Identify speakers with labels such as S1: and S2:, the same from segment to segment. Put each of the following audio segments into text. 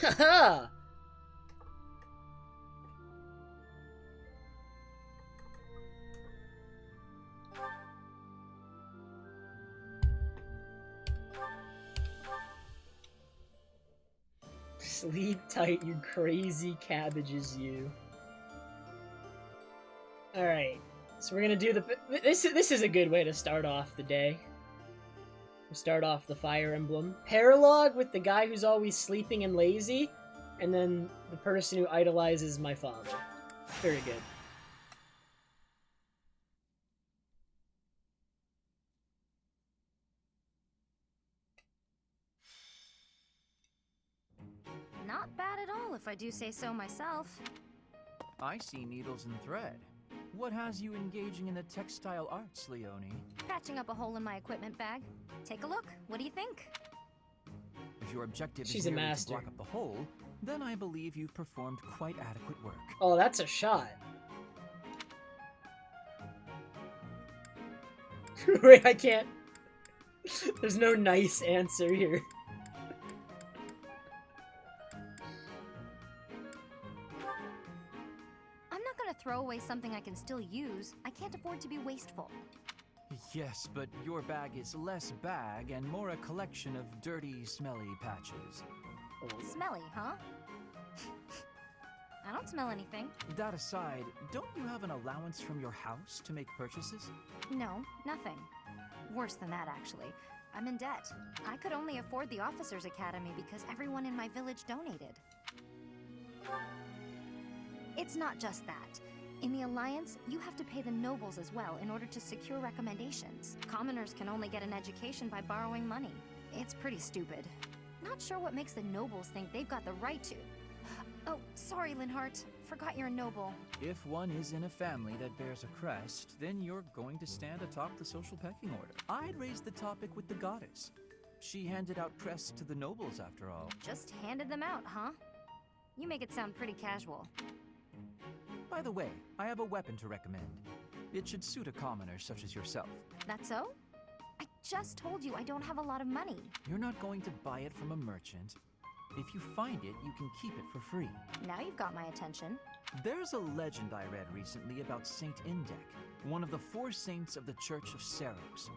S1: Haha! Sleep tight, you crazy cabbages, you. Alright, so we're gonna do the... This is a good way to start off the day. We'll start off the Fire Emblem. Paralogue with the guy who's always sleeping and lazy, and then the person who idolizes my father. Very good.
S2: Not bad at all, if I do say so myself.
S3: I see needles and thread. What has you engaging in the textile arts, Leonie?
S2: Patching up a hole in my equipment bag. Take a look. What do you think?
S3: If your objective
S1: She's
S3: is
S1: a
S3: merely to
S1: master.
S3: block up the hole, then I believe you've performed quite adequate work.
S1: Oh, that's a shot. Wait, I can't... There's no nice answer here.
S2: I'm not gonna throw away something I can still use. I can't afford to be wasteful.
S3: Yes, but your bag is less bag and more a collection of dirty, smelly patches.
S2: Smelly, huh? I don't smell anything.
S3: That aside, don't you have an allowance from your house to make purchases?
S2: No, nothing. Worse than that, actually. I'm in debt. I could only afford the Officers' Academy because everyone in my village donated. It's not just that. In the Alliance, you have to pay the nobles as well in order to secure recommendations. Commoners can only get an education by borrowing money. It's pretty stupid. Not sure what makes the nobles think they've got the right to. Oh, sorry, Linhart. Forgot you're a noble.
S3: If one is in a family that bears a crest, then you're going to stand atop the social pecking order. I'd raise the topic with the goddess. She handed out crests to the nobles, after all.
S2: Just handed them out, huh? You make it sound pretty casual.
S3: By the way, I have a weapon to recommend. It should suit a commoner such as yourself.
S2: That so? I just told you I don't have a lot of money.
S3: You're not going to buy it from a merchant. If you find it, you can keep it for free.
S2: Now you've got my attention.
S3: There's a legend I read recently about Saint Indek, one of the 4 saints of the Church of Seros.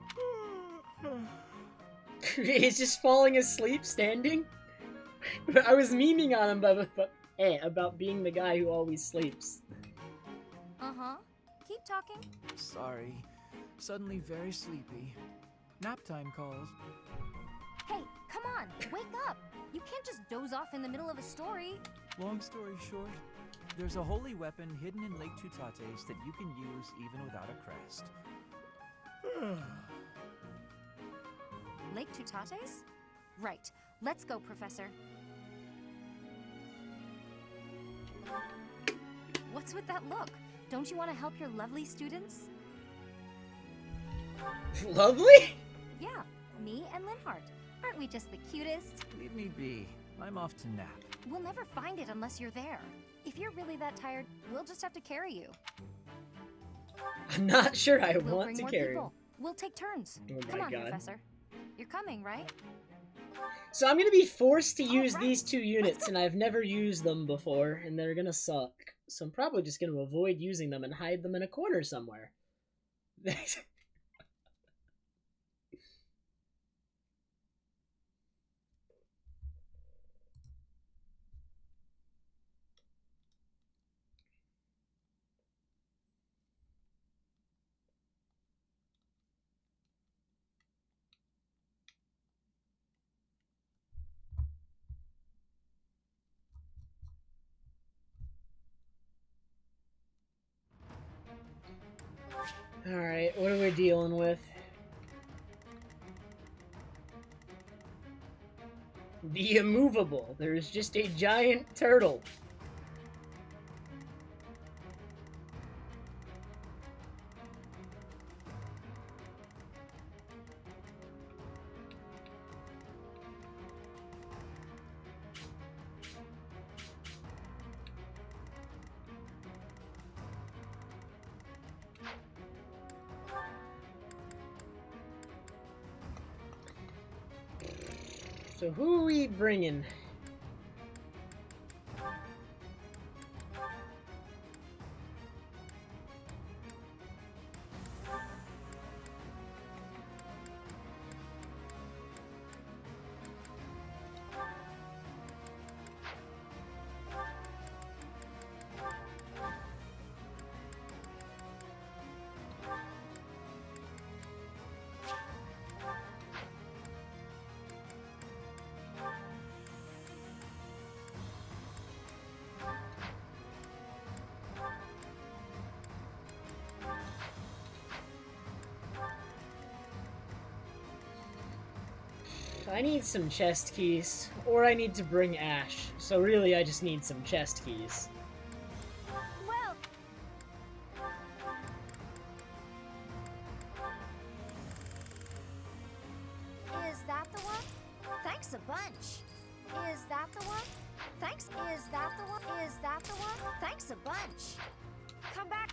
S1: He's just falling asleep standing? I was memeing on him about being the guy who always sleeps.
S2: Uh-huh. Keep talking.
S3: Sorry. Suddenly very sleepy. Nap time calls.
S2: Hey, come on, wake up! You can't just doze off in the middle of a story.
S3: Long story short, there's a holy weapon hidden in Lake Tutates that you can use even without a crest.
S2: Lake Tutates? Right. Let's go, Professor. What's with that look? Don't you want to help your lovely students?
S1: Lovely?
S2: Yeah, me and Linhart. Aren't we just the cutest?
S3: Leave me be. I'm off to nap.
S2: We'll never find it unless you're there. If you're really that tired, we'll just have to carry you.
S1: I'm not sure I
S2: We'll
S1: want
S2: bring
S1: to
S2: more
S1: carry.
S2: people. We'll take turns.
S1: Oh
S2: Come
S1: my
S2: on,
S1: God.
S2: Professor. You're coming, right?
S1: So I'm gonna be forced to use
S2: right.
S1: these 2 units, and I've never used them before, and they're gonna suck. So I'm probably just gonna avoid using them and hide them in a corner somewhere. Alright, what are we dealing with? The immovable. There's just a giant turtle. So who are we bringing? I need some chest keys, or I need to bring Ash. So really, I just need some chest keys.
S2: Well, is that the one? Thanks a bunch. Is that the one? Thanks. Is that the one? Is that the one? Thanks a bunch. Come back.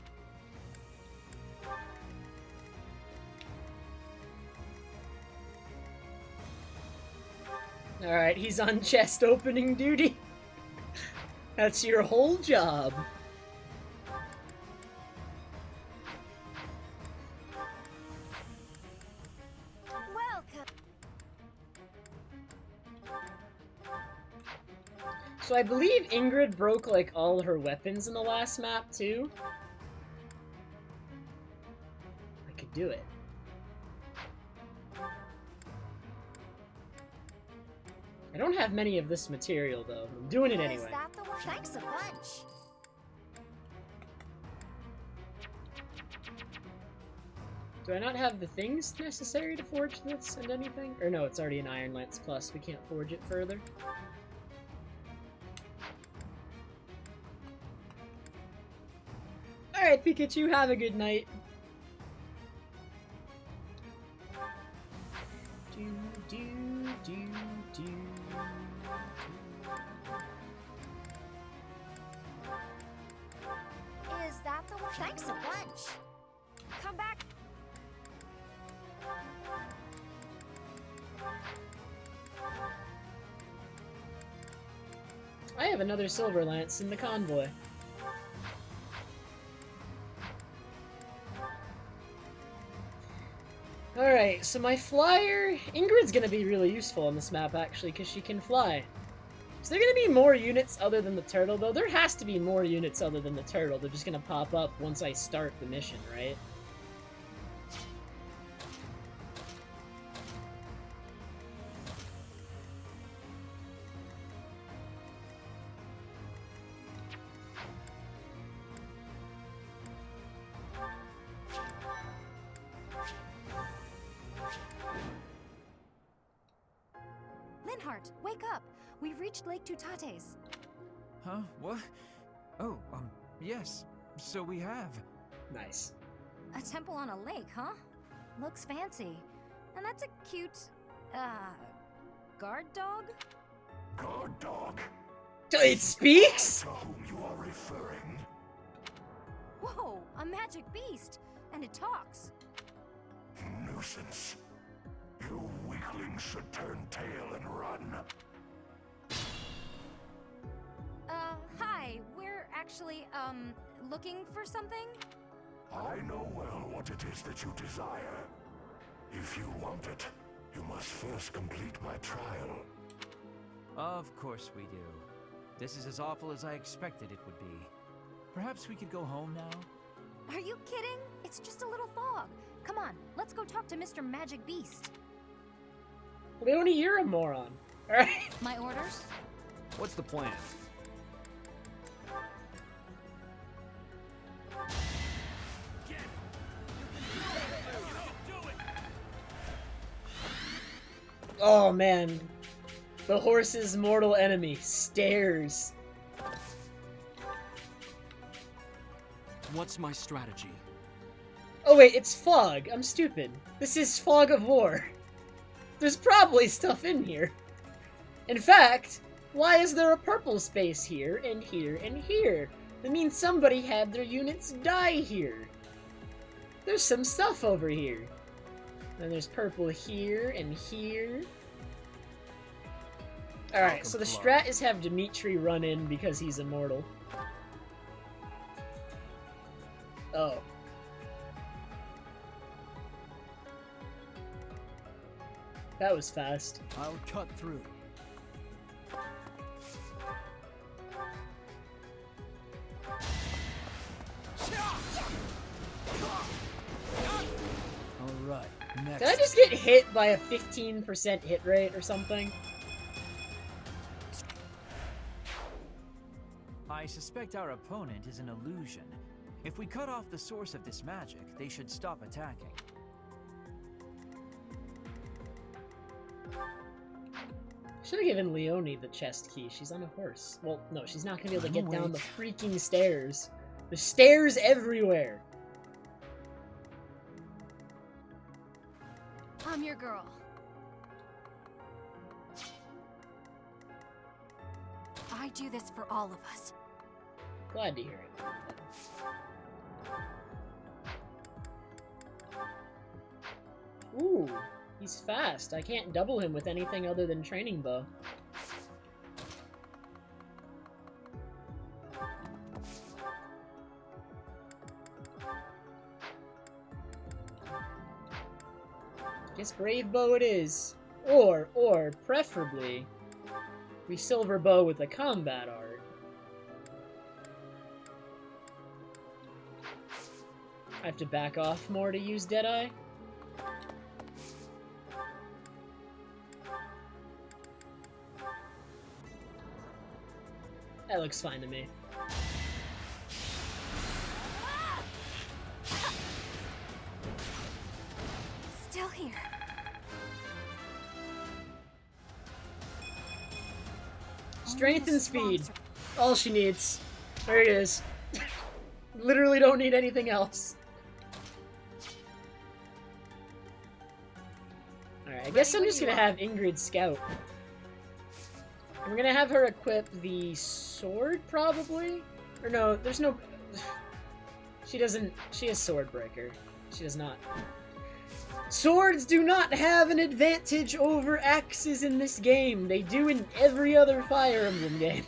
S1: Alright, he's on chest opening duty. That's your whole job.
S2: Welcome.
S1: So I believe Ingrid broke, like, all her weapons in the last map, too. I could do it. I don't have many of this material, though. I'm doing it anyway.
S2: Is that the one? Thanks a bunch.
S1: Do I not have the things necessary to forge this and anything? Or no, it's already an Iron Lance Plus. We can't forge it further. Alright, Pikachu, have a good night. Do, do, do, do.
S2: Is that the one? Thanks a bunch. Come back.
S1: I have another Silver Lance in the convoy. Alright, so my flyer... Ingrid's gonna be really useful on this map, actually, because she can fly. Is there gonna be more units other than the turtle, though? There has to be more units other than the turtle. They're just gonna pop up once I start the mission, right?
S2: Linhardt, wake up. We've reached Lake Tutates.
S3: Huh? What? Oh, yes. So we have.
S1: Nice.
S2: A temple on a lake, huh? Looks fancy. And that's a cute, guard dog?
S4: Guard dog.
S1: It speaks?!
S4: To whom you are referring?
S2: Whoa, a magic beast! And it talks.
S4: Nuisance. You weaklings should turn tail and run.
S2: Hi. We're actually, looking for something?
S4: I know well what it is that you desire. If you want it, you must first complete my trial.
S3: Of course we do. This is as awful as I expected it would be. Perhaps we could go home now?
S2: Are you kidding? It's just a little fog. Come on, let's go talk to Mr. Magic Beast.
S1: Leonie, you're a moron. Alright?
S2: My orders?
S3: What's the plan?
S1: Oh, man. The horse's mortal enemy. Stairs.
S5: What's my strategy?
S1: Oh wait, it's fog. I'm stupid. This is Fog of War. There's probably stuff in here. In fact, why is there a purple space here, and here, and here? That means somebody had their units die here. There's some stuff over here. And there's purple here, and here. Alright, so the strat is have Dimitri run in because he's immortal. Oh. That was fast.
S3: I'll cut through. Alright, next.
S1: Did I just get hit by a 15% hit rate or something?
S3: I suspect our opponent is an illusion. If we cut off the source of this magic, they should stop attacking.
S1: Should have given Leonie the chest key. She's on a horse. Well, no, she's not gonna be able to
S3: I'm
S1: get down the
S3: awake.
S1: freaking stairs. There's stairs everywhere.
S2: I'm your girl. I do this for all of us.
S1: Glad to hear it. Ooh, he's fast. I can't double him with anything other than training bow. Guess brave bow it is. Or, preferably, we silver bow with the combat art. I have to back off more to use Deadeye. That looks fine to me.
S2: Still here.
S1: Strength and
S2: Only a strong
S1: speed. All she needs. There it is. Literally don't need anything else. Alright, I guess I'm just gonna have Ingrid scout. I'm gonna have her equip the sword, probably? Or no, there's no... She doesn't... She has Swordbreaker. She does not. Swords do not have an advantage over axes in this game. They do in every other Fire Emblem game.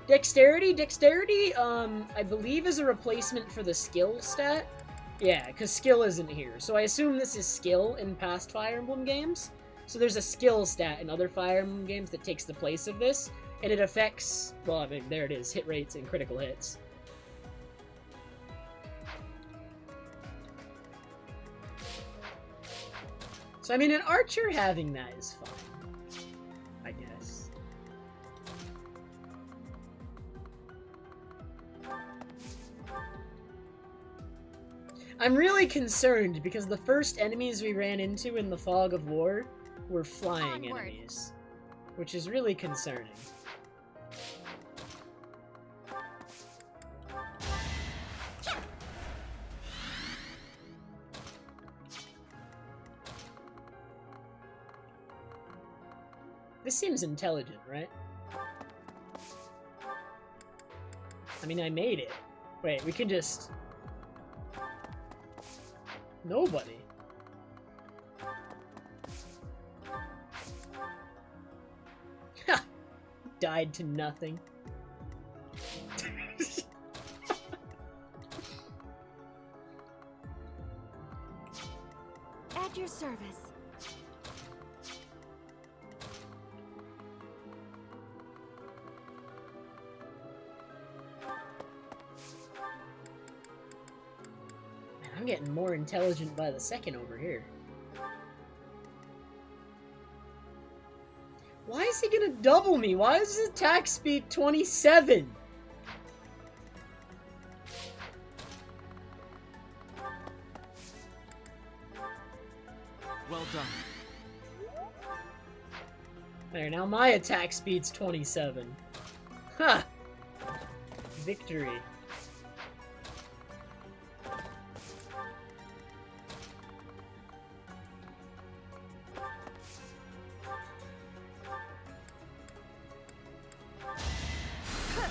S1: Dexterity? Dexterity, I believe is a replacement for the skill stat. Yeah, because skill isn't here. So I assume this is skill in past Fire Emblem games. So there's a skill stat in other Fire Emblem games that takes the place of this. And it affects, well, I mean, there it is, hit rates and critical hits. So, I mean, an archer having that is fine, I guess. I'm really concerned because the first enemies we ran into in the Fog of War were flying
S2: Onward.
S1: enemies, which is really concerning. This seems intelligent, right? I mean, I made it. Wait, we can just... Nobody. Ha! Died to nothing.
S2: At your service.
S1: Man, I'm getting more intelligent by the second over here. Why is he gonna double me? Why is his attack speed 27?
S5: Well done.
S1: There, now my attack speed's 27. Ha! Victory.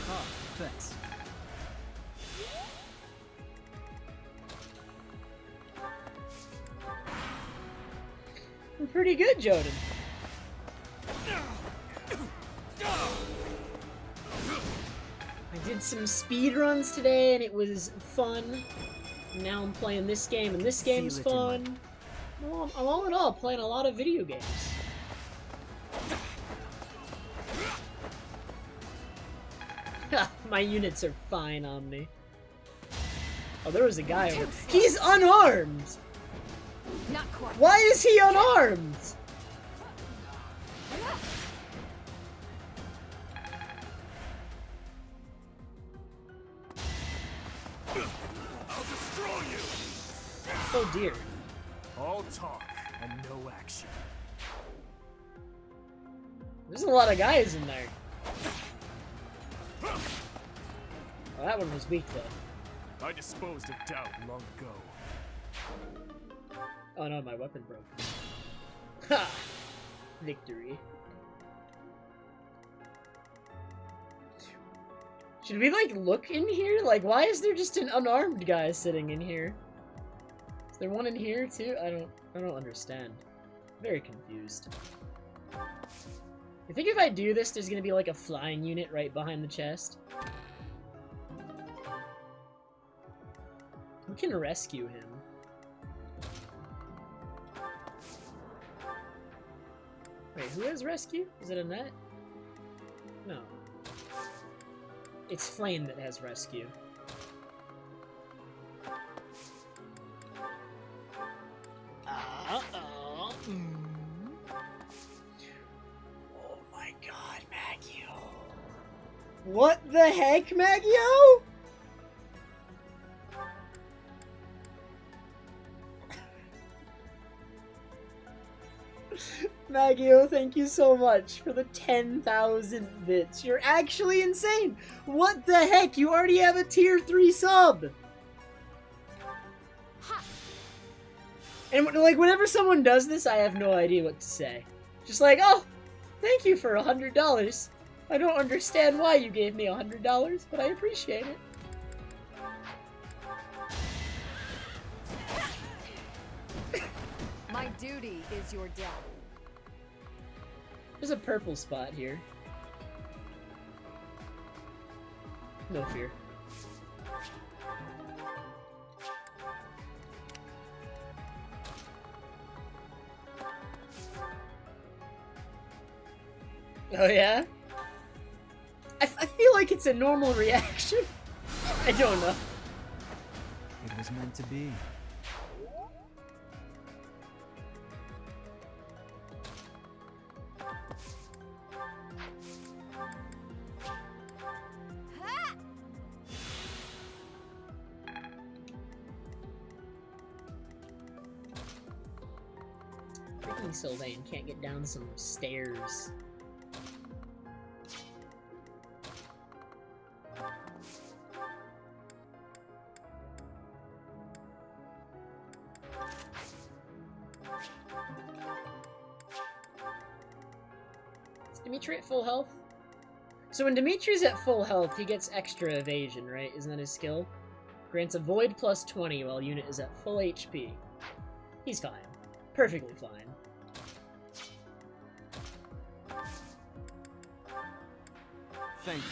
S3: Ah, thanks.
S1: I'm pretty good, Joden. I did some speed runs today, and it was fun. Now I'm playing this game, and this game's
S3: Feel it in my-
S1: fun. Well, I'm all in all playing a lot of video games. My units are fine on me. Oh, there was a guy over. He's unarmed!
S2: Not quite.
S1: Why is he unarmed?
S4: I'll destroy you!
S1: Oh dear.
S4: All talk and no action.
S1: There's a lot of guys in there. Oh, that one was weak, though.
S6: I disposed of doubt long ago.
S1: Oh no, my weapon broke. Ha! Victory. Should we, like, look in here? Like, why is there just an unarmed guy sitting in here? Is there one in here, too? I don't understand. Very confused. You think if I do this, there's gonna be, like, a flying unit right behind the chest? Who can rescue him? Wait, who has rescue? Is it Annette? No. It's Flame that has rescue. Uh-oh. Oh my god, Maggio. What the heck, Maggio? Maggio, thank you so much for the 10,000 bits. You're actually insane! What the heck? You already have a tier 3 sub! And, like, whenever someone does this, I have no idea what to say. Just like, oh, thank you for $100. I don't understand why you gave me $100, but I appreciate it.
S5: My duty is your death.
S1: There's a purple spot here. No fear. Oh yeah? I feel like it's a normal reaction. I don't know.
S3: It was meant to be.
S1: Freaking Sylvain can't get down some stairs. Is Dimitri at full health? So when Dimitri's at full health, he gets extra evasion, right? Isn't that his skill? Grants a void plus 20 while unit is at full HP. He's fine. Perfectly fine.
S6: Thank you.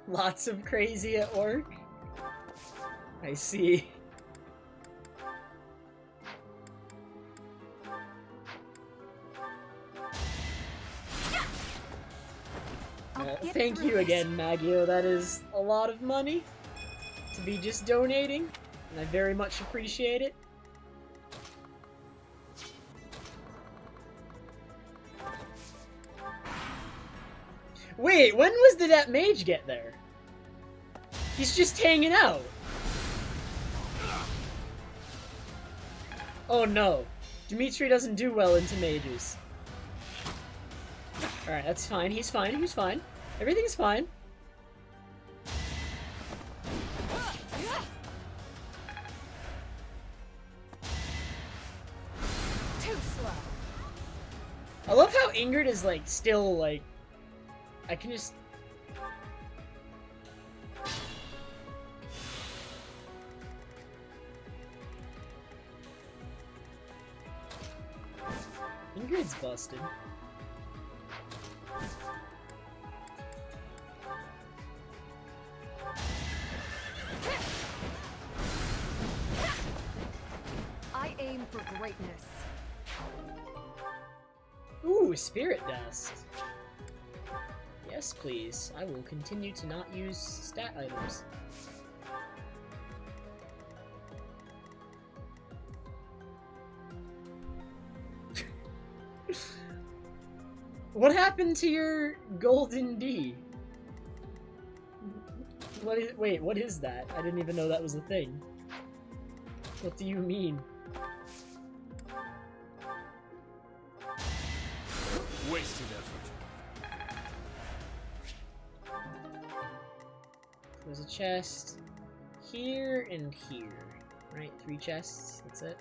S1: Lots of crazy at work? I see. Thank you again, Maggio. That is a lot of money to be just donating, and I very much appreciate it. Wait, when did that mage get there? He's just hanging out. Oh no. Dimitri doesn't do well into mages. Alright, that's fine. He's fine. He's fine. Everything's fine.
S5: Too slow.
S1: I love how Ingrid is, like, still, like... I can just... Ingrid's busted.
S5: I aim for greatness.
S1: Ooh, spirit dust. Yes, please. I will continue to not use stat items. What happened to your golden D? Wait, what is that? I didn't even know that was a thing. What do you mean?
S6: Wasted effort.
S1: There's a chest here and here. Right? 3 chests. That's it.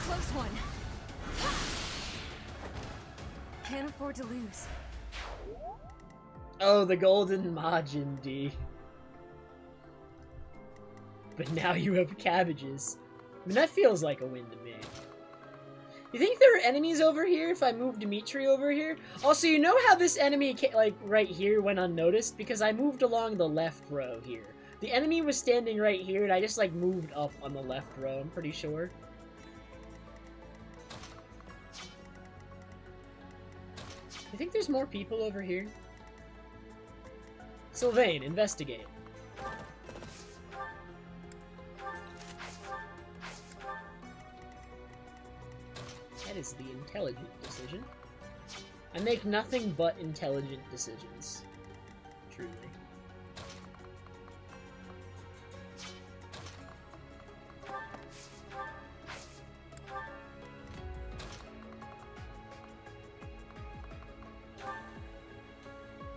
S5: Close one. Can't afford to lose.
S1: Oh, the golden Majin D. But now you have cabbages. I mean, that feels like a win to me. You think there are enemies over here if I move Dimitri over here? Also, you know how this enemy, like, right here went unnoticed? Because I moved along the left row here. The enemy was standing right here, and I just, like, moved up on the left row, I'm pretty sure. You think there's more people over here? Sylvain, investigate. That is the intelligent decision. I make nothing but intelligent decisions. Truly.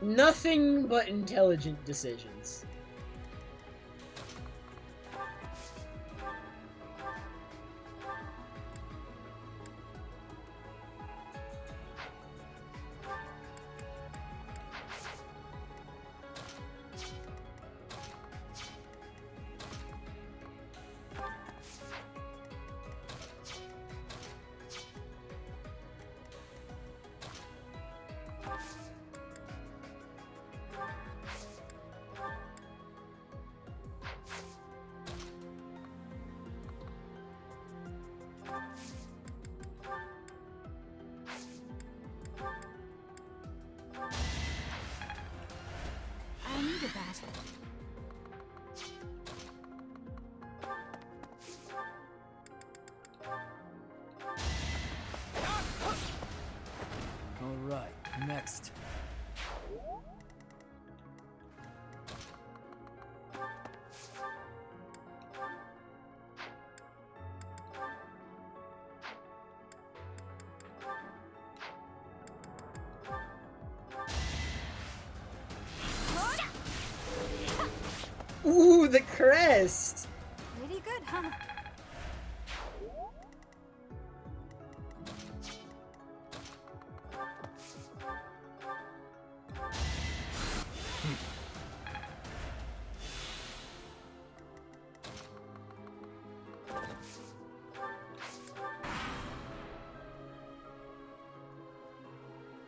S1: Nothing but intelligent decisions.
S2: I needed that.
S3: All right, next.
S1: Ooh, the crest!
S2: Pretty good, huh?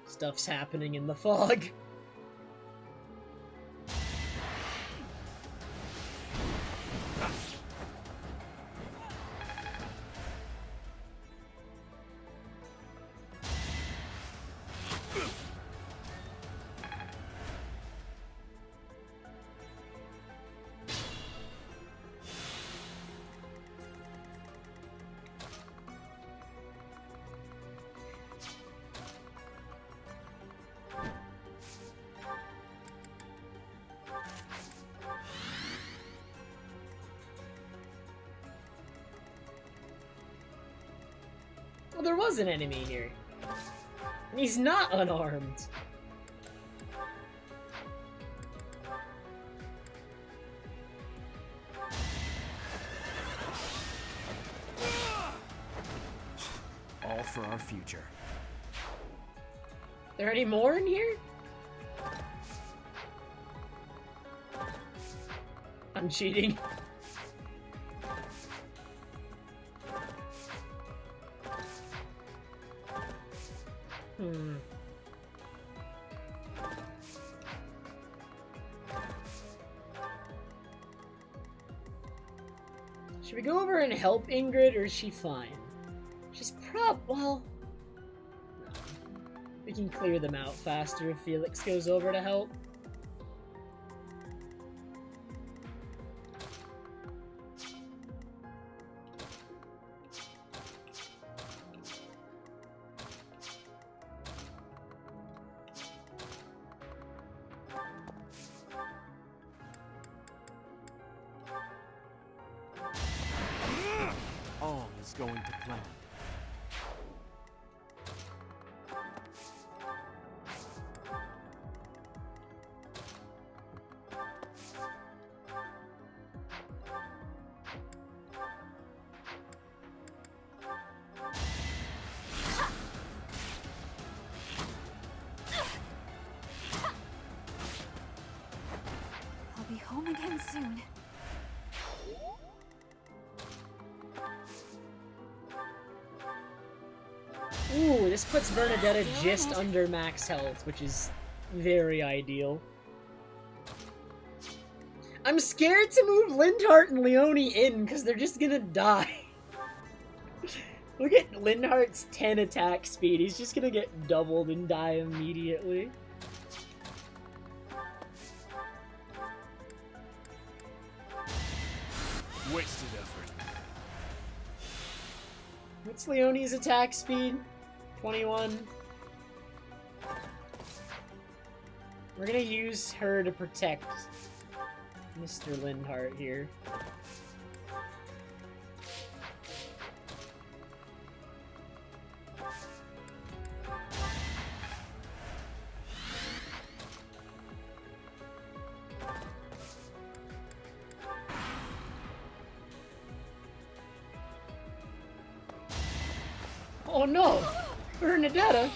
S1: Stuff's happening in the fog. Well, there was an enemy here. And he's not unarmed.
S6: All for our future.
S1: There any more in here? I'm cheating. Should we go over and help Ingrid, or is she fine? She's well... No. We can clear them out faster if Felix goes over to help.
S5: soon.
S1: Ooh, this puts Bernadetta just under max health, which is very ideal. I'm scared to move Lindhart and Leone in, because they're just gonna die. Look at Lindhart's 10 attack speed. He's just gonna get doubled and die immediately.
S6: Wasted effort.
S1: What's Leone's attack speed? 21. We're gonna use her to protect Mr. Lindhart here. Oh no! Bernadetta!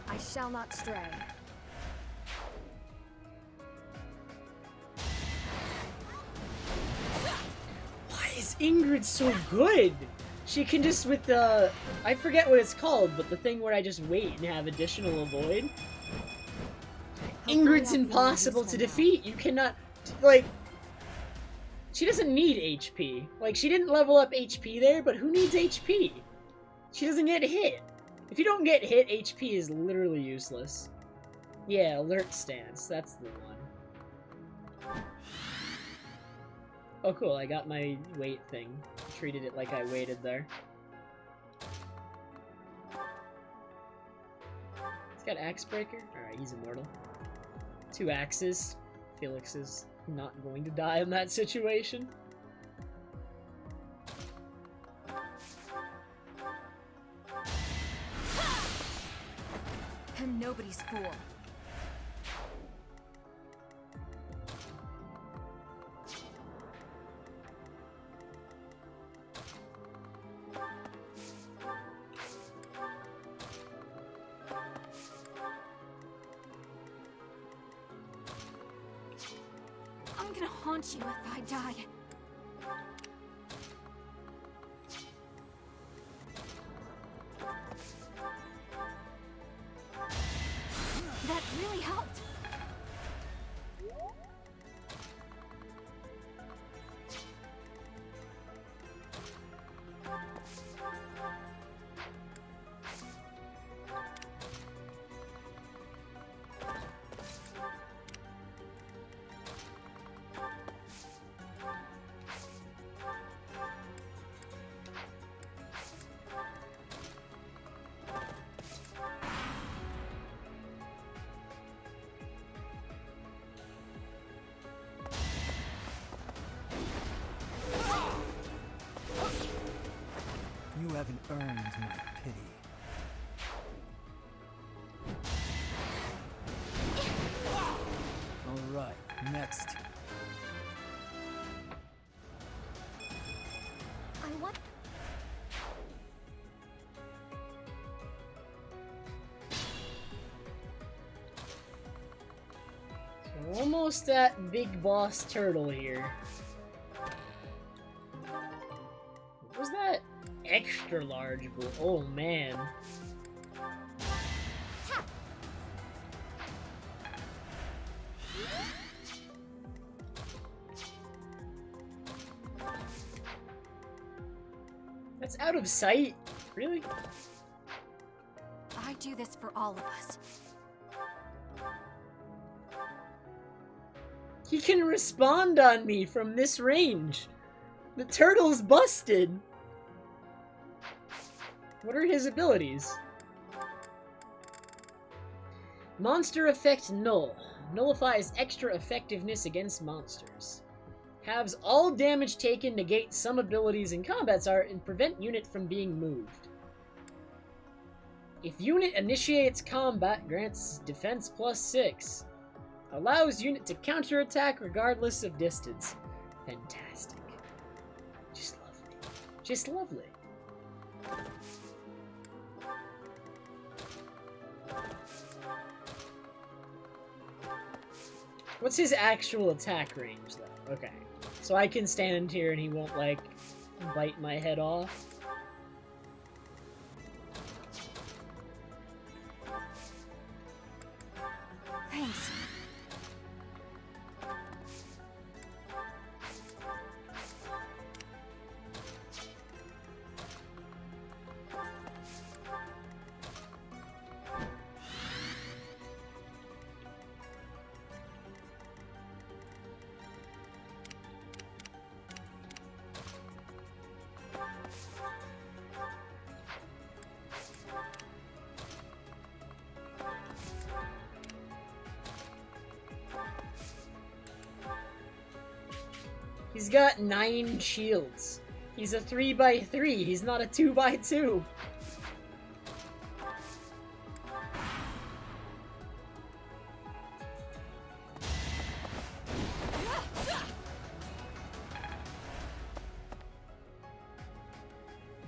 S5: I shall not stray.
S1: Why is Ingrid so good? She can just with the... I forget what it's called, but the thing where I just wait and have additional avoid. Ingrid's impossible to defeat. You cannot... Like... She doesn't need HP. Like, she didn't level up HP there, but who needs HP? She doesn't get hit. If you don't get hit, HP is literally useless. Yeah, alert stance. That's the one. Oh cool, I got my wait thing. Treated it like I waited there. He's got Axe Breaker? Alright, he's immortal. 2 axes. Felix is not going to die in that situation.
S5: I'm nobody's fool. I'm gonna haunt you if I die. That really helped.
S3: You haven't earned my pity. All right, next.
S2: I want...
S1: So almost at Big Boss Turtle here. What was that? Extra large blue. Oh man. That's out of sight? Really?
S2: I do this for all of us.
S1: He can respond on me from this range. The turtle's busted. What are his abilities? Monster Effect Null. Nullifies extra effectiveness against monsters. Halves all damage taken, negate some abilities in combat's art, and prevent unit from being moved. If unit initiates combat, grants defense +6. Allows unit to counterattack regardless of distance. Fantastic. Just lovely. Just lovely. What's his actual attack range, though? Okay. So I can stand here and he won't, like, bite my head off.
S2: Thanks.
S1: He's got 9 shields. He's a 3x3. He's not a 2x2.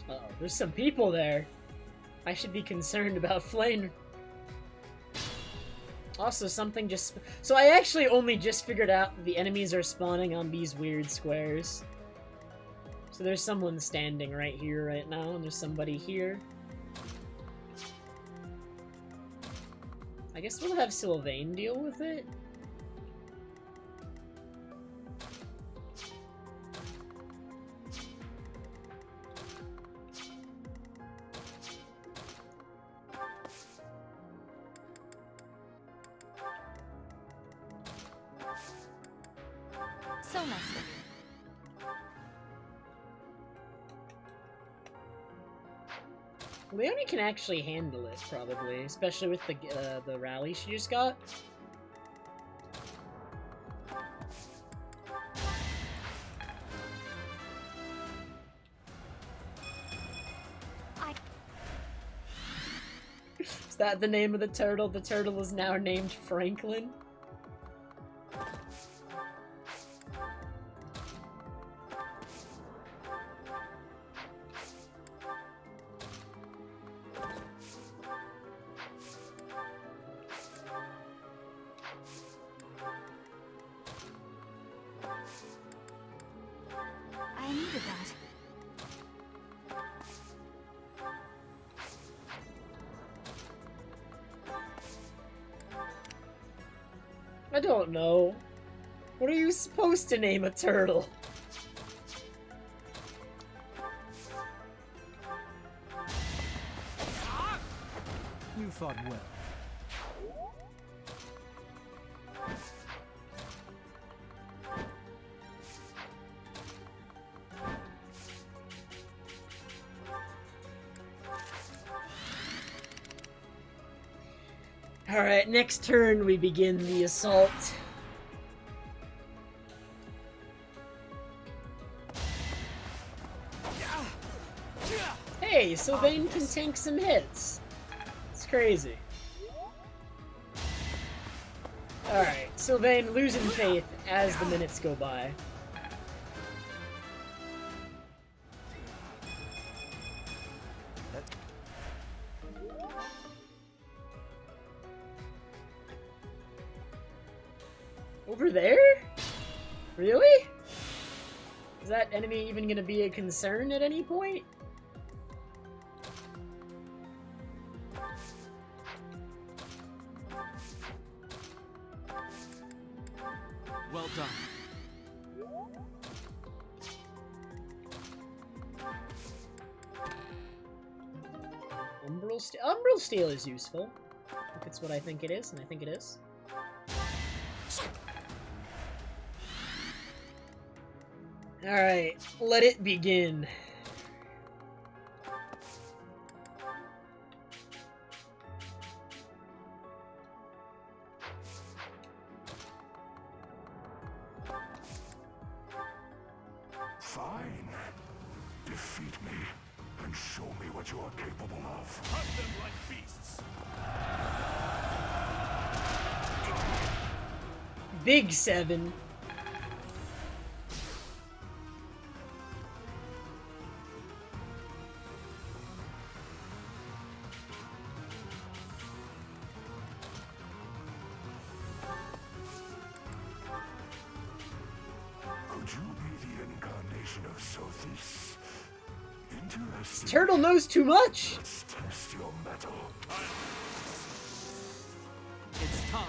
S1: Uh-oh, there's some people there. I should be concerned about Flame. Also, something just... So I actually only just figured out the enemies are spawning on these weird squares. So there's someone standing right here right now, and there's somebody here. I guess we'll have Sylvain deal with it.
S2: So nice of you.
S1: Leonie can actually handle it, probably, especially with the rally she just got. Is that the name of the turtle? The turtle is now named Franklin.
S2: I needed that.
S1: I don't know. What are you supposed to name a turtle?
S6: You fought well.
S1: Alright, next turn we begin the assault. Hey, Sylvain can tank some hits. It's crazy. Alright, Sylvain losing faith as the minutes go by. Over there? Really? Is that enemy even gonna be a concern at any point?
S6: Well done.
S1: Umbral Steel is useful. If it's what I think it is, and I think it is. Alright, let it begin.
S4: Fine. Defeat me and show me what you are capable of.
S6: Hunt them like beasts.
S1: Big 7.
S4: So this interesting.
S1: Turtle knows too much!
S4: Let's test your metal.
S6: It's time.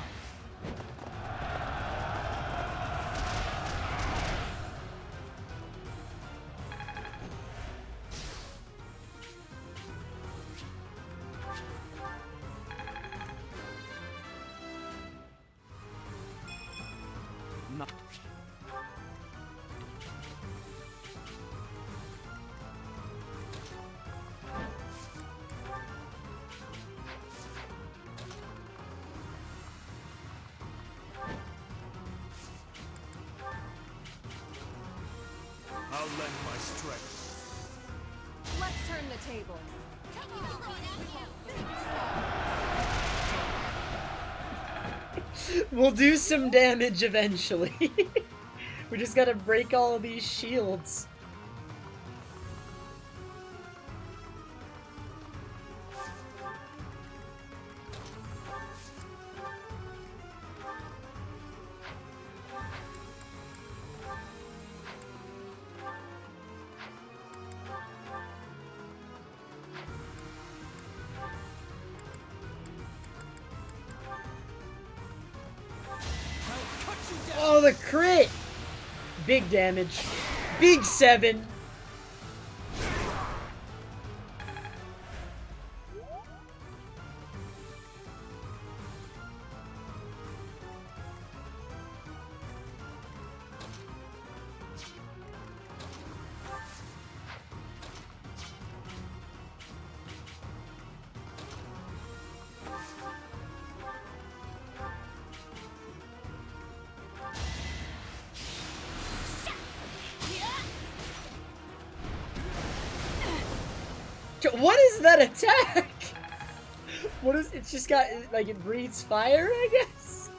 S6: No. I'll lend my strength.
S5: Let's turn the tables.
S1: We'll do some damage eventually. We just gotta break all of these shields. Oh, the crit! Big damage. Big 7. What is that attack? What is it's just got like it breathes fire, I guess?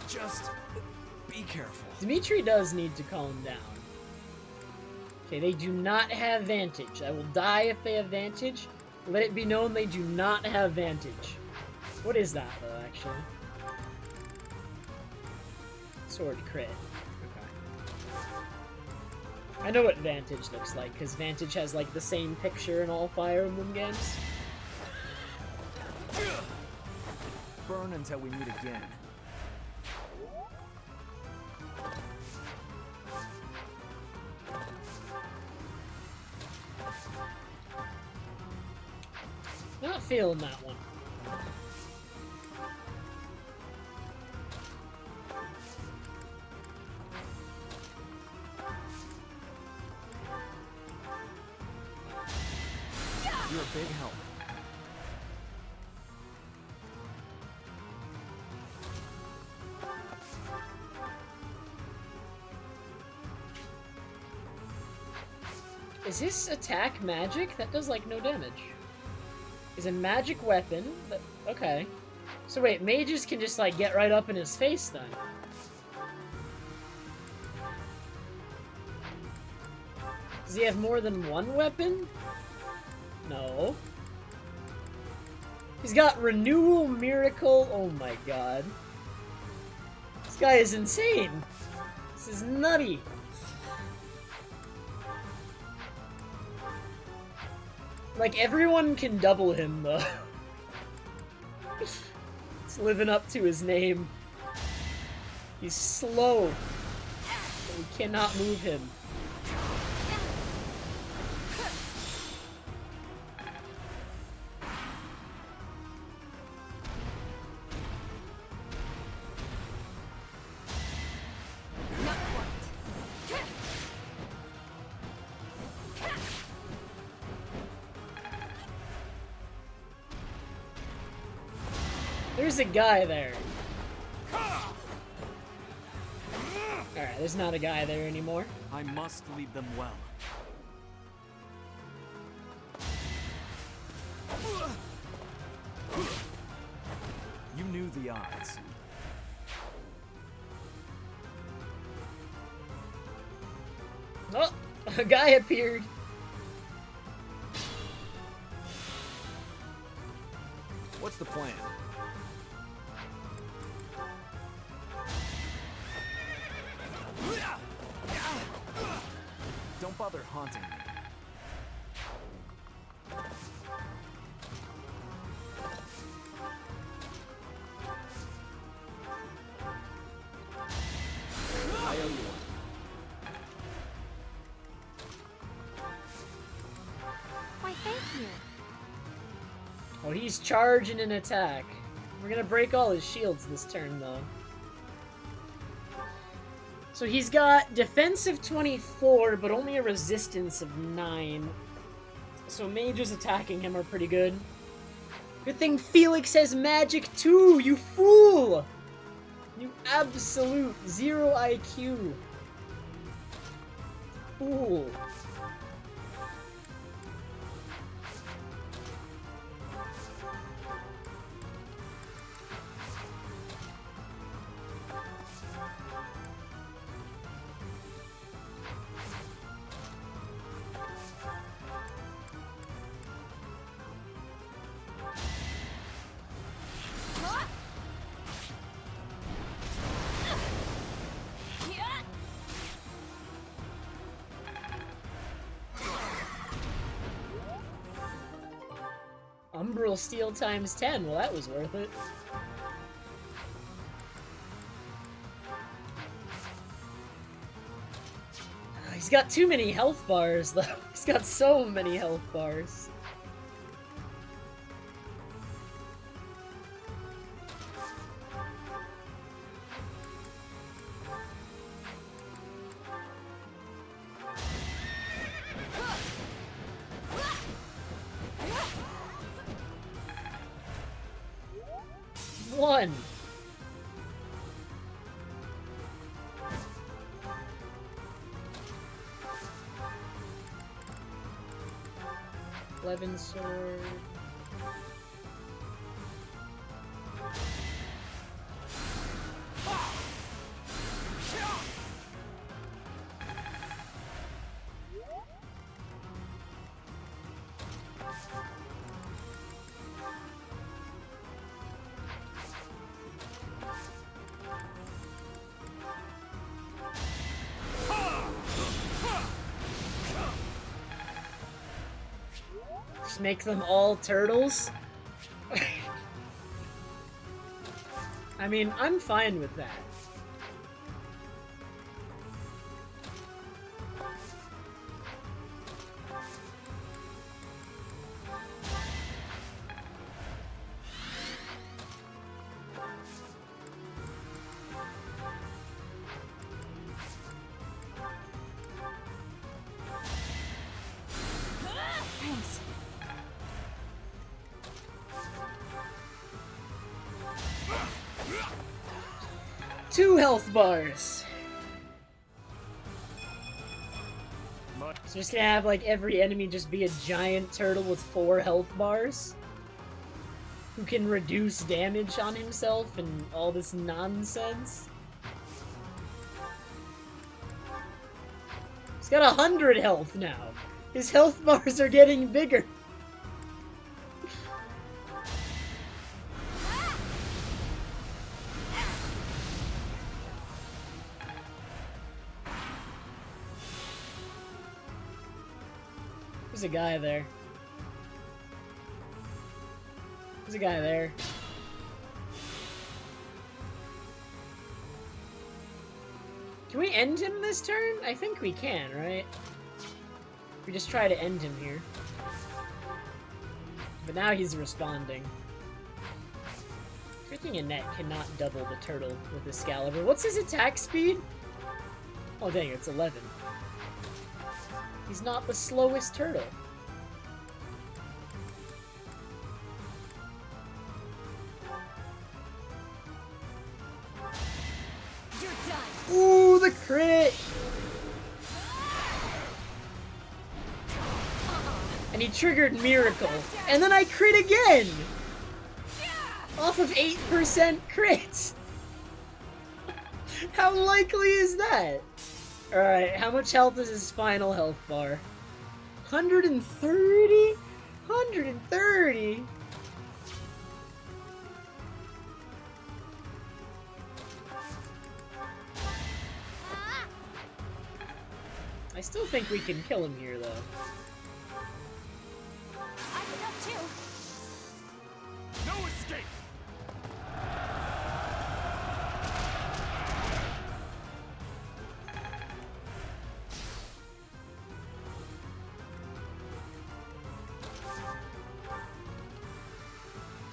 S6: Just be careful.
S1: Dimitri does need to calm down. Okay, they do not have Vantage. I will die if they have Vantage. Let it be known they do not have Vantage. What is that, though, actually? Sword crit. Okay. I know what Vantage looks like, because Vantage has, like, the same picture in all Fire Emblem games.
S3: Burn until we meet again.
S1: Not feeling that one.
S3: You're a big help.
S1: Is this attack magic? That does, like, no damage. Is a magic weapon, but okay. So wait, mages can just like get right up in his face then. Does he have more than one weapon? No. He's got Renewal Miracle. Oh my god. This guy is insane. This is nutty. Like, everyone can double him, though. It's living up to his name. He's slow, but we cannot move him. There's a guy there. Alright, there's not a guy there anymore.
S6: I must lead them well.
S3: You knew the odds.
S1: Oh, a guy appeared.
S3: What's the plan?
S6: bother haunting me. I owe you one.
S2: Why, thank you.
S1: Oh, he's charging an attack. We're gonna break all his shields this turn, though. So he's got defense of 24, but only a resistance of 9. So mages attacking him are pretty good. Good thing Felix has magic too, you fool! You absolute 0 IQ. Fool. Umbral Steel times 10. Well, that was worth it. He's got too many health bars, though. He's got so many health bars. One. Eleven sword. Just make them all turtles? I mean, I'm fine with that.
S2: Thanks.
S1: Two health bars. So just gonna have like every enemy just be a giant turtle with 4 health bars, who can reduce damage on himself and all this nonsense. He's got 100 health now. His health bars are getting bigger. There's a guy there. There's a guy there. Can we end him this turn? I think we can, right? We just try to end him here. But now he's responding. Freaking Annette cannot double the turtle with Excalibur. What's his attack speed? Oh dang, it's 11. He's not the slowest turtle.
S5: You're done.
S1: Ooh, the crit! And he triggered Miracle. And then I crit again! Off of 8% crits! How likely is that? Alright, how much health is his final health bar? 130? 130? I I still think we can kill him here, though.
S5: I can help too.
S6: No escape!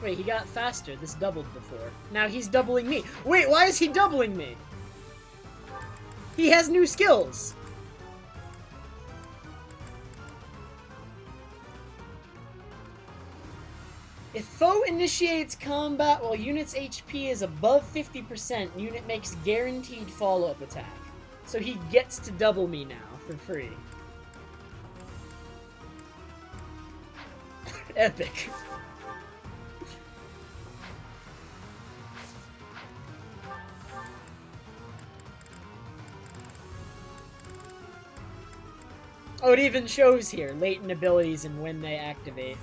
S1: Wait, he got faster. This doubled before. Now he's doubling me. Wait, why is he doubling me? He has new skills! If foe initiates combat while unit's HP is above 50%, unit makes guaranteed follow-up attack. So he gets to double me now, for free. Epic. Oh, it even shows here, latent abilities and when they activate.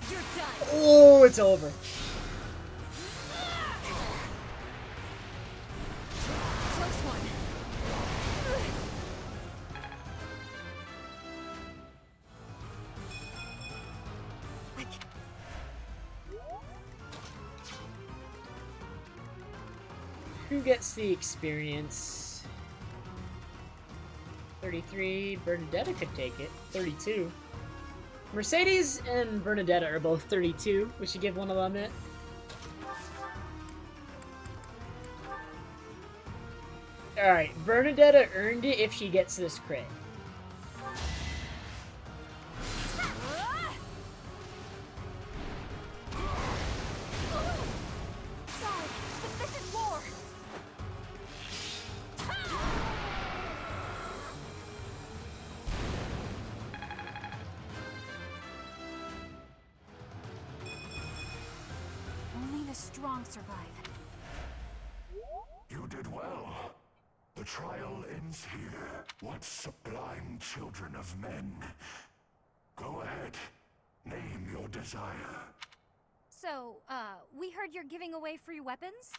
S5: You're done.
S1: Oh, it's over.
S5: Close one. I can't.
S1: Who gets the experience? 33. Bernadetta could take it. 32. Mercedes and Bernadetta are both 32. We should give one of them it. Alright, Bernadetta earned it if she gets this crit.
S5: Sorry, but this is war.
S2: Only the strong survive.
S4: You did well. The trial ends here. What sublime children of men. Go ahead. Name your desire.
S2: So, we heard you're giving away free weapons?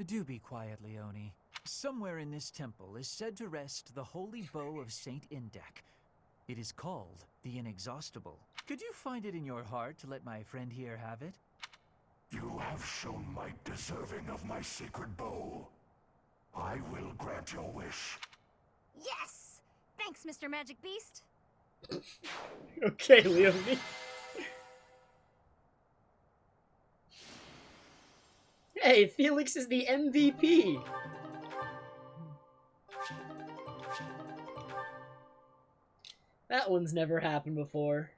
S3: Do be quiet, Leone. Somewhere in this temple is said to rest the holy bow of Saint Indek. It is called the Inexhaustible. Could you find it in your heart to let my friend here have it?
S4: You have shown might deserving of my sacred bow. I will grant your wish.
S2: Yes! Thanks, Mr. Magic Beast.
S1: Okay, Leone. Hey, Felix is the MVP! That one's never happened before.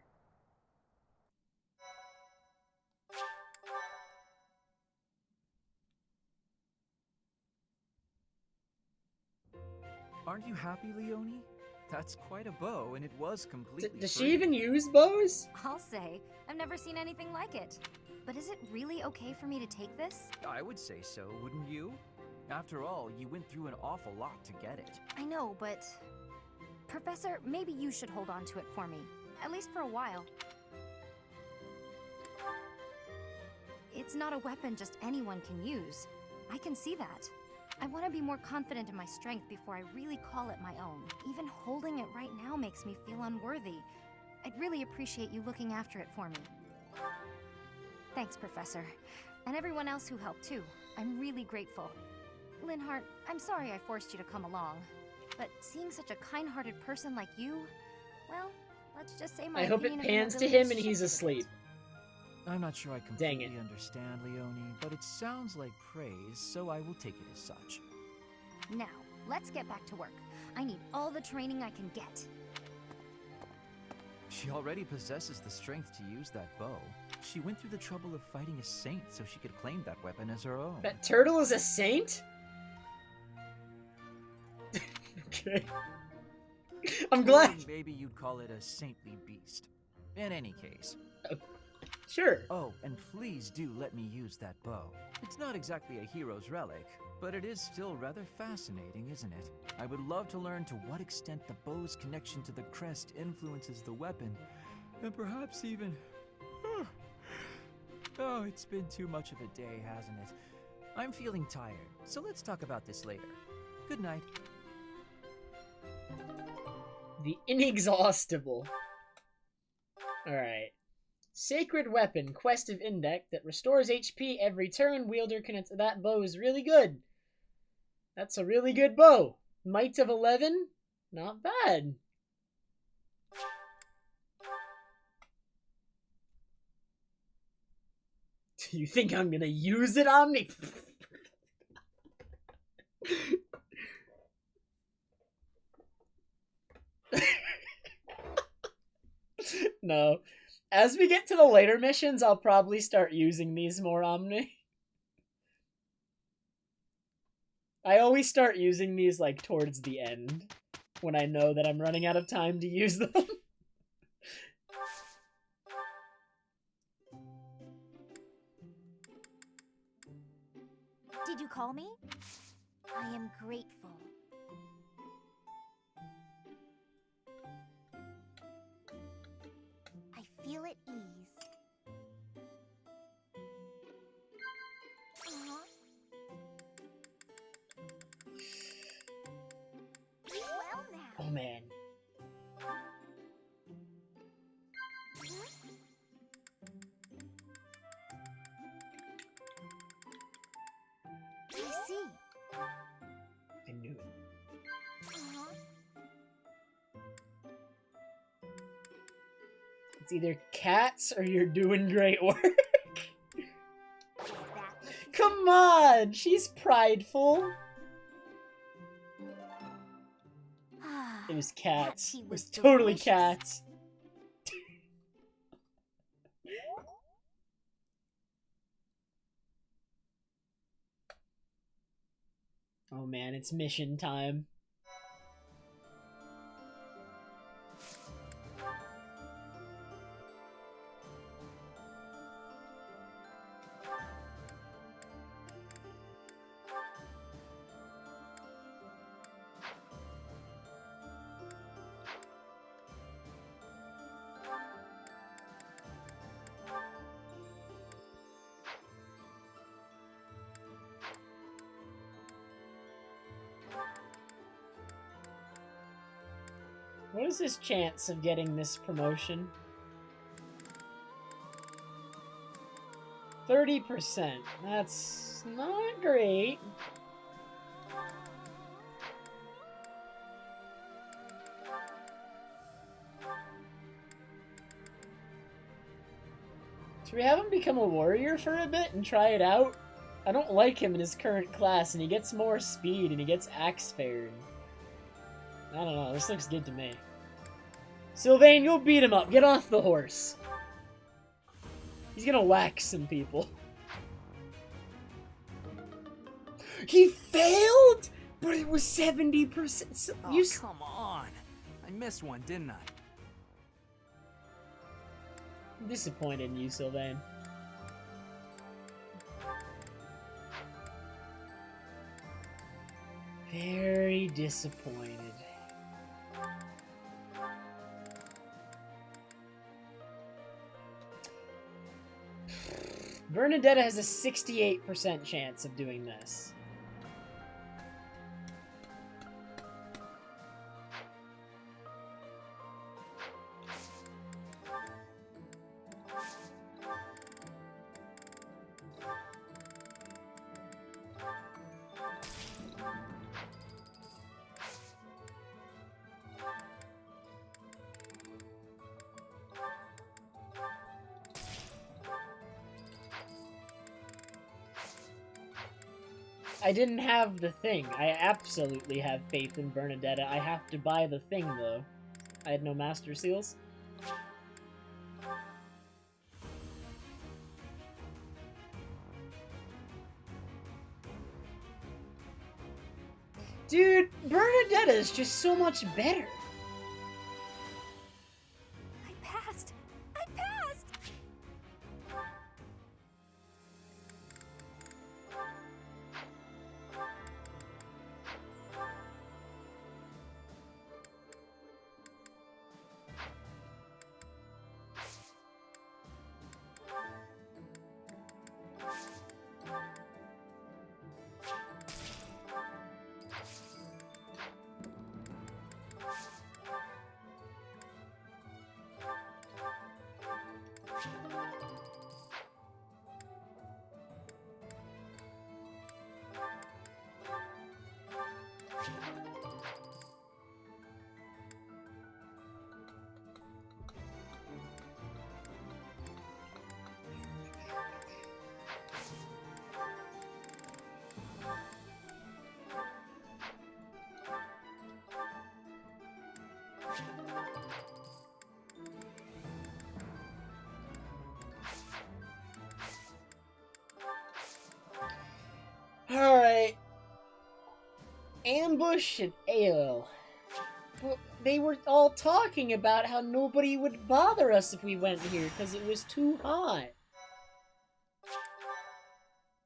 S3: Aren't you happy, Leone? That's quite a bow, and it was completely
S1: Does
S3: free.
S1: she even use bows?
S2: I'll say, I've never seen anything like it. But is it really okay for me to take this?
S3: I would say so, wouldn't you? After all, you went through an awful lot to get it.
S2: I know, but... Professor, maybe you should hold on to it for me. At least for a while. It's not a weapon just anyone can use. I can see that. I want to be more confident in my strength before I really call it my own. Even holding it right now makes me feel unworthy. I'd really appreciate you looking after it for me. Thanks, Professor. And everyone else who helped too. I'm really grateful. Linhart, I'm sorry I forced you to come along. But seeing such a kind-hearted person like you, well, let's just say my
S1: I hope it
S2: opinion of your
S1: pans to
S2: abilities
S1: him and he's
S2: shifted a
S1: asleep.
S3: I'm not sure I
S1: Dang
S3: completely
S1: it.
S3: understand, Leone, but it sounds like praise, so I will take it as such.
S2: bit. Now, let's get back to work. I need all the training I can get.
S3: She already possesses the strength to use that bow. She went through the trouble of fighting a saint so she could claim that weapon as her own.
S1: That turtle is a saint? Okay. I'm
S3: Or
S1: glad.
S3: maybe you'd call it a saintly beast. In any case.
S1: Sure.
S3: Oh, and please do let me use that bow. It's not exactly a hero's relic, but it is still rather fascinating, isn't it? I would love to learn to what extent the bow's connection to the crest influences the weapon, and perhaps even... Oh, it's been too much of a day, hasn't it? I'm feeling tired, so let's talk about this later. Good night.
S1: The Inexhaustible. Alright. Sacred Weapon, Quest of Indec, that restores HP every turn. Wielder can... That bow is really good. That's a really good bow. Might of 11? Not bad. Do you think I'm gonna use it on me? No. As we get to the later missions, I'll probably start using these more, Omni. I always start using these, like, towards the end, when I know that I'm running out of time to use them.
S2: Did you call me? I am grateful. I feel at ease. Well now.
S1: Oh, man.
S2: I see.
S1: I knew it. It's either cats or you're doing great work. Come on! She's prideful. It was cats. It was totally cats. Oh man, it's mission time. What is his chance of getting this promotion? 30%. That's not great. Should we have him become a warrior for a bit and try it out? I don't like him in his current class, and he gets more speed, and he gets axe fair. I don't know, this looks good to me. Sylvain, you'll beat him up. Get off the horse. He's gonna whack some people. He failed? But it was 70%. So
S6: Oh, come on. I missed one, didn't I?
S1: I'm disappointed in you, Sylvain. Very disappointed. Bernadetta has a 68% chance of doing this. I didn't have the thing. I absolutely have faith in Bernadetta. I have to buy the thing, though. I had no Master Seals. Dude, Bernadetta is just so much better.
S5: I passed! I passed!
S1: Ambush and Ale. Well, they were all talking about how nobody would bother us if we went here because it was too hot.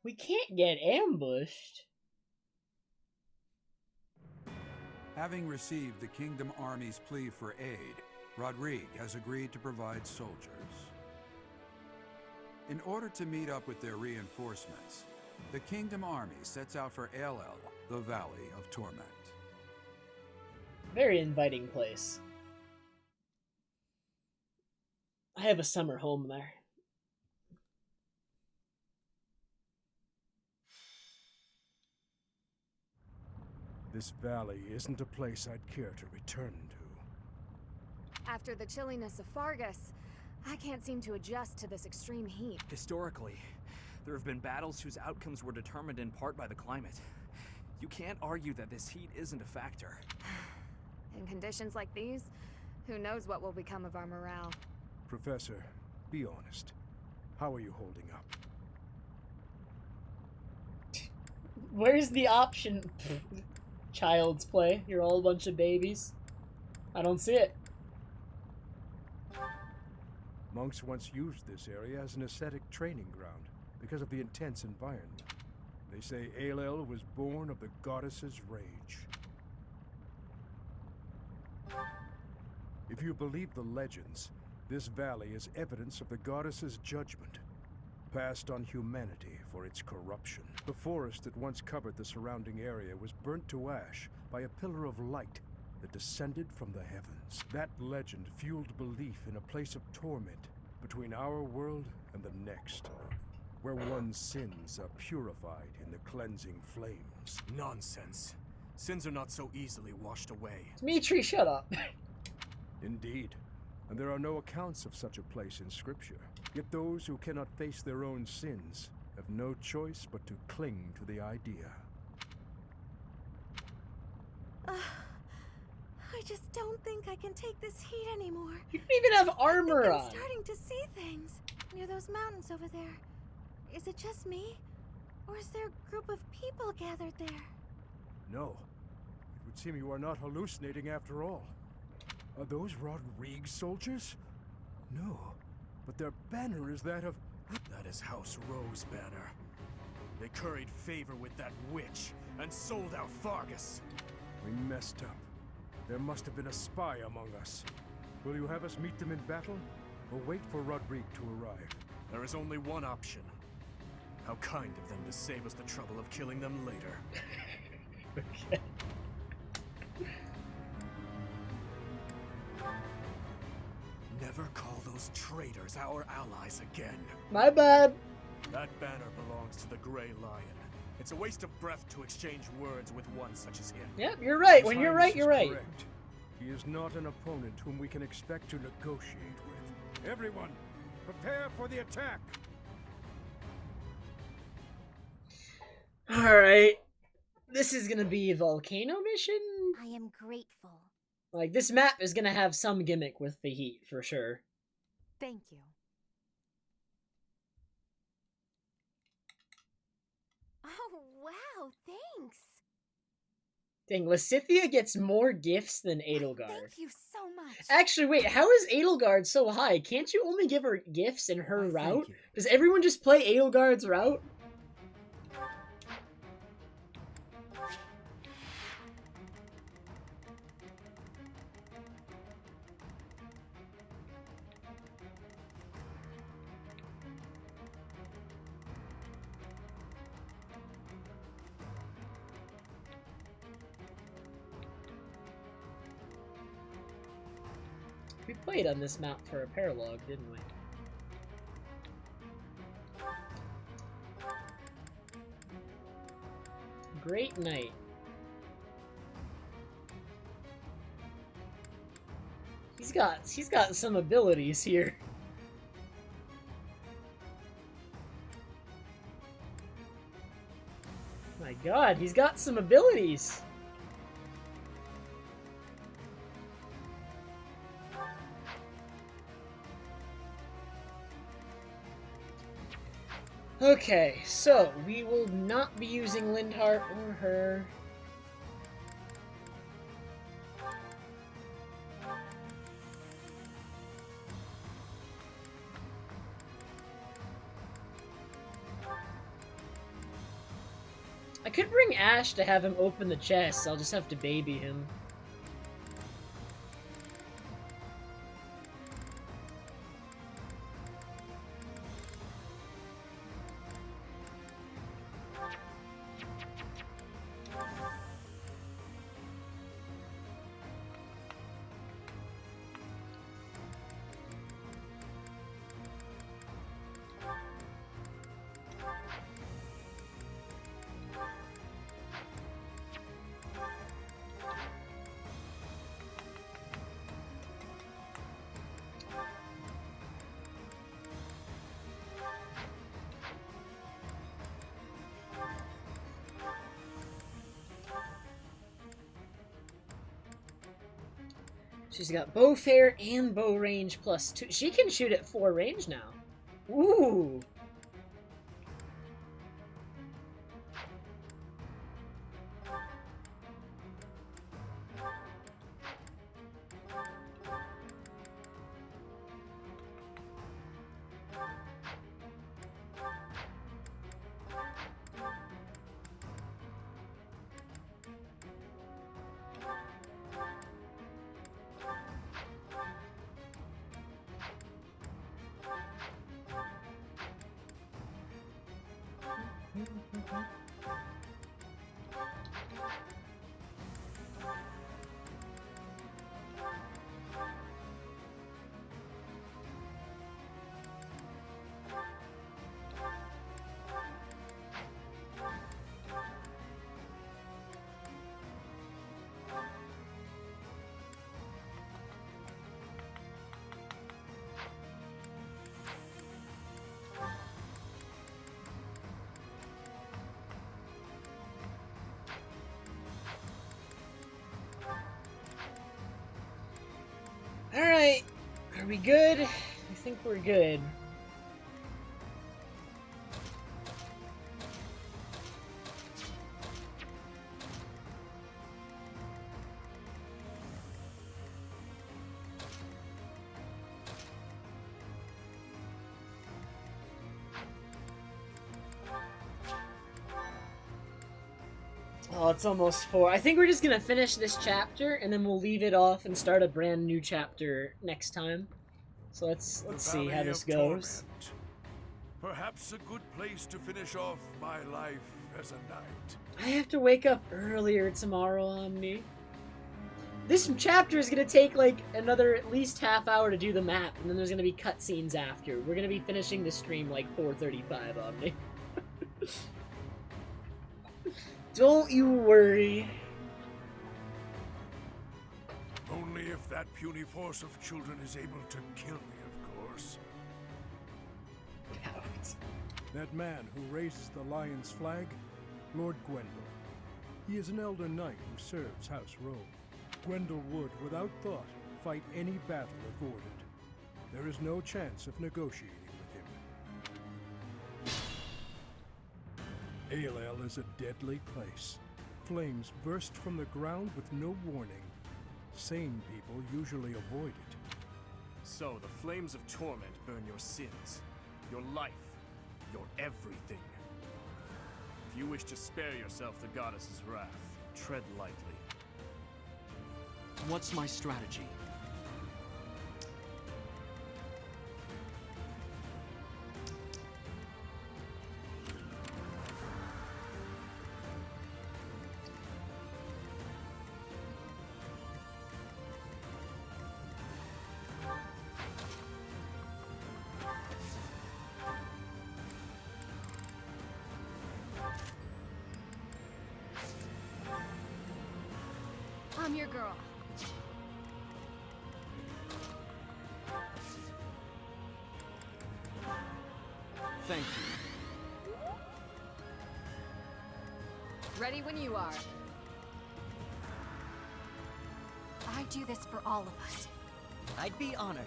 S1: We can't get ambushed.
S7: Having received the Kingdom Army's plea for aid, Rodrigue has agreed to provide soldiers. In order to meet up with their reinforcements, the Kingdom Army sets out for Aelel, the Valley of Torment.
S1: Very inviting place. I have a summer home there.
S8: This valley isn't a place I'd care to return to.
S5: After the chilliness of Fargus, I can't seem to adjust to this extreme heat.
S6: Historically, there have been battles whose outcomes were determined in part by the climate. You can't argue that this heat isn't a factor.
S5: In conditions like these, who knows what will become of our morale.
S8: Professor, be honest. How are you holding up?
S1: Where's the option? Child's play. You're all a bunch of babies. I don't see it.
S8: Monks once used this area as an ascetic training ground because of the intense environment. They say Aelel was born of the goddess's rage. If you believe the legends, this valley is evidence of the goddess's judgment, passed on humanity for its corruption. The forest that once covered the surrounding area was burnt to ash by a pillar of light that descended from the heavens. That legend fueled belief in a place of torment between our world and the next, where one's sins are purified in the cleansing flames.
S9: Nonsense. Sins are not so easily washed away.
S1: Dmitri, shut up.
S8: Indeed, and there are no accounts of such a place in Scripture. Yet those who cannot face their own sins have no choice but to cling to the idea.
S5: I just don't think I can take this heat anymore.
S1: You don't even have armor
S5: I'm
S1: on.
S5: starting to see things near those mountains over there. Is it just me? Or is there a group of people gathered there?
S8: No, it would seem you are not hallucinating after all. Are those Rodrigue soldiers? No, but their banner is that of...
S9: That is House Rose banner. They curried favor with that witch and sold out Fargus.
S8: We messed up. There must have been a spy among us. Will you have us meet them in battle, or wait for Rodrigue to arrive?
S9: There is only one option. How kind of them to save us the trouble of killing them later.
S1: Okay.
S9: Never call those traitors our allies again.
S1: My bad.
S9: That banner belongs to the Grey Lion. It's a waste of breath to exchange words with one such as him.
S1: Yep, you're right.
S8: His
S1: When you're
S8: Highness
S1: right, you're
S8: is
S1: right.
S8: correct. He is not an opponent whom we can expect to negotiate with. Everyone, prepare for the attack!
S1: Alright. This is gonna be a volcano mission?
S2: I am grateful.
S1: Like, this map is gonna have some gimmick with the heat, for sure.
S5: Thank you.
S2: Oh, wow, thanks.
S1: Dang, Lysithea gets more gifts than Edelgard.
S2: Thank you so much.
S1: Actually, wait, how is Edelgard so high? Can't you only give her gifts in her
S6: Why, thank
S1: route?
S6: you.
S1: Does everyone just play Edelgard's route? We played on this map for a paralogue, didn't we? Great night. He's got some abilities here. My god, he's got some abilities. Okay, so we will not be using Lindhart or her. I could bring Ash to have him open the chest. I'll just have to baby him. She's got bow fair and bow range +2. She can shoot at 4 range now. Ooh. Alright. Are we good? I think we're good. Oh, it's almost 4. I think we're just gonna finish this chapter and then we'll leave it off and start a brand new chapter next time. So let's see how this goes.
S4: Torment. Perhaps a good place to finish off my life as a knight.
S1: I have to wake up earlier tomorrow, Omni. This chapter is gonna take like another at least half hour to do the map, and then there's gonna be cutscenes after. We're gonna be finishing the stream like 4:35, Omni. Don't you worry.
S4: Only if that puny force of children is able to kill me, of course.
S1: Cowards.
S8: That man who raises the lion's flag, Lord Gwendol. He is an elder knight who serves House Rome. Gwendol would, without thought, fight any battle if ordered. There is no chance of negotiating with him. Aelel is a deadly place. Flames burst from the ground with no warning. Sane people usually avoid it.
S9: So the flames of torment burn your sins, your life, your everything. If you wish to spare yourself the goddess's wrath, tread lightly.
S10: What's my strategy?
S5: I'm your girl.
S10: Thank you.
S2: Ready when you are.
S5: I do this for all of us.
S10: I'd be honored.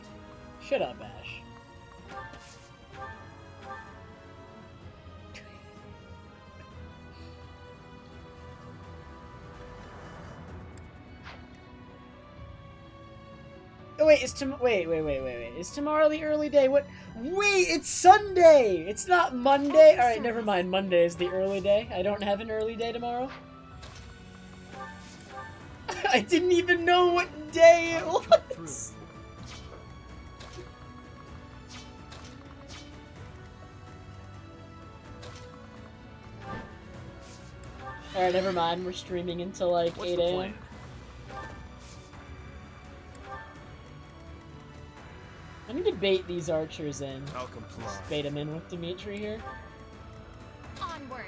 S1: Shut up, Ash. wait, is tomorrow the early day? What? Wait, it's Sunday! It's not Monday! Alright, never mind, Monday is the early day. I don't have an early day tomorrow. I didn't even know what day it was! Alright, never mind, we're streaming until like 8 a.m. I need to bait these archers in.
S9: I'll comply.
S1: Just bait them in with Dimitri here.
S5: Onward.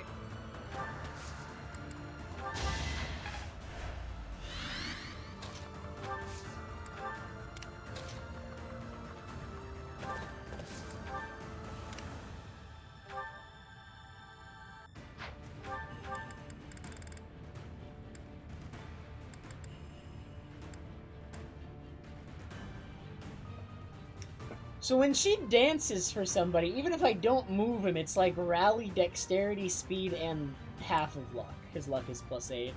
S1: So when she dances for somebody, even if I don't move him, it's like rally, dexterity, speed, and half of luck. His luck is +8.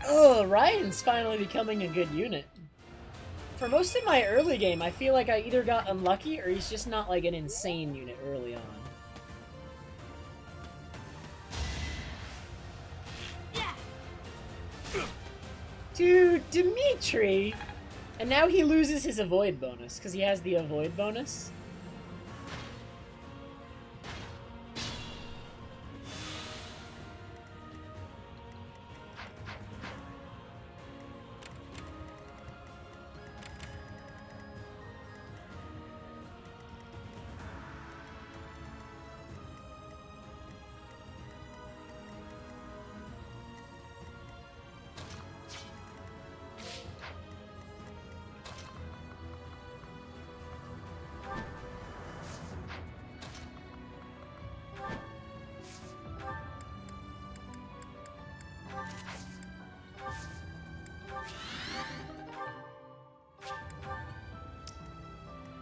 S1: Oh, Ryan's finally becoming a good unit. For most of my early game, I feel like I either got unlucky or he's just not like an insane unit early on. Dude, Dimitri! And now he loses his avoid bonus, because he has the avoid bonus.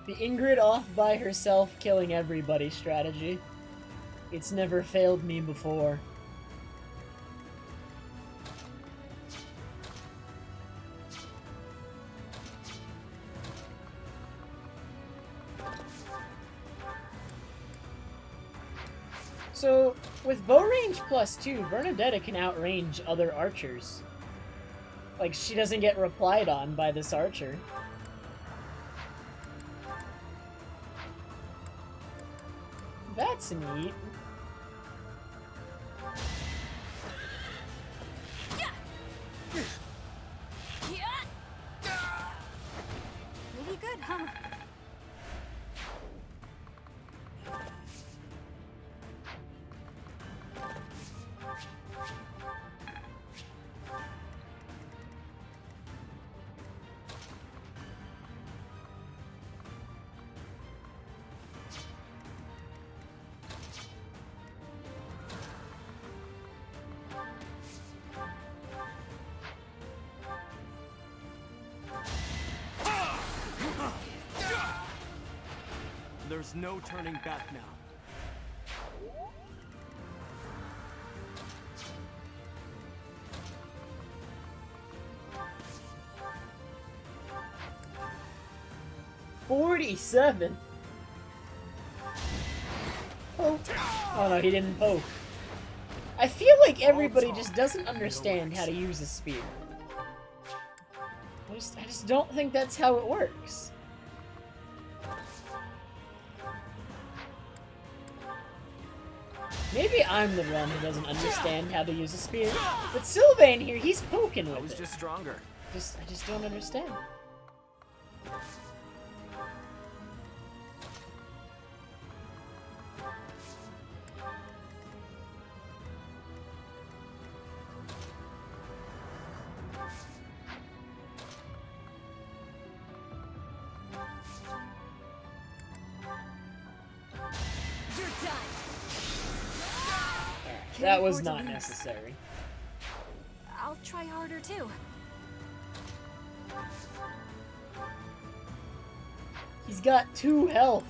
S1: The Ingrid off by herself killing everybody strategy. It's never failed me before. So, with bow range +2, Bernadetta can outrange other archers. Like, she doesn't get replied on by this archer. That's neat.
S5: Really good, huh?
S10: There's no turning back now.
S1: $47. Poke. Oh no, he didn't poke. I feel like everybody just doesn't understand how to use a spear. I just don't think that's how it works. Maybe I'm the one who doesn't understand how to use a spear. But Sylvain here, he's poking with it.
S6: I was just stronger.
S1: I just don't understand. That was not necessary.
S5: I'll try harder too.
S1: He's got 2 health.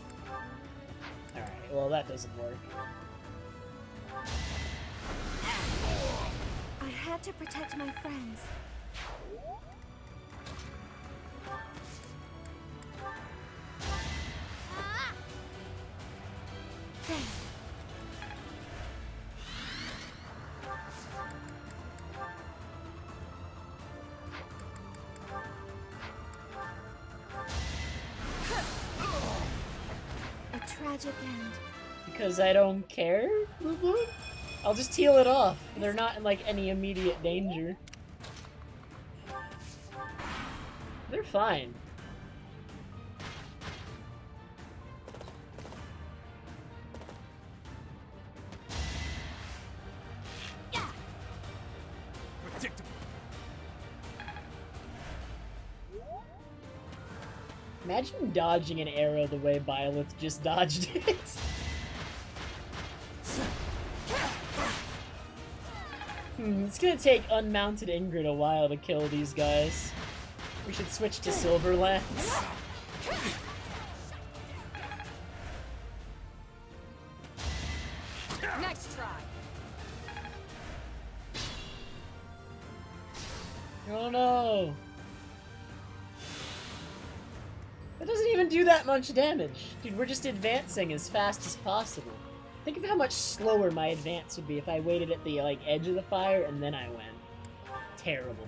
S1: Alright, well that doesn't work.
S5: I had to protect my friends. Thanks. A tragic end.
S1: Because I don't care? I'll just heal it off. They're not in, like, any immediate danger. They're fine.
S9: Predictable.
S1: Imagine dodging an arrow the way Byleth just dodged it. It's gonna take unmounted Ingrid a while to kill these guys. We should switch to Silverlands.
S5: Next try.
S1: Oh no! That doesn't even do that much damage. Dude, we're just advancing as fast as possible. Think of how much slower my advance would be if I waited at the, like, edge of the fire and then I went. Terrible.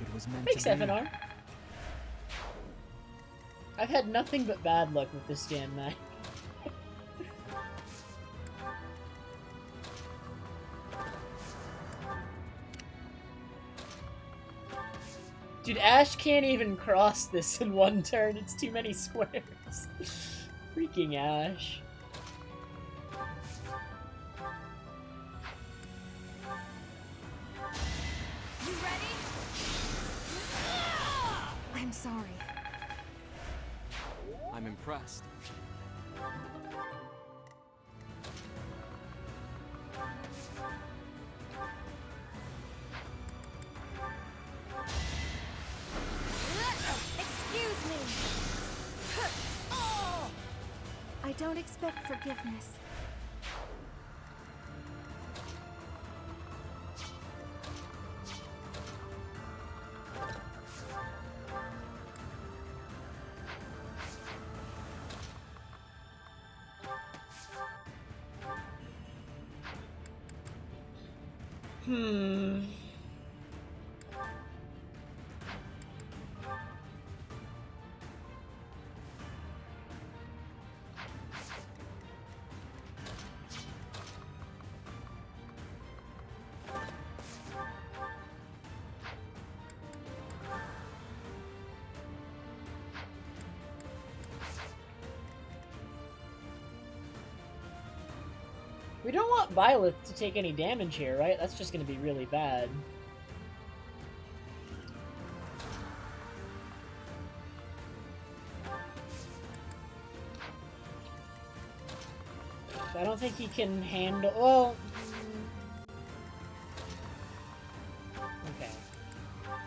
S3: It was meant
S1: Thanks,
S3: to be.
S1: FNR. I've had nothing but bad luck with this damn knife. Dude, Ash can't even cross this in one turn. It's too many squares. Freaking Ash.
S5: You ready? I'm sorry.
S10: I'm impressed.
S5: Excuse me. I don't expect forgiveness.
S1: We don't want Byleth to take any damage here, right? That's just gonna be really bad. I don't think he can handle... Well... Okay.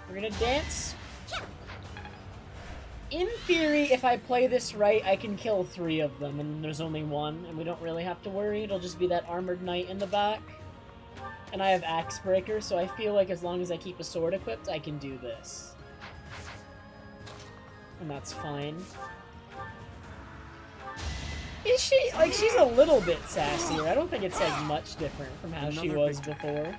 S1: We're gonna dance. In theory, if I play this right, I can kill 3 of them, and there's only 1, and we don't really have to worry. It'll just be that armored knight in the back. And I have Axe Breaker, so I feel like as long as I keep a sword equipped, I can do this. And that's fine. Is she? Like, she's a little bit sassier. I don't think it's, like, much different from how she was before.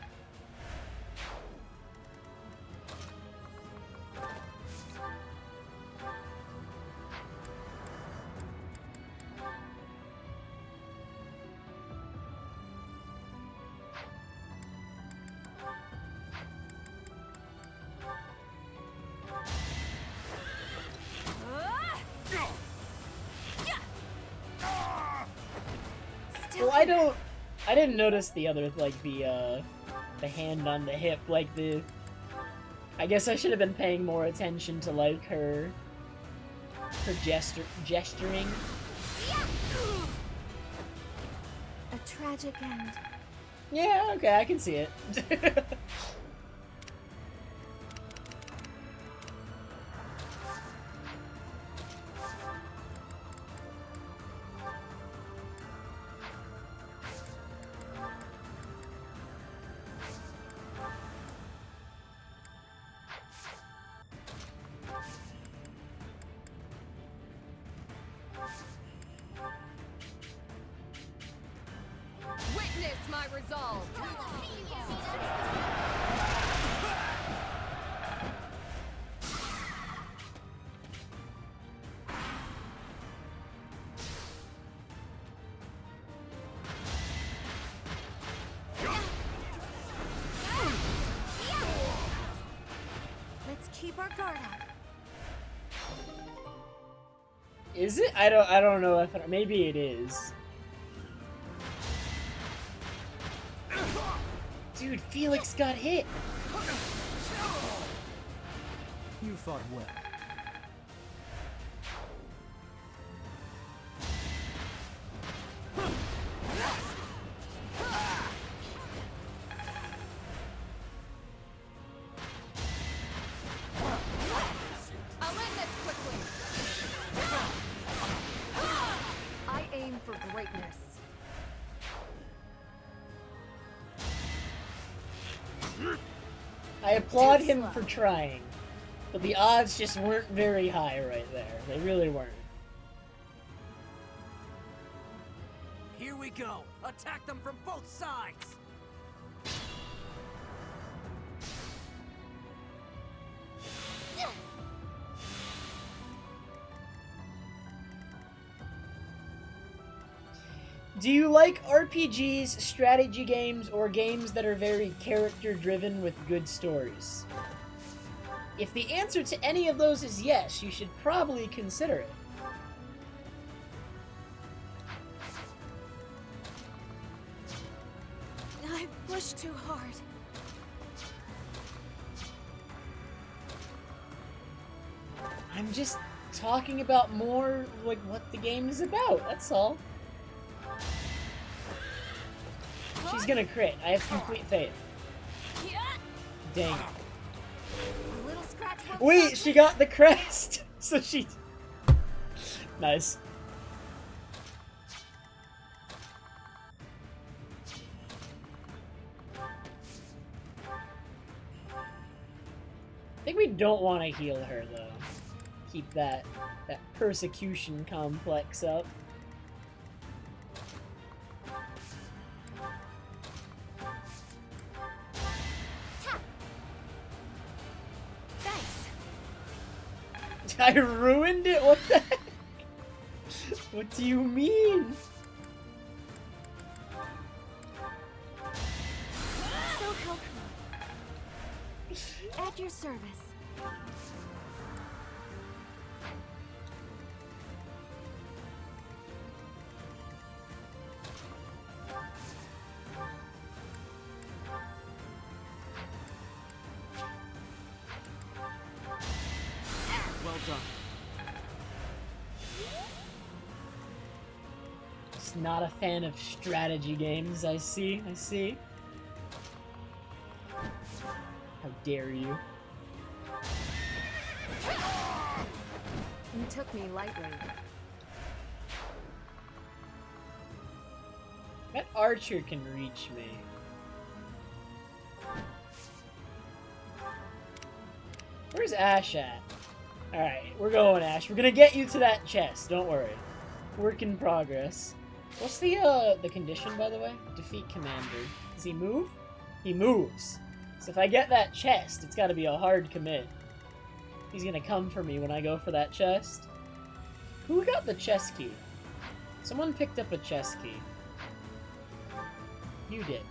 S1: Well, I didn't notice the other, like, the hand on the hip, like, I guess I should have been paying more attention to, like, her gesturing.
S5: A tragic end.
S1: Yeah, okay, I can see it.
S11: Witness my resolve.
S5: Let's keep our guard up.
S1: Is it? I don't know if maybe it is. Dude, Felix got hit.
S3: You fought well.
S11: I'll end this quickly. I aim for greatness.
S1: I applaud him for trying, but the odds just weren't very high right there. They really weren't.
S3: Here we go. Attack them from both sides.
S1: Do you like RPGs, strategy games, or games that are very character-driven with good stories? If the answer to any of those is yes, you should probably consider it.
S5: I've pushed too hard.
S1: I'm just talking about more, like, what the game is about, that's all. She's gonna crit. I have complete faith. Dang it.
S5: A little scratch won't
S1: Wait,
S5: stop
S1: she
S5: me.
S1: got the crest! So she... Nice. I think we don't want to heal her, though. Keep that persecution complex up.
S5: Thanks.
S1: I ruined it? What the heck? What do you mean?
S5: So helpful. At your service.
S10: Well done.
S1: Just not a fan of strategy games, I see. How dare you?
S11: You took me lightly.
S1: That archer can reach me. Where's Ash at? Alright, we're going, Ash. We're gonna get you to that chest, don't worry. Work in progress. What's the condition, by the way? Defeat commander. Does he move? He moves. So if I get that chest, it's gotta be a hard commit. He's gonna come for me when I go for that chest. Who got the chest key? Someone picked up a chest key. You did.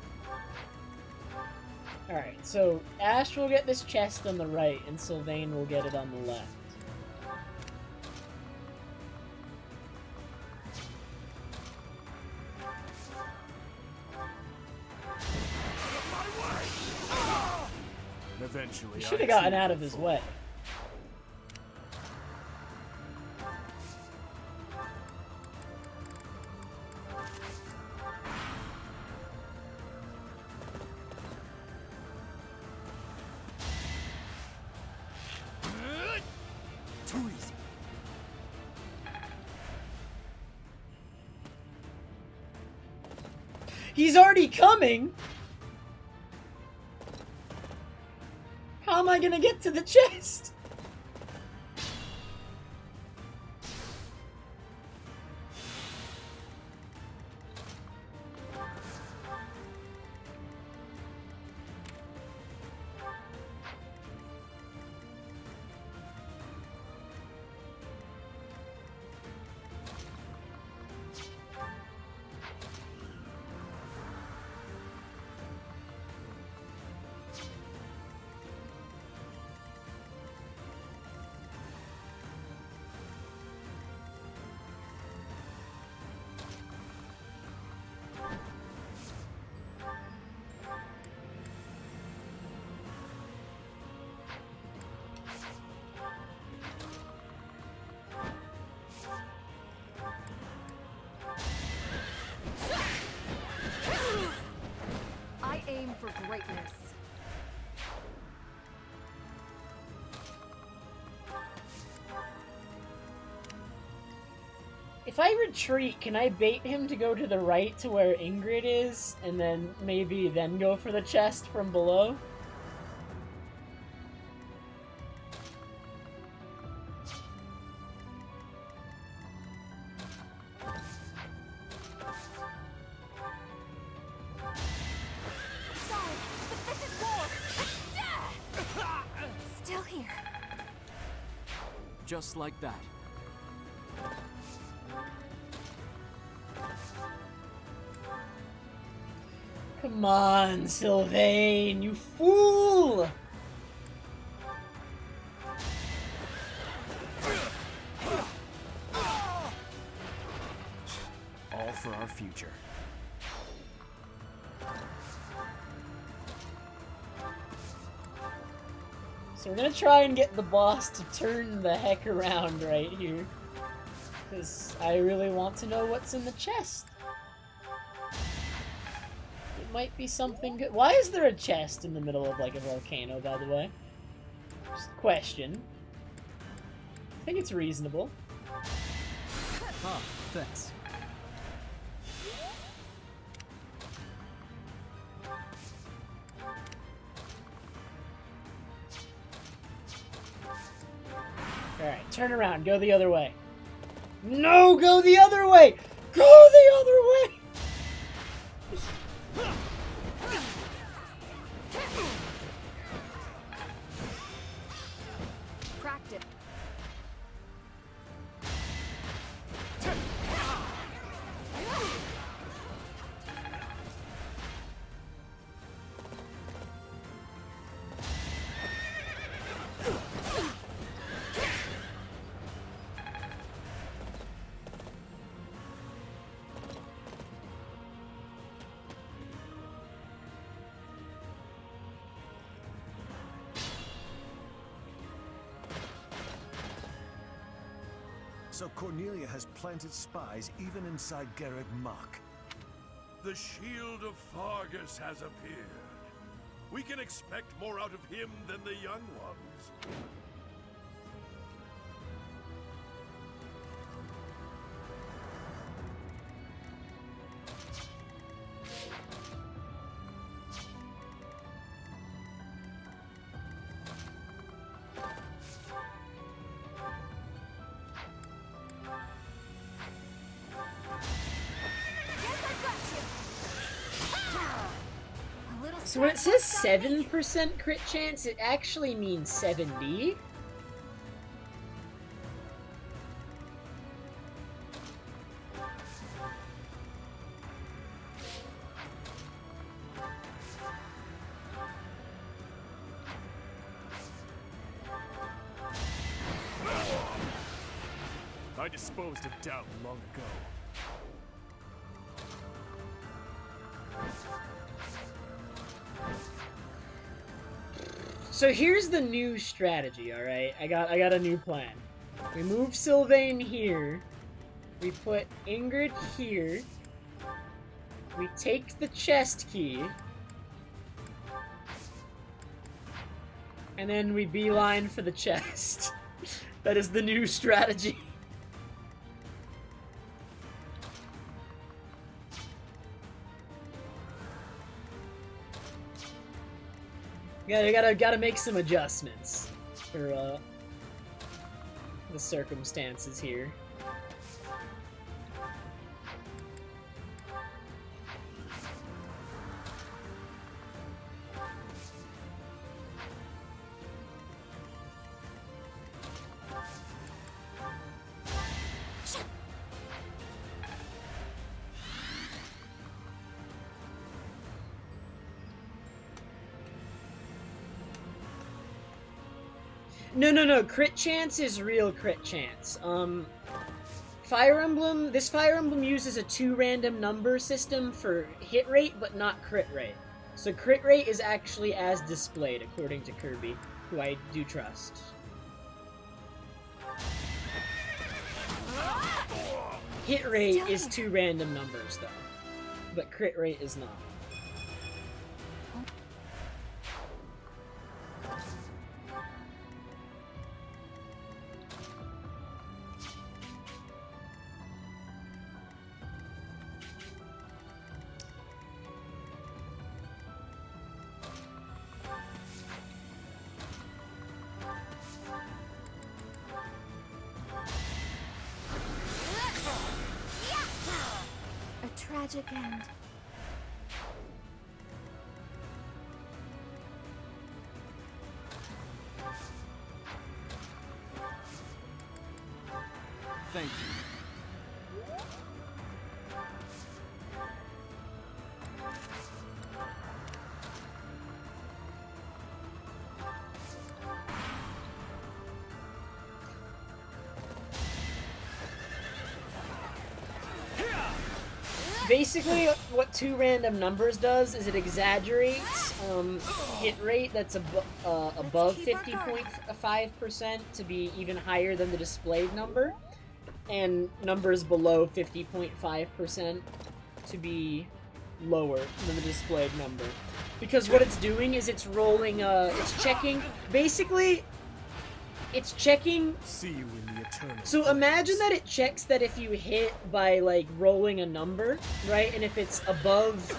S1: Alright, so Ash will get this chest on the right, and Sylvain will get it on the left.
S9: Eventually,
S1: You should have gotten out of his way. He's already coming! How am I gonna get to the chest?
S11: I aim for greatness.
S1: If I retreat, can I bait him to go to the right to where Ingrid is, and then maybe then go for the chest from below?
S2: Sorry, but this is war. Still here.
S10: Just like that.
S1: Come on, Sylvain, you fool!
S10: All for our future.
S1: So we're gonna try and get the boss to turn the heck around right here. Because I really want to know what's in the chest. It might be something good. Why is there a chest in the middle of, like, a volcano, by the way? Just a question. I think it's reasonable.
S10: Ah, thanks.
S1: Alright, turn around. Go the other way. No, go the other way! Go the other way!
S11: Cracked it.
S12: So Cornelia has planted spies even inside Garreg Mach.
S4: The shield of Fargus has appeared. We can expect more out of him than the young ones.
S1: So when it says 7% crit chance, it actually means 70.
S9: I disposed of doubt long ago.
S1: So here's the new strategy, alright? I got a new plan. We move Sylvain here. We put Ingrid here. We take the chest key. And then we beeline for the chest. That is the new strategy. Gotta make some adjustments for the circumstances here. No, crit chance is real crit chance. Fire Emblem, this Fire Emblem uses a 2 random number system for hit rate, but not crit rate. So crit rate is actually as displayed, according to Kirby, who I do trust. Hit rate is 2 random numbers, though, but crit rate is not.
S5: Tragic end.
S10: Thank you.
S1: Basically, what 2 random numbers does is it exaggerates hit rate that's above 50.5% to be even higher than the displayed number, and numbers below 50.5% to be lower than the displayed number. Because what it's doing is it's rolling, it's checking, basically, it's checking.
S9: See you in the eternal.
S1: So imagine that it checks that if you hit by like rolling a number, right? And if it's above,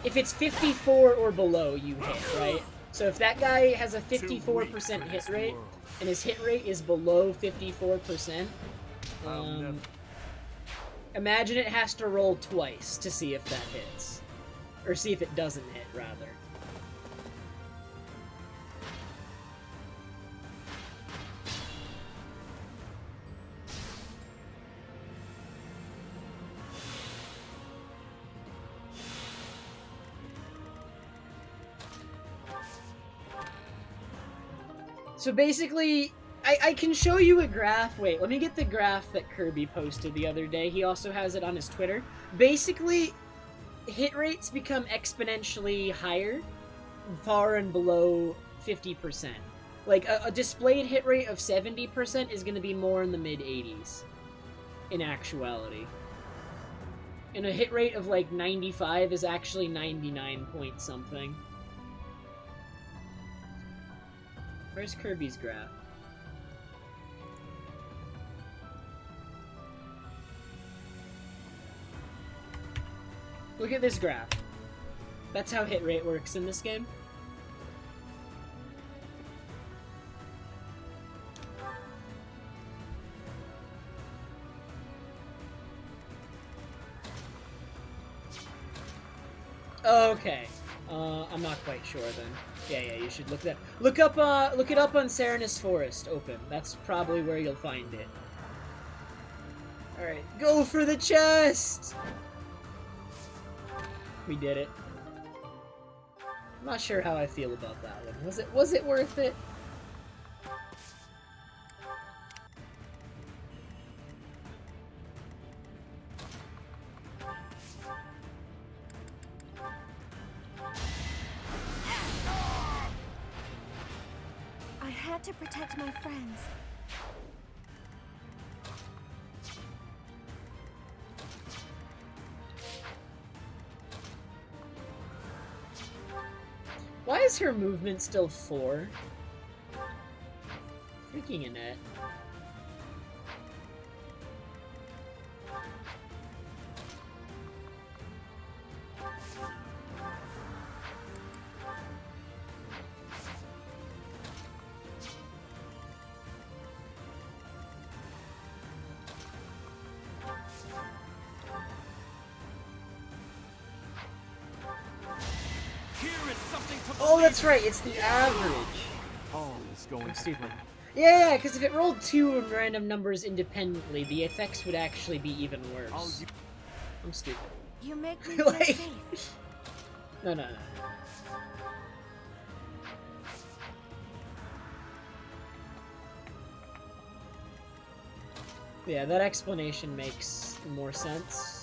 S1: if it's 54 or below, you hit, right? So if that guy has a 54% hit rate and his hit rate is below 54%, imagine it has to roll twice to see if that hits, or see if it doesn't hit, rather. So basically, I can show you a graph. Wait, let me get the graph that Kirby posted the other day. He also has it on his Twitter. Basically, hit rates become exponentially higher, far and below 50%. Like, a displayed hit rate of 70% is going to be more in the mid-80s, in actuality. And a hit rate of, like, 95 is actually 99 point something. Where's Kirby's graph? Look at this graph. That's how hit rate works in this game. Okay. I'm not quite sure then. Yeah, you should look that. Look it up on Serenus Forest Open. That's probably where you'll find it. Alright, go for the chest! We did it. I'm not sure how I feel about that one. Was it worth it?
S5: I had to protect my friends.
S1: Why is her movement still 4? Freaking Annette. Oh, that's right. It's the average.
S6: All is going
S1: I'm
S6: to
S1: stupid.
S6: plan.
S1: Yeah, because if it rolled two random numbers independently, the effects would actually be even worse. I'm stupid.
S5: You make me feel
S1: Like-
S5: safe.
S1: No. Yeah, that explanation makes more sense.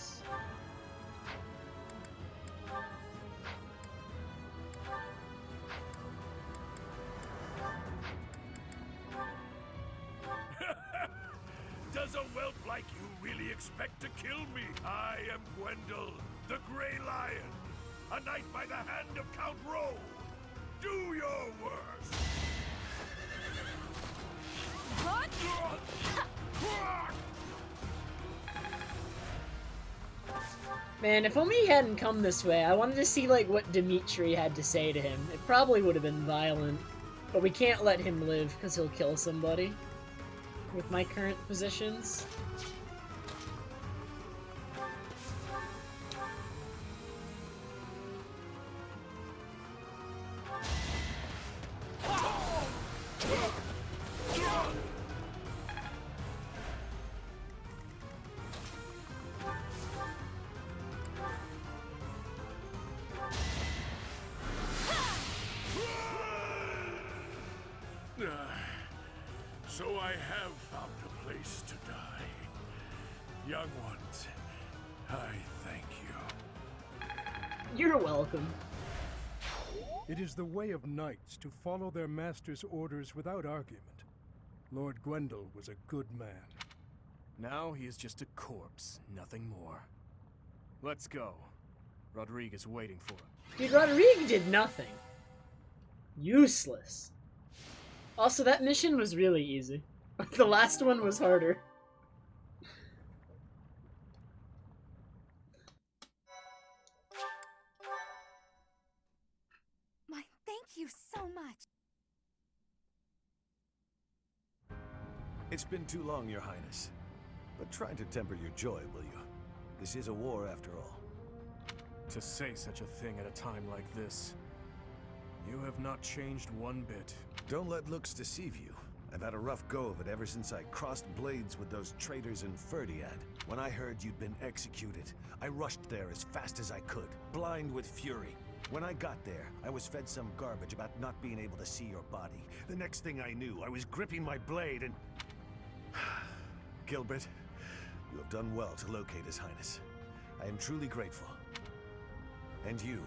S4: Does a whelp like you really expect to kill me? I am Gwendol, the Grey Lion, a knight by the hand of Count Rowe. Do your worst.
S1: Man, if only he hadn't come this way, I wanted to see, like, what Dimitri had to say to him. It probably would have been violent, but we can't let him live, because he'll kill somebody. With my current positions.
S4: So I have found a place to die. Young ones, I thank you.
S1: You're welcome.
S8: It is the way of knights to follow their master's orders without argument. Lord Gwendol was a good man.
S9: Now he is just a corpse, nothing more. Let's go. Rodrigue is waiting for him.
S1: Dude, Rodrigue did nothing. Useless. Also, that mission was really easy. The last one was harder.
S5: Thank you so much.
S12: It's been too long, Your Highness. But try to temper your joy, will you? This is a war after all.
S9: To say such a thing at a time like this. You have not changed one bit.
S12: Don't let looks deceive you. I've had a rough go of it ever since I crossed blades with those traitors in Ferdiad. When I heard you'd been executed, I rushed there as fast as I could, blind with fury. When I got there, I was fed some garbage about not being able to see your body. The next thing I knew, I was gripping my blade and... Gilbert, you have done well to locate His Highness. I am truly grateful. And you,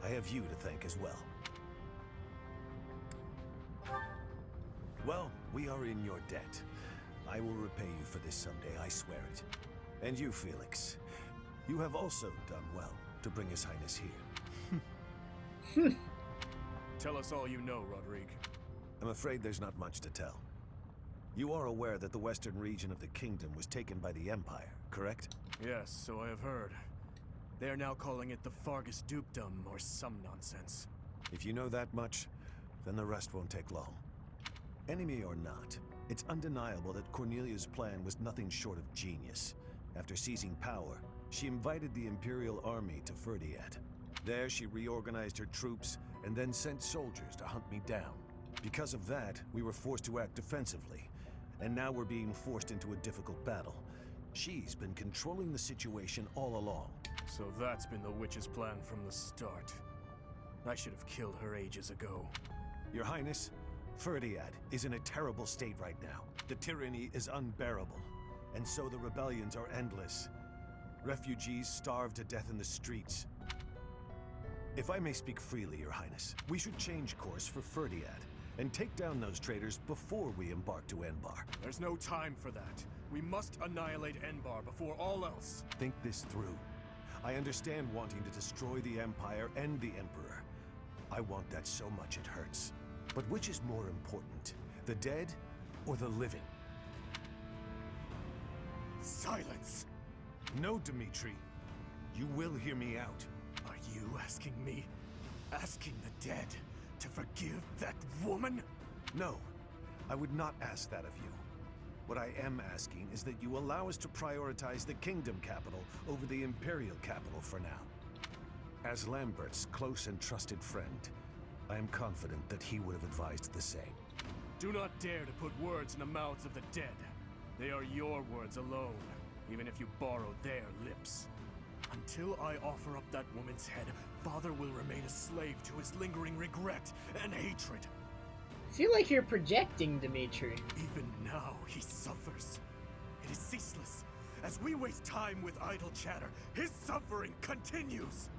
S12: I have you to thank as well. Well, we are in your debt. I will repay you for this someday, I swear it. And you, Felix, you have also done well to bring His Highness here.
S9: Tell us all you know, Rodrigue.
S12: I'm afraid there's not much to tell. You are aware that the western region of the kingdom was taken by the Empire, correct?
S9: Yes, so I have heard. They are now calling it the Fargus Dukedom or some nonsense.
S12: If you know that much, then the rest won't take long. Enemy or not, it's undeniable that Cornelia's plan was nothing short of genius. After seizing power, she invited the Imperial Army to Ferdiad. There she reorganized her troops and then sent soldiers to hunt me down. Because of that, we were forced to act defensively, and now we're being forced into a difficult battle. She's been controlling the situation all along.
S9: So that's been the witch's plan from the start. I should have killed her ages ago.
S12: Your Highness, Ferdiad is in a terrible state right now. The tyranny is unbearable, and so the rebellions are endless. Refugees starve to death in the streets. If I may speak freely, Your Highness, we should change course for Ferdiad and take down those traitors before we embark to Enbar.
S9: There's no time for that. We must annihilate Enbar before all else.
S12: Think this through. I understand wanting to destroy the Empire and the Emperor. I want that so much it hurts. But which is more important, the dead or the living?
S9: Silence!
S12: No, Dimitri. You will hear me out.
S9: Are you asking me? Asking the dead to forgive that woman?
S12: No, I would not ask that of you. What I am asking is that you allow us to prioritize the Kingdom capital over the Imperial capital for now. As Lambert's close and trusted friend, I am confident that he would have advised the same.
S9: Do not dare to put words in the mouths of the dead. They are your words alone, even if you borrow their lips. Until I offer up that woman's head, Father will remain a slave to his lingering regret and hatred.
S1: I feel like you're projecting, Dimitri.
S9: Even now, he suffers. It is ceaseless. As we waste time with idle chatter, his suffering continues.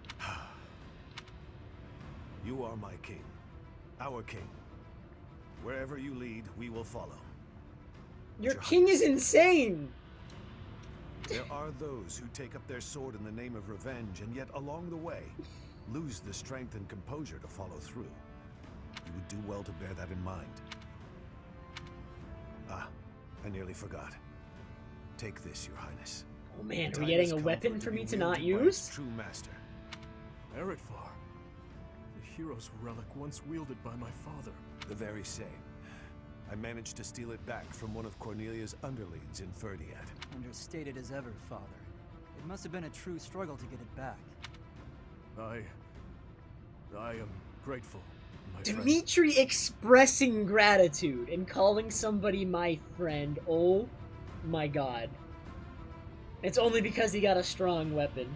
S12: You are my king. Our king. Wherever you lead, we will follow.
S1: Your king is insane!
S12: There are those who take up their sword in the name of revenge, and yet along the way, lose the strength and composure to follow through. You would do well to bear that in mind. Ah, I nearly forgot. Take this, Your Highness.
S1: Oh man,
S12: The
S1: are we
S12: time
S1: getting
S12: has
S1: a
S12: come
S1: weapon
S12: it
S1: for
S12: to
S1: me
S12: be
S1: to not
S12: wielded by its
S1: use?
S12: true master.
S9: Eretvar, the hero's relic once wielded by my father.
S12: The very same. I managed to steal it back from one of Cornelia's underlings in Ferdiad.
S10: Understated as ever, Father. It must have been a true struggle to get it back.
S9: I am grateful, my friend.
S1: Dimitri expressing gratitude and calling somebody my friend. Oh my god. It's only because he got a strong weapon.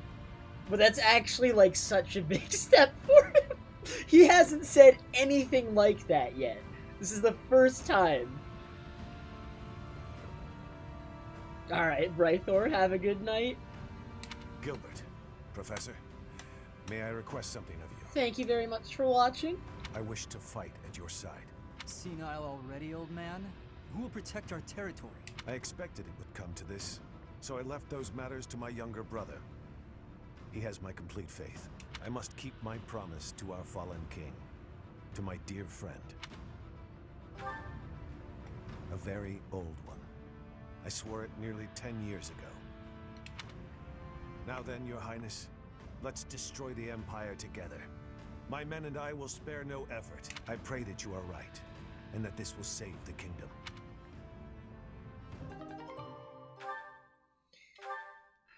S1: But that's actually like such a big step for him. He hasn't said anything like that yet. This is the first time. Alright, Brythor, have a good night.
S12: Gilbert, Professor, may I request something of you?
S1: Thank you very much for watching.
S12: I wish to fight at your side.
S10: Senile already, old man? Who will protect our territory?
S12: I expected it would come to this, so I left those matters to my younger brother. He has my complete faith. I must keep my promise to our fallen king, to my dear friend. A very old one. I swore it nearly 10 years ago. Now then, Your Highness, let's destroy the Empire together. My men and I will spare no effort. I pray that you are right, and that this will save the kingdom.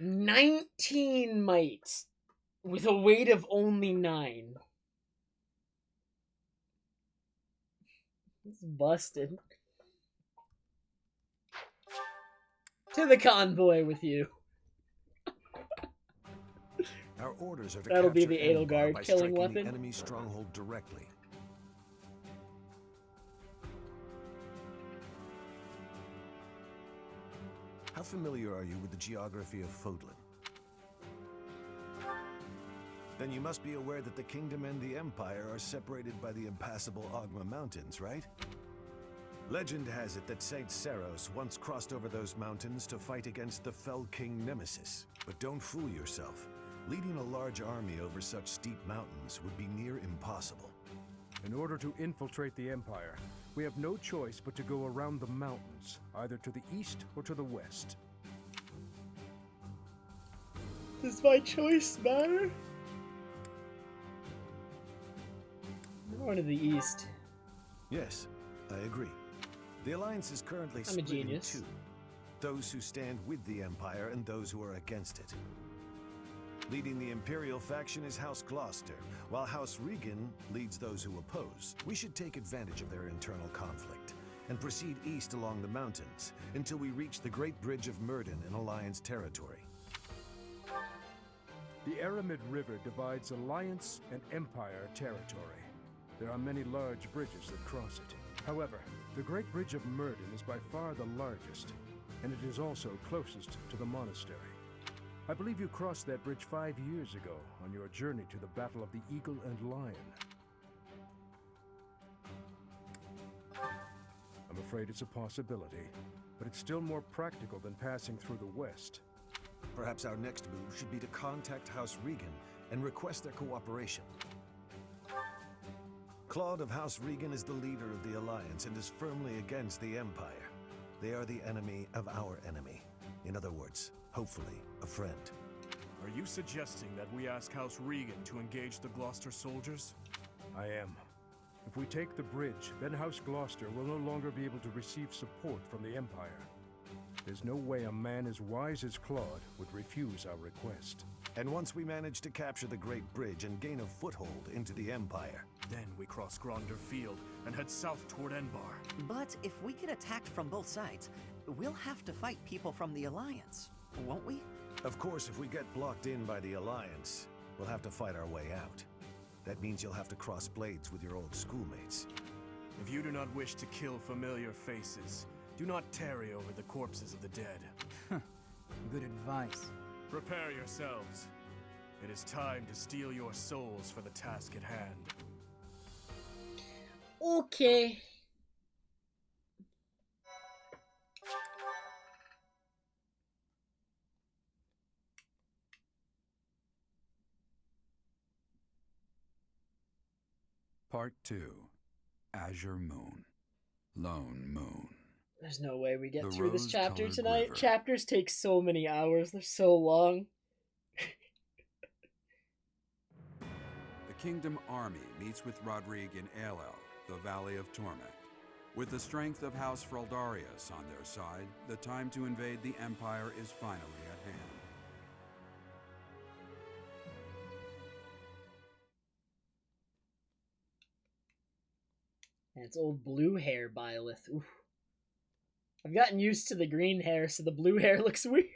S1: "19 might, with a weight of only 9. It's busted. To the convoy with you.
S12: Our orders are to
S1: That'll be
S12: capture
S1: the
S12: Emblem
S1: Edelgard
S12: by
S1: killing
S12: striking
S1: weapon.
S12: the enemy stronghold directly. How familiar are you with the geography of Fodlan? Then you must be aware that the kingdom and the empire are separated by the impassable Ogma Mountains, right? Legend has it that Saint Seros once crossed over those mountains to fight against the fell king Nemesis. But don't fool yourself. Leading a large army over such steep mountains would be near impossible.
S8: In order to infiltrate the Empire, we have no choice but to go around the mountains, either to the east or to the west.
S1: Does my choice matter? I'm going to the east.
S12: Yes, I agree. The Alliance is currently
S1: I'm a
S12: split in
S1: genius.
S12: two. Those who stand with the Empire and those who are against it. Leading the Imperial faction is House Gloucester, while House Regan leads those who oppose. We should take advantage of their internal conflict and proceed east along the mountains until we reach the Great Bridge of Myrden in Alliance territory.
S8: The Aramid River divides Alliance and Empire territory. There are many large bridges that cross it. However, the Great Bridge of Myrden is by far the largest, and it is also closest to the monastery. I believe you crossed that bridge 5 years ago on your journey to the Battle of the Eagle and Lion. I'm afraid it's a possibility, but it's still more practical than passing through the west.
S12: Perhaps our next move should be to contact House Regan and request their cooperation. Claude of House Regan is the leader of the Alliance and is firmly against the Empire. They are the enemy of our enemy. In other words, hopefully, a friend.
S9: Are you suggesting that we ask House Regan to engage the Gloucester soldiers?
S8: I am. If we take the bridge, then House Gloucester will no longer be able to receive support from the Empire. There's no way a man as wise as Claude would refuse our request.
S12: And once we manage to capture the Great Bridge and gain a foothold into the Empire,
S9: Then we cross Gronder Field and head south toward Enbar.
S13: But if we get attacked from both sides, we'll have to fight people from the Alliance, won't we?
S12: of course, if we get blocked in by the Alliance, we'll have to fight our way out. That means you'll have to cross blades with your old schoolmates.
S9: If you do not wish to kill familiar faces, do not tarry over the corpses of the dead.
S10: Good advice.
S9: Prepare yourselves. It is time to steal your souls for the task at hand.
S1: Okay.
S7: Part 2. Azure Moon. Lone Moon.
S1: There's no way we get
S7: The
S1: through this chapter
S7: rose-colored
S1: tonight.
S7: river.
S1: Chapters take so many hours. They're so long.
S7: The Kingdom Army meets with Rodrigue in Aelel, the Valley of Torment. With the strength of House Fraldarius on their side, the time to invade the Empire is finally at hand.
S1: And it's old blue hair Byleth. Oof. I've gotten used to the green hair, so the blue hair looks weird.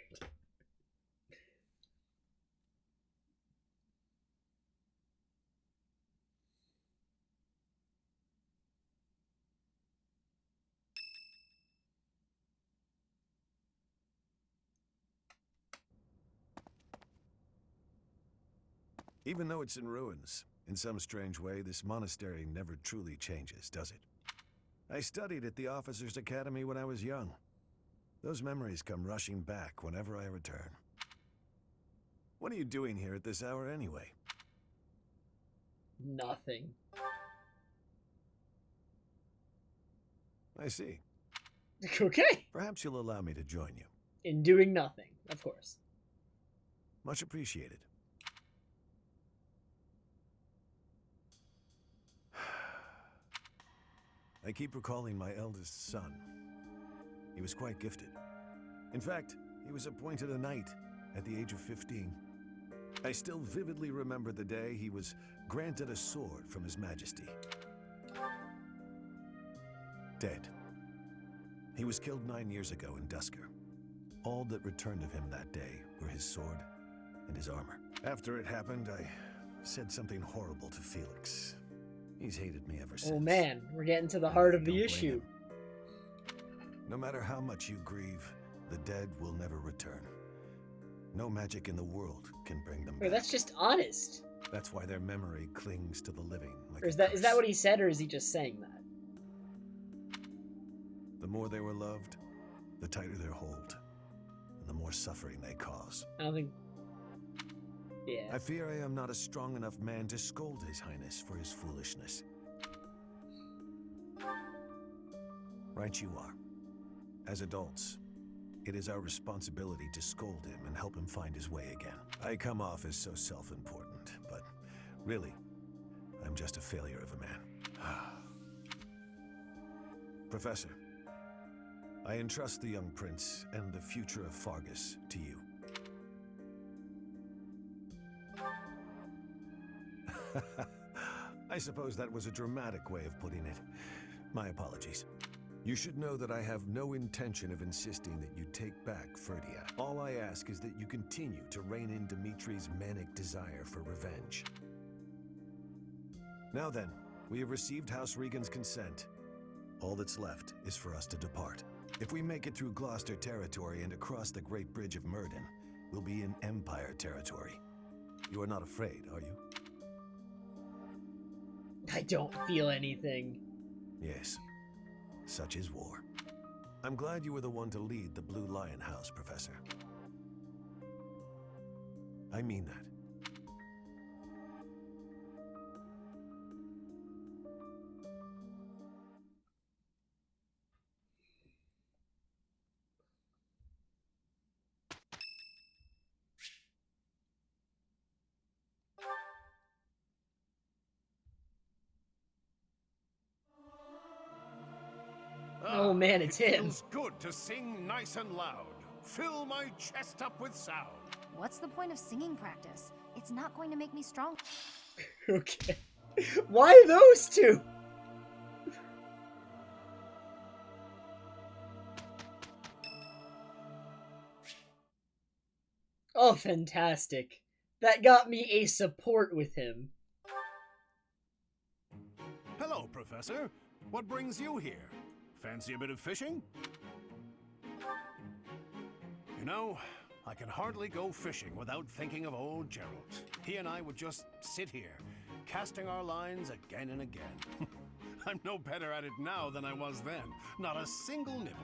S12: Even though it's in ruins, in some strange way, this monastery never truly changes, does it? I studied at the Officers' Academy when I was young. Those memories come rushing back whenever I return. What are you doing here at this hour anyway?
S1: Nothing.
S12: I see.
S1: Okay.
S12: Perhaps you'll allow me to join you.
S1: In doing nothing, of course.
S12: Much appreciated. I keep recalling my eldest son. He was quite gifted. In fact, he was appointed a knight at the age of 15. I still vividly remember the day he was granted a sword from His Majesty. Dead. He was killed 9 years ago in Dusker. All that returned of him that day were his sword and his armor. After it happened, I said something horrible to Felix. He's hated me ever since.
S1: Oh man, we're getting to the heart of the
S12: Don't blame
S1: issue.
S12: him. No matter how much you grieve, the dead will never return. No magic in the world can bring them
S1: Wait,
S12: back.
S1: that's just honest.
S12: That's why their memory clings to the living like
S1: Or is
S12: a
S1: that
S12: curse.
S1: what he said, or is he just saying that?
S12: The more they were loved, the tighter their hold, and the more suffering they cause.
S1: I don't think... Yeah.
S12: I fear I am not a strong enough man to scold His Highness for his foolishness. Right you are. As adults, it is our responsibility to scold him and help him find his way again. I come off as so self-important, but really, I'm just a failure of a man. Professor, I entrust the young prince and the future of Fargus to you. I suppose that was a dramatic way of putting it. My apologies. You should know that I have no intention of insisting that you take back Ferdia. All I ask is that you continue to rein in Dimitri's manic desire for revenge. Now then, we have received House Regan's consent. All that's left is for us to depart. If we make it through Gloucester territory and across the Great Bridge of Myrden, we'll be in Empire territory. You are not afraid, are you?
S1: I don't feel anything.
S12: Yes. Such is war. I'm glad you were the one to lead the Blue Lion House, Professor. I mean that.
S1: Oh man, it's
S4: it
S1: him.
S4: Feels good to sing nice and loud. Fill my chest up with sound.
S2: What's the point of singing practice? It's not going to make me strong.
S1: Okay. Why those two? Oh, fantastic. That got me a support with him.
S4: Hello, Professor. What brings you here? Fancy a bit of fishing? You know, I can hardly go fishing without thinking of old Gerald. He and I would just sit here, casting our lines again and again. I'm no better at it now than I was then. Not a single nibble.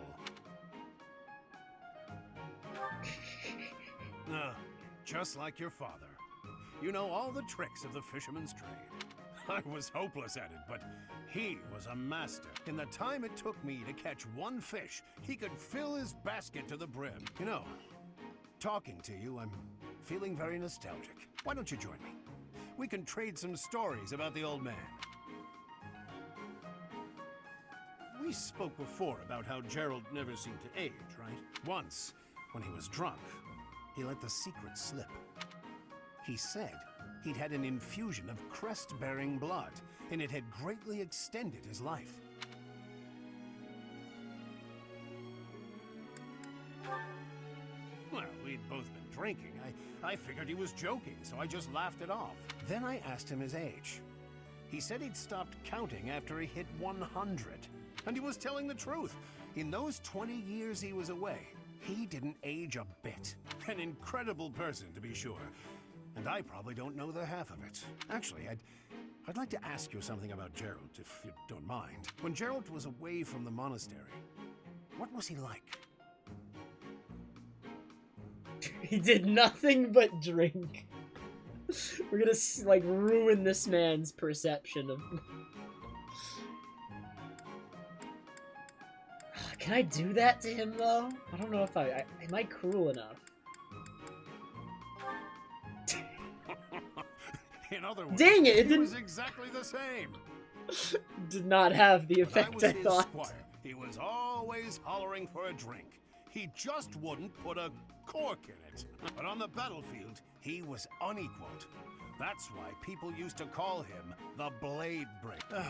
S4: Just like your father. You know all the tricks of the fisherman's trade. I was hopeless at it, but he was a master. In the time it took me to catch one fish, he could fill his basket to the brim. You know, talking to you, I'm feeling very nostalgic. Why don't you join me? We can trade some stories about the old man. We spoke before about how Gerald never seemed to age, right? Once, when he was drunk, he let the secret slip. He said he'd had an infusion of crest-bearing blood, and it had greatly extended his life. Well, we'd both been drinking. I figured he was joking, so I just laughed it off. Then I asked him his age. He said he'd stopped counting after he hit 100. And he was telling the truth. In those 20 years he was away, he didn't age a bit. An incredible person, to be sure. And I probably don't know the half of it. Actually, I'd like to ask you something about Gerald, if you don't mind. When Gerald was away from the monastery, what was he like?
S1: He did nothing but drink. We're gonna, like, ruin this man's perception of... Can I do that to him, though? I don't know if am I cruel enough?
S4: In other words,
S1: dang it!
S4: He was exactly the same.
S1: Did not have the effect
S4: when I
S1: I
S4: was
S1: thought.
S4: His squire, he was always hollering for a drink. He just wouldn't put a cork in it. But on the battlefield, he was unequaled. That's why people used to call him the Blade Breaker.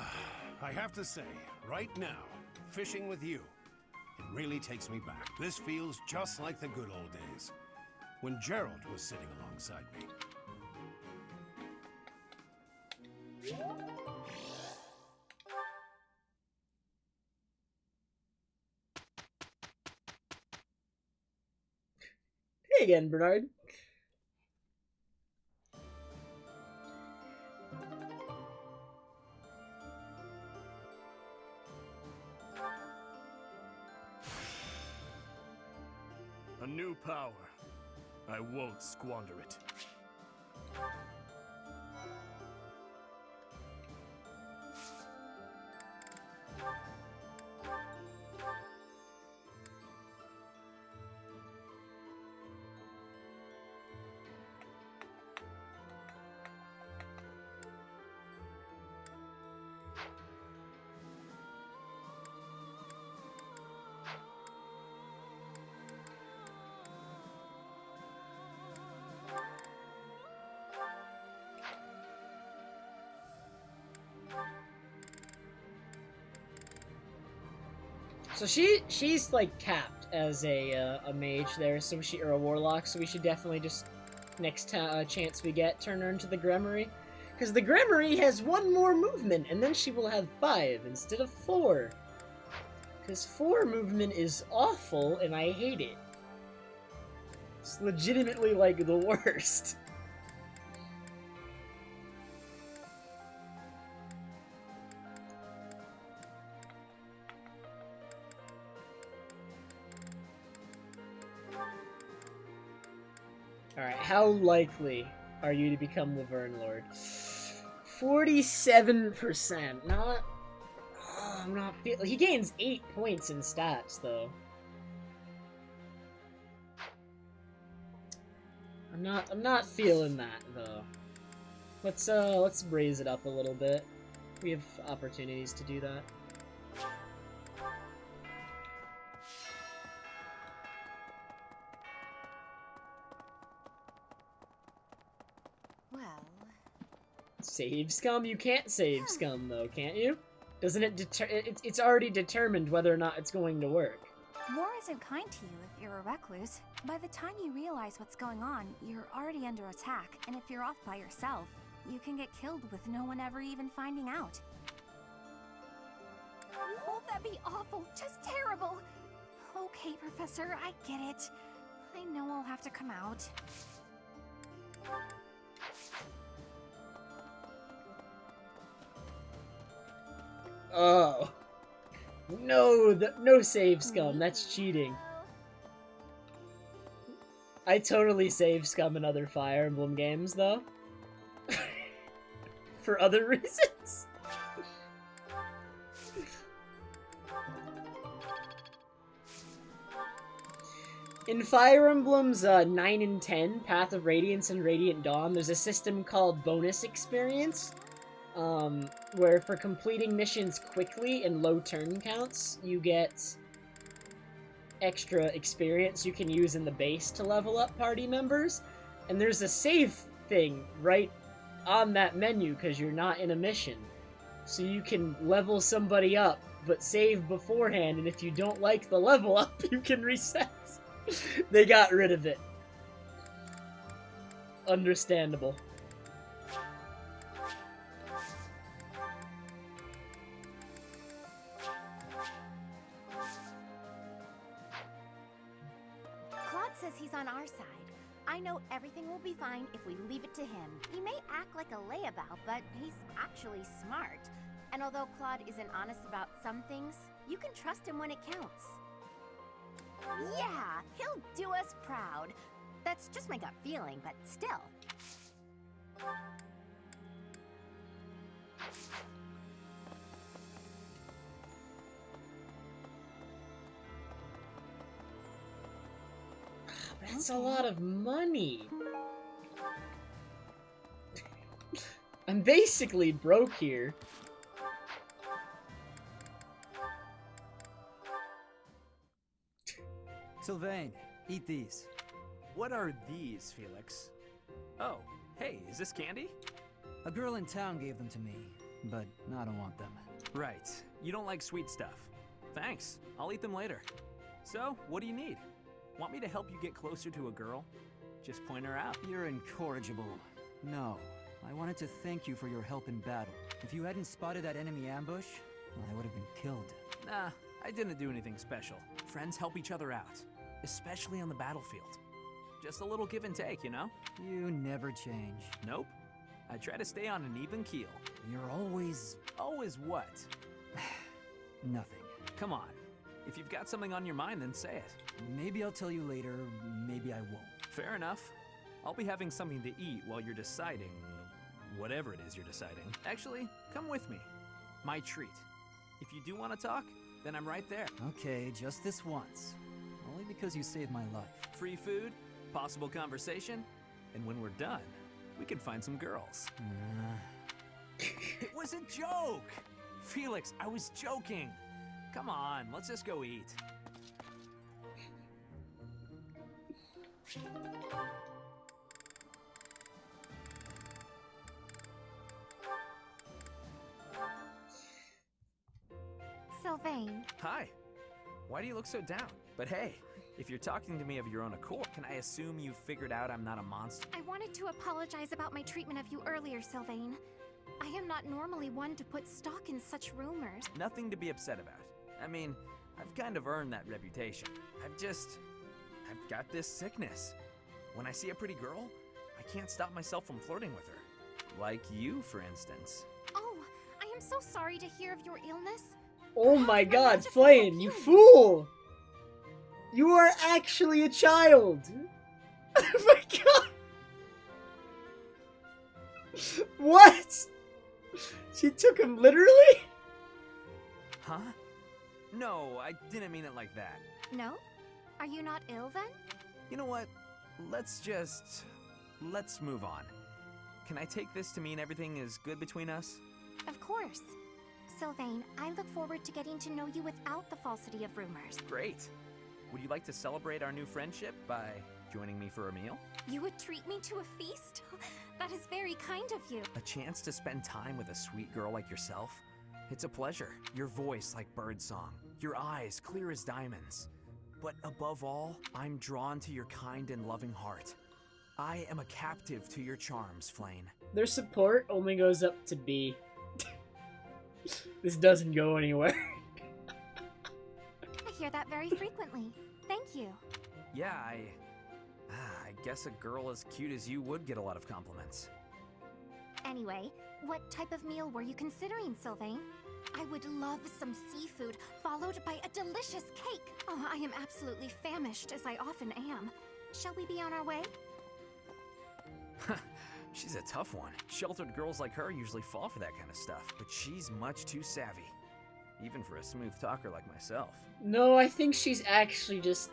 S4: I have to say, right now, fishing with you, it really takes me back. This feels just like the good old days, when Gerald was sitting alongside me.
S1: Hey again, Bernard.
S9: A new power. I won't squander it.
S1: So she's like capped as a mage there, so or a warlock. So we should definitely just next chance we get turn her into the Gremory, because the Gremory has 1 more movement, and then she will have 5 instead of 4. Because 4 movement is awful, and I hate it. It's legitimately like the worst. Alright, how likely are you to become Laverne Lord? 47%. Not... Oh, I'm not feeling... He gains 8 points in stats, though. I'm not feeling that, though. Let's raise it up a little bit. We have opportunities to do that. Save scum? You can't save scum, though, can't you? Doesn't it it's already determined whether or not it's going to work.
S2: War isn't kind to you if you're a recluse. By the time you realize what's going on, you're already under attack, and if you're off by yourself, you can get killed with no one ever even finding out. Won't that be awful? Just terrible! Okay, Professor, I get it. I know I'll have to come out.
S1: Oh. No, no save scum. That's cheating. I totally save scum in other Fire Emblem games, though. For other reasons. In Fire Emblems 9 and 10, Path of Radiance and Radiant Dawn, there's a system called bonus experience, where for completing missions quickly in low turn counts, you get extra experience you can use in the base to level up party members. And there's a save thing right on that menu because you're not in a mission. So you can level somebody up, but save beforehand, and if you don't like the level up, you can reset. They got rid of it. Understandable.
S2: Claude says he's on our side. I know everything will be fine if we leave it to him. He may act like a layabout, but he's actually smart. And although Claude isn't honest about some things, you can trust him when it counts. Yeah, he'll do us proud. That's just my gut feeling, but still.
S1: That's a lot of money. I'm basically broke here.
S10: Sylvain, eat these.
S6: What are these, Felix? Oh, hey, is this candy?
S10: A girl in town gave them to me, but I don't want them.
S6: Right. You don't like sweet stuff. Thanks. I'll eat them later. So, what do you need? Want me to help you get closer to a girl? Just point her out.
S10: You're incorrigible. No. I wanted to thank you for your help in battle. If you hadn't spotted that enemy ambush, I would have been killed.
S6: Nah, I didn't do anything special. Friends help each other out, especially on the battlefield. Just a little give and take, you know?
S10: You never change.
S6: Nope. I try to stay on an even keel.
S10: You're always...
S6: Always what?
S10: Nothing.
S6: Come on. If you've got something on your mind, then say it.
S10: Maybe I'll tell you later, maybe I won't.
S6: Fair enough. I'll be having something to eat while you're deciding... whatever it is you're deciding. Actually, come with me. My treat. If you do want to talk, then I'm right there.
S10: Okay, just this once. Only because you saved my life.
S6: Free food, possible conversation, and when we're done, we can find some girls. It was a joke! Felix, I was joking. Come on, let's just go eat.
S2: Sylvain.
S6: Hi. Why do you look so down? But hey, if you're talking to me of your own accord, can I assume you've figured out I'm not a monster?
S2: I wanted to apologize about my treatment of you earlier, Sylvain. I am not normally one to put stock in such rumors.
S6: Nothing to be upset about. I mean, I've kind of earned that reputation. I've got this sickness. When I see a pretty girl, I can't stop myself from flirting with her. Like you, for instance.
S2: Oh, I am so sorry to hear of your illness.
S1: Oh my god, Flame, you fool! You are actually a child! Oh my god! What? She took him literally?
S6: Huh? No, I didn't mean it like that.
S2: No? Are you not ill then?
S6: You know what? Let's move on. Can I take this to mean everything is good between us?
S2: Of course. Sylvain, I look forward to getting to know you without the falsity of rumors.
S6: Great. Would you like to celebrate our new friendship by joining me for a meal?
S2: You would treat me to a feast? That is very kind of you.
S6: A chance to spend time with a sweet girl like yourself? It's a pleasure. Your voice like birdsong. Your eyes clear as diamonds. But above all, I'm drawn to your kind and loving heart. I am a captive to your charms, Flayn.
S1: Their support only goes up to B. This doesn't go anywhere.
S2: I hear that very frequently. Thank you.
S6: Yeah, I guess a girl as cute as you would get a lot of compliments.
S2: Anyway, what type of meal were you considering, Sylvain? I would love some seafood, followed by a delicious cake. Oh, I am absolutely famished, as I often am. Shall we be on our way?
S6: She's a tough one. Sheltered girls like her usually fall for that kind of stuff, but she's much too savvy. Even for a smooth talker like myself.
S1: No, I think she's actually just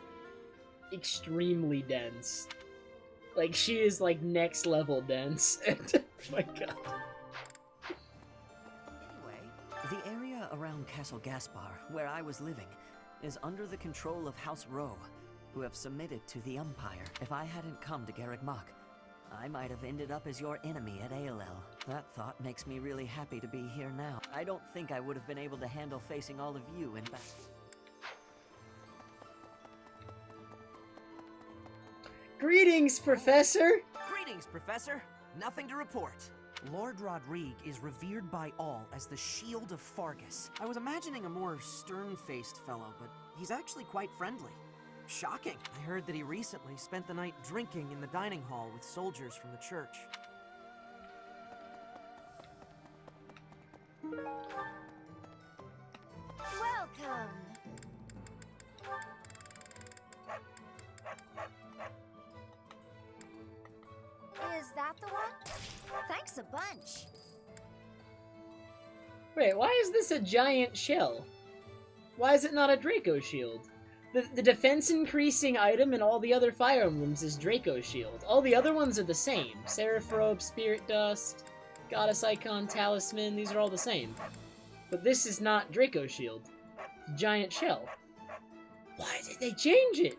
S1: extremely dense. Like, she is, like, next level dense. Oh my god.
S13: Anyway, the area around Castle Gaspar, where I was living, is under the control of House Rowe, who have submitted to the Empire. If I hadn't come to Garreg Mach, I might have ended up as your enemy at ALL. That thought makes me really happy to be here now. I don't think I would have been able to handle facing all of you in battle.
S1: Greetings, Professor!
S14: Greetings, Professor. Nothing to report. Lord Rodrigue is revered by all as the Shield of Fargus. I was imagining a more stern-faced fellow, but he's actually quite friendly. Shocking. I heard that he recently spent the night drinking in the dining hall with soldiers from the church.
S5: Welcome. Is that the one? Thanks a bunch.
S1: Wait, why is this a giant shell? Why is it not a Draco shield? The defense increasing item in all the other Fire Emblems is Draco shield. All the other ones are the same. Seraph Robe, Spirit Dust, Goddess Icon, Talisman, these are all the same. But this is not Draco shield. It's a giant shell. Why did they change it?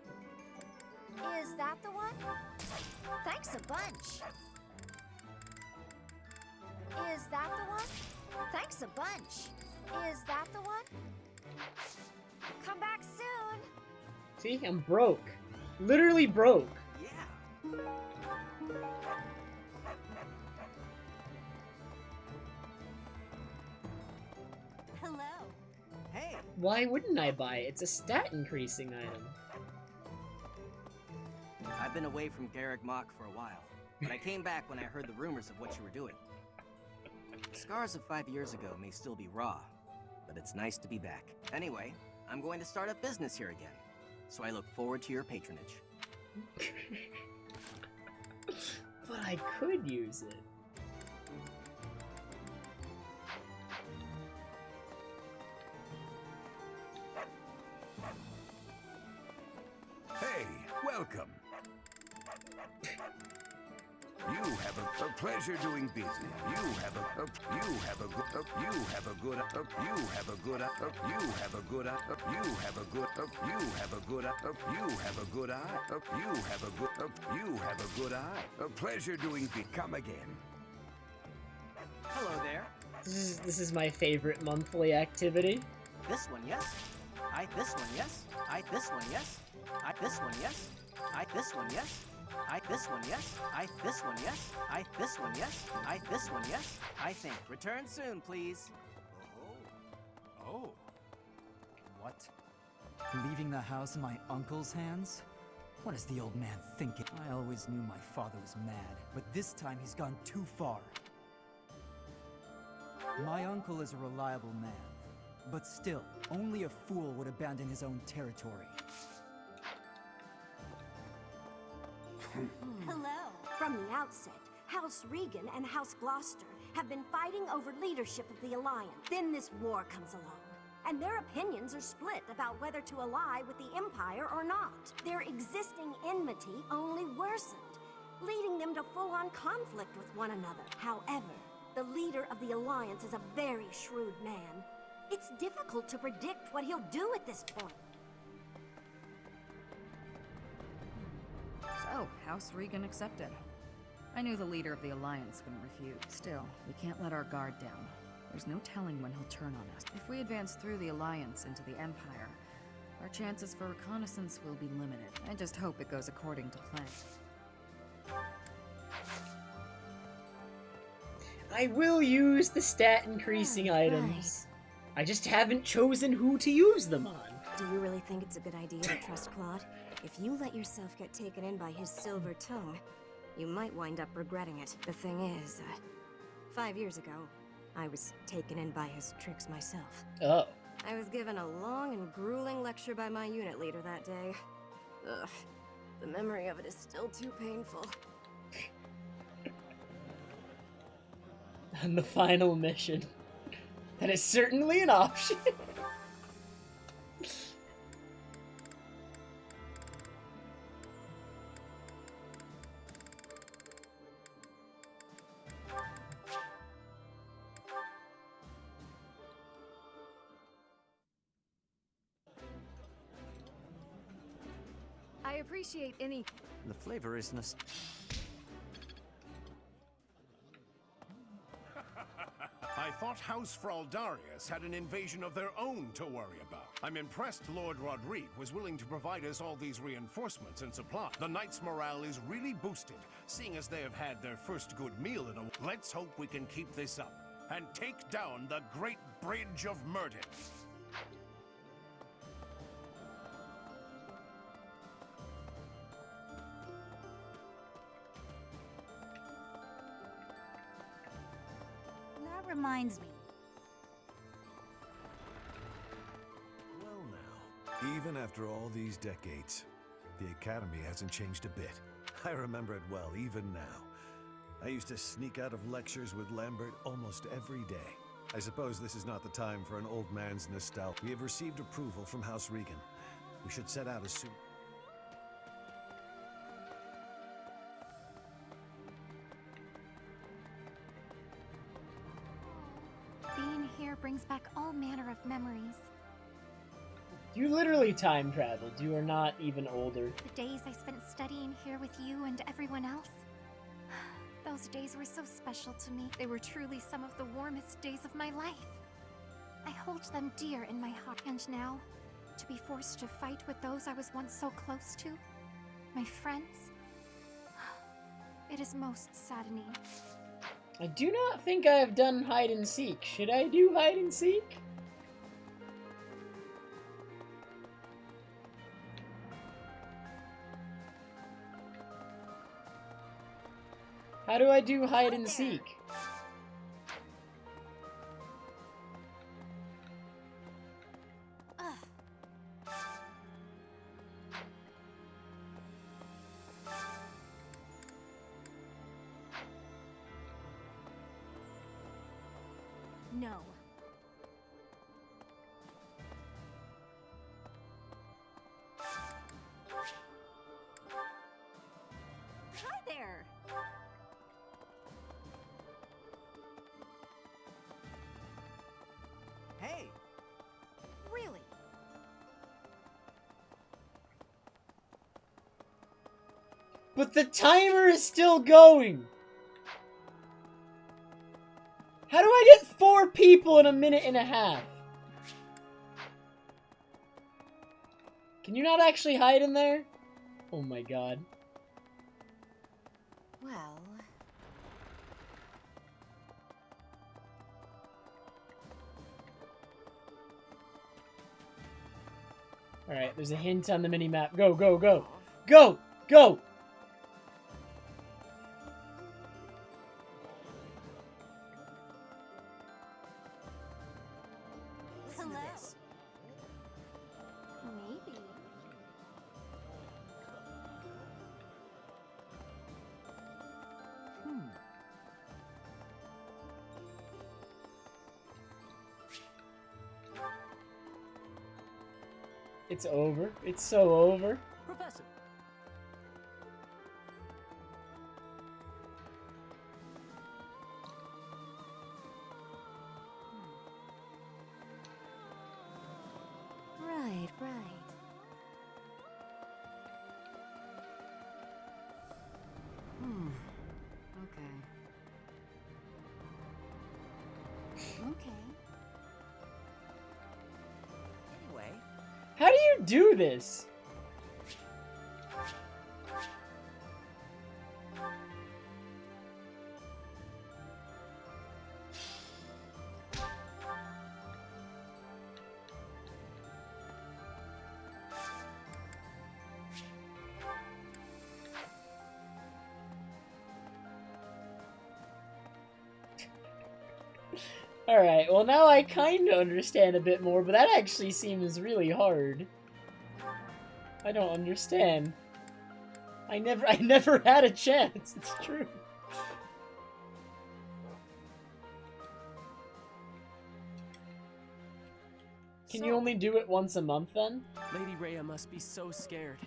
S5: Is that the one? Thanks a bunch. Is that the one? Thanks a bunch. Is that the one? Come back soon.
S1: See, I'm broke. Literally broke.
S14: Yeah.
S5: Hello.
S14: Hey.
S1: Why wouldn't I buy it? It's a stat increasing item.
S14: I've been away from Garreg Mach for a while, but I came back when I heard the rumors of what you were doing. The scars of 5 years ago may still be raw, but it's nice to be back. Anyway, I'm going to start up business here again, so I look forward to your patronage.
S1: But I could use it.
S4: Hey, welcome. You have a pleasure doing business. You have a good eye. A pleasure doing come again.
S14: Hello there.
S1: This is my favorite monthly activity.
S14: This one, yes. This one, yes. This one, yes. This one, yes. This one, yes. This one, yes. This one, yes. This one, yes. This one, yes. I think. Return soon, please.
S10: Oh. What? Leaving the house in my uncle's hands? What is the old man thinking? I always knew my father was mad, but this time he's gone too far. My uncle is a reliable man, but still, only a fool would abandon his own territory.
S15: Hello. From the outset, House Regan and House Gloucester have been fighting over leadership of the Alliance. Then this war comes along, and their opinions are split about whether to ally with the Empire or not. Their existing enmity only worsened, leading them to full-on conflict with one another. However, the leader of the Alliance is a very shrewd man. It's difficult to predict what he'll do at this point.
S11: So, House Regan accepted.
S16: I knew the leader of the Alliance wouldn't refuse. Still, we can't let our guard down. There's no telling when he'll turn on us. If we advance through the Alliance into the Empire, our chances for reconnaissance will be limited. I just hope it goes according to plan.
S1: I will use the stat increasing items. I just haven't chosen who to use them on.
S15: Do you really think it's a good idea to trust Claude? If you let yourself get taken in by his silver tongue, you might wind up regretting it. The thing is, 5 years ago, I was taken in by his tricks myself.
S1: Oh.
S15: I was given a long and grueling lecture by my unit leader that day. Ugh, the memory of it is still too painful.
S1: On the final mission. That is certainly an option.
S11: I appreciate any...
S13: The flavor is
S17: I thought House Fraldarius had an invasion of their own to worry about. I'm impressed Lord Rodrigue was willing to provide us all these reinforcements and supply. The Knights' morale is really boosted, seeing as they have had their first good meal in a... Let's hope we can keep this up and take down the Great Bridge of Murden.
S5: That reminds me.
S12: Well now, even after all these decades, the Academy hasn't changed a bit. I remember it well, even now. I used to sneak out of lectures with Lambert almost every day. I suppose this is not the time for an old man's nostalgia. We have received approval from House Regan. We should set out as soon...
S5: Being here brings back all manner of memories.
S1: You literally time traveled. You are not even older.
S5: The days I spent studying here with you and everyone else. Those days were so special to me. They were truly some of the warmest days of my life. I hold them dear in my heart. And now, to be forced to fight with those I was once so close to, my friends, it is most saddening.
S1: I do not think I have done hide and seek. Should I do hide and seek? How do I do hide and seek?
S5: No.
S15: Hi there!
S14: Hey!
S5: Really?
S1: But the timer is still going! How do I get 4 people in a minute and a half? Can you not actually hide in there? Oh my god.
S15: Well...
S1: Alright, there's a hint on the mini-map. Go, go, go! Go! Go!
S15: Hello? Maybe.
S1: It's over. It's so over.
S14: Professor!
S15: Right, right.
S5: Okay.
S13: Anyway,
S1: How do you do this? Alright, well now I kinda understand a bit more, but that actually seems really hard. I don't understand. I never had a chance, it's true. Can you only do it once a month then?
S18: Lady Rhea must be so scared.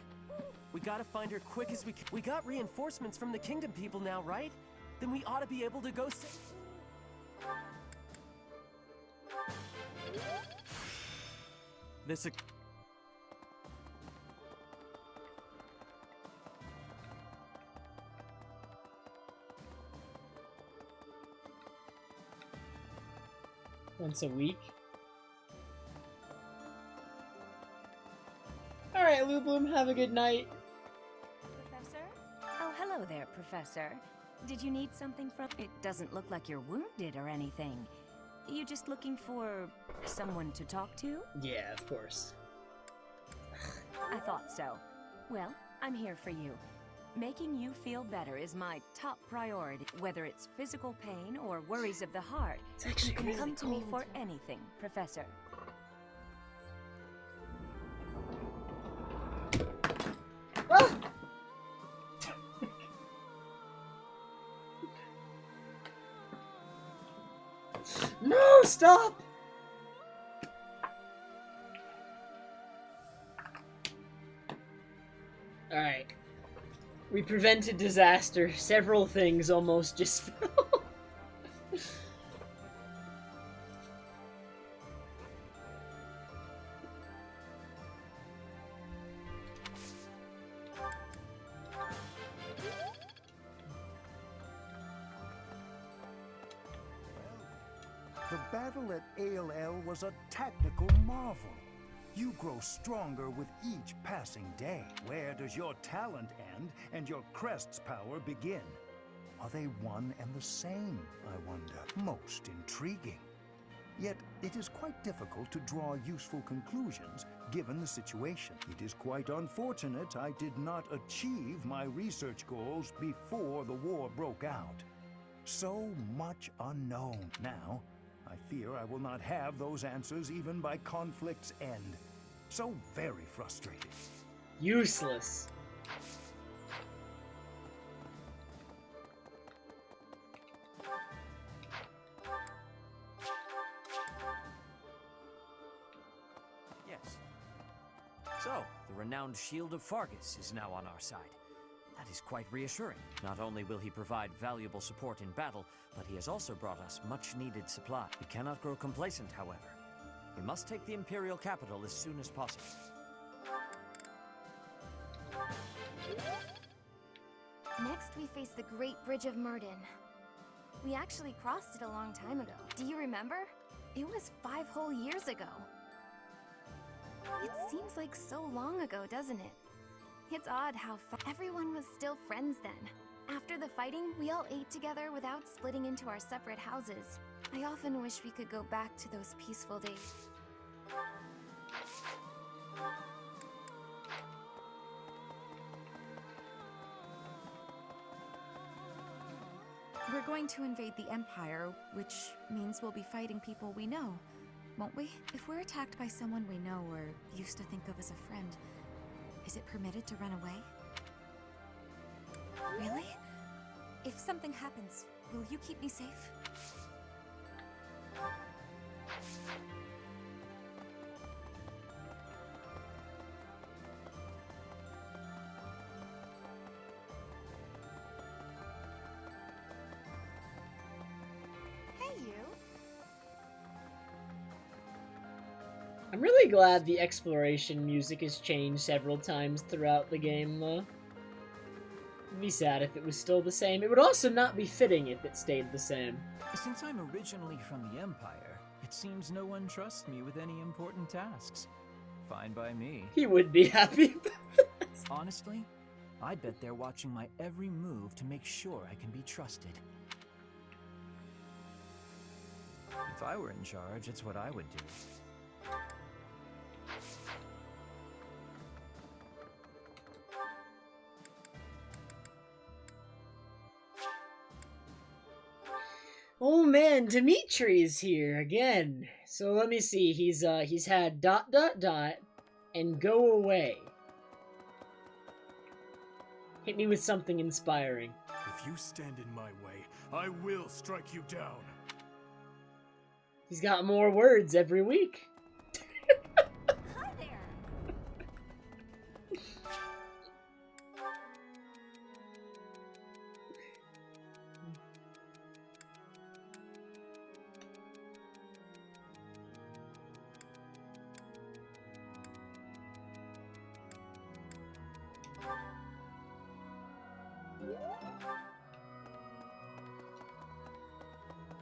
S18: We gotta find her quick as we can. We got reinforcements from the kingdom people now, right? Then we ought to be able to go This
S1: once a week? Alright, Lou Bloom, have a good night.
S19: Professor? Oh, hello there, Professor. Did you need something from... It doesn't look like you're wounded or anything. You just looking for someone to talk to?
S1: Yeah, of course.
S19: I thought so. Well, I'm here for you. Making you feel better is my top priority. Whether it's physical pain or worries of the heart, you can come to me for anything, Professor.
S1: No, stop! Alright. We prevented disaster. Several things almost just fell.
S20: The battle at ALL was a tactical marvel. You grow stronger with each passing day. Where does your talent end and your crest's power begin? Are they one and the same, I wonder? Most intriguing. Yet it is quite difficult to draw useful conclusions given the situation. It is quite unfortunate I did not achieve my research goals before the war broke out. So much unknown. Now, I fear I will not have those answers even by conflict's end. So very frustrating.
S1: Useless.
S6: Yes. So, the renowned Shield of Fargus is now on our side. That is quite reassuring. Not only will he provide valuable support in battle, but he has also brought us much-needed supply. We cannot grow complacent, however. We must take the Imperial capital as soon as possible.
S2: Next, we face the Great Bridge of Myrden. We actually crossed it a long time ago. Do you remember? It was 5 whole years ago. It seems like so long ago, doesn't it? It's odd how everyone was still friends then. After the fighting, we all ate together without splitting into our separate houses. I often wish we could go back to those peaceful days.
S16: We're going to invade the Empire, which means we'll be fighting people we know, won't we? If we're attacked by someone we know or used to think of as a friend, is it permitted to run away? Really? If something happens, will you keep me safe?
S5: Hey, you.
S1: I'm really glad the exploration music has changed several times throughout the game, though. It'd be sad if it was still the same. It would also not be fitting if it stayed the same.
S3: Since I'm originally from the Empire, It seems no one trusts me with any important tasks. Fine by me.
S1: He would be happy about that.
S3: Honestly, I bet they're watching my every move to make sure I can be trusted. If I were in charge, it's what I would do.
S1: Oh man, Dimitri's here again. So let me see. He's had ... and go away. Hit me with something inspiring.
S9: If you stand in my way, I will strike you down.
S1: He's got more words every week.
S15: Hi there.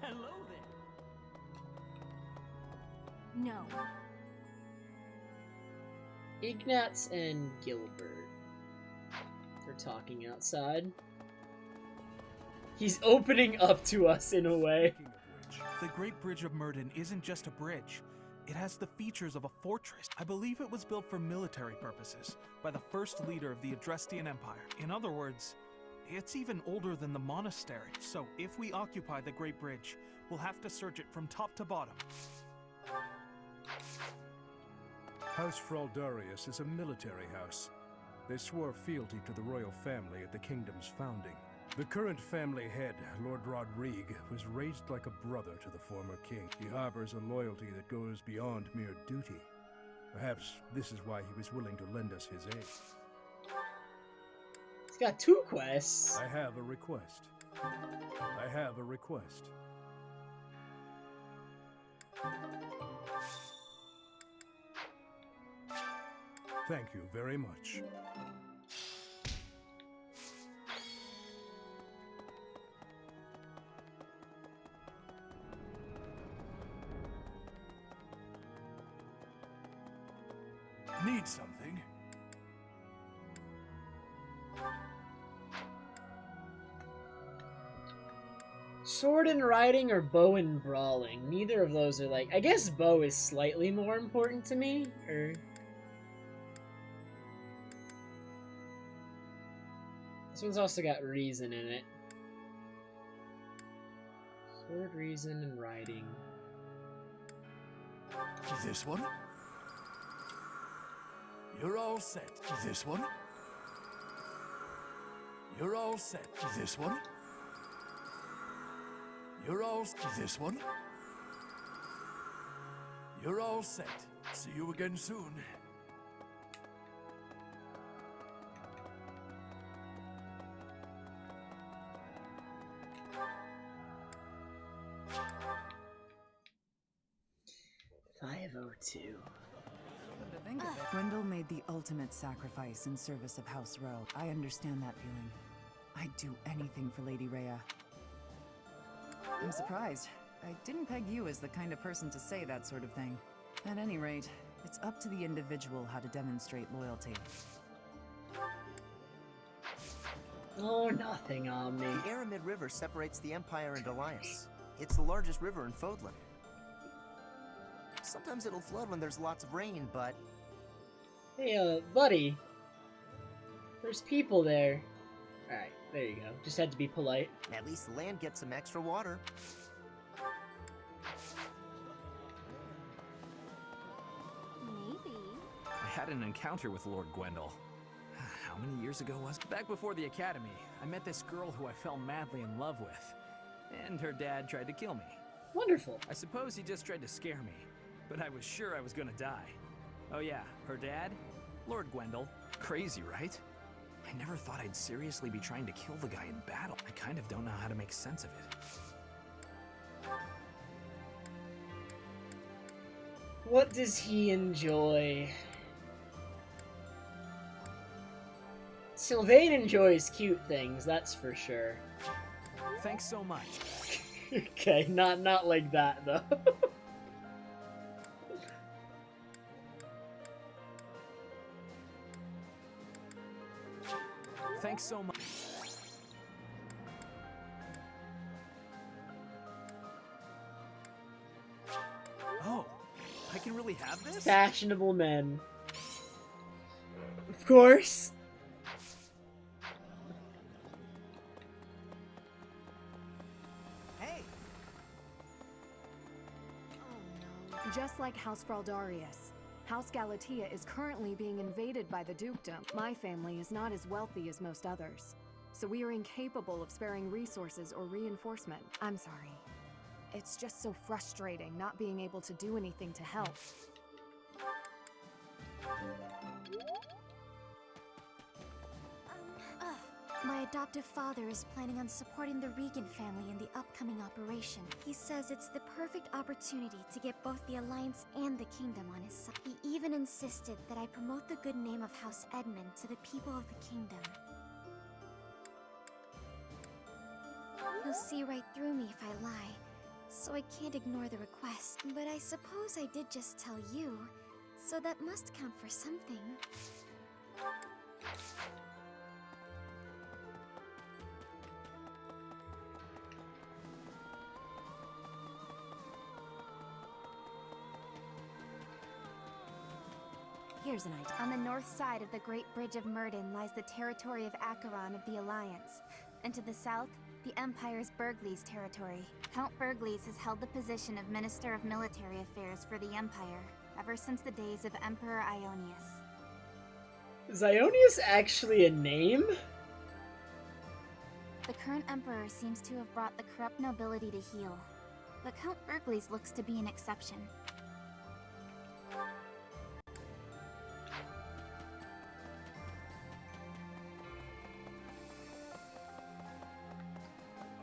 S18: Hello there.
S19: No.
S1: Ignatz and Gilbert are talking outside. He's opening up to us in a way.
S21: The Great Bridge of Myrden isn't just a bridge. It has the features of a fortress. I believe it was built for military purposes by the first leader of the Adrestian Empire. In other words, it's even older than the monastery. So if we occupy the Great Bridge, we'll have to search it from top to bottom.
S8: House Fraldarius is a military house. They swore fealty to the royal family at the kingdom's founding. The current family head, Lord Rodrigue, was raised like a brother to the former king. He harbors a loyalty that goes beyond mere duty. Perhaps this is why he was willing to lend us his aid.
S1: He's got 2 quests.
S8: I have a request. I have a request. Thank you very much.
S9: Need something?
S1: Sword and riding or bow and brawling? Neither of those are like... I guess bow is slightly more important to me, or... This one's also got reason in it. Sword, reason, and riding.
S9: This one? You're all set. This one? You're all set. This one? You're all... This one? You're all set. See you again soon.
S16: Gwendol made the ultimate sacrifice in service of House Rowe. I understand that feeling. I'd do anything for Lady Rhea. I'm surprised. I didn't peg you as the kind of person to say that sort of thing. At any rate, it's up to the individual how to demonstrate loyalty.
S1: Oh, nothing on me.
S22: The Aramid River separates the Empire and Alliance. It's the largest river in Fodlan. Sometimes it'll flood when there's lots of rain, but...
S1: Hey, buddy. There's people there. Alright, there you go. Just had to be polite.
S22: At least the land gets some extra water.
S2: Maybe.
S6: I had an encounter with Lord Gwendol. How many years ago was it? Back before the academy, I met this girl who I fell madly in love with. And her dad tried to kill me.
S1: Wonderful.
S6: I suppose he just tried to scare me, but I was sure I was gonna die. Oh yeah, her dad? Lord Gwendol. Crazy, right? I never thought I'd seriously be trying to kill the guy in battle. I kind of don't know how to make sense of it.
S1: What does he enjoy? Sylvain enjoys cute things, that's for sure.
S6: Thanks so much.
S1: Okay, not like that though.
S3: Thanks so much.
S6: Oh, I can really have this?
S1: Fashionable men. Of course.
S22: Hey!
S11: Just like House Fraldarius, House Galatea is currently being invaded by the dukedom. My family is not as wealthy as most others, so we are incapable of sparing resources or reinforcement. I'm sorry. It's just so frustrating not being able to do anything to help.
S2: My adoptive father is planning on supporting the Regan family in the upcoming operation. He says it's the perfect opportunity to get both the Alliance and the Kingdom on his side. He even insisted that I promote the good name of House Edmund to the people of the Kingdom. He'll see right through me if I lie, so I can't ignore the request. But I suppose I did just tell you, so that must count for something.
S5: Here's an idea. On the north side of the Great Bridge of Murden lies the territory of Acheron of the Alliance, and to the south, the Empire's Burgleys territory. Count Burgleys has held the position of Minister of Military Affairs for the Empire ever since the days of Emperor Ionius.
S1: Is Ionius actually a name?
S5: The current Emperor seems to have brought the corrupt nobility to heel, but Count Burgleys looks to be an exception.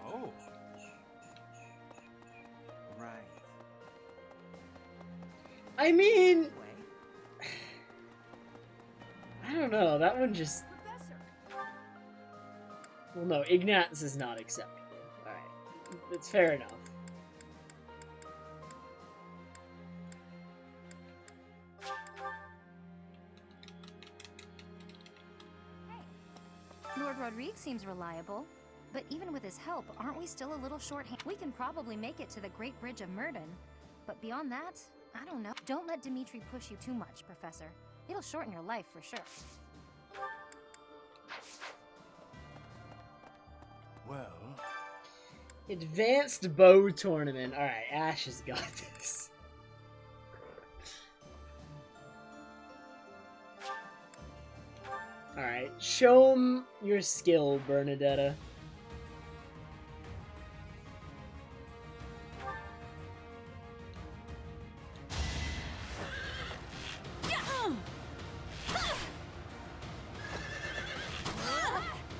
S6: Oh. Right.
S1: I mean... I don't know, that one just... Well, no, Ignatz is not acceptable. Alright, it's fair enough.
S2: Lord Rodrigue seems reliable, but even with his help, aren't we still a little short-handed? We can probably make it to the Great Bridge of Murden, but beyond that, I don't know. Don't let Dimitri push you too much, Professor. It'll shorten your life for sure.
S20: Well...
S1: Advanced bow tournament. Alright, Ash has got this. Alright, show him your skill, Bernadetta.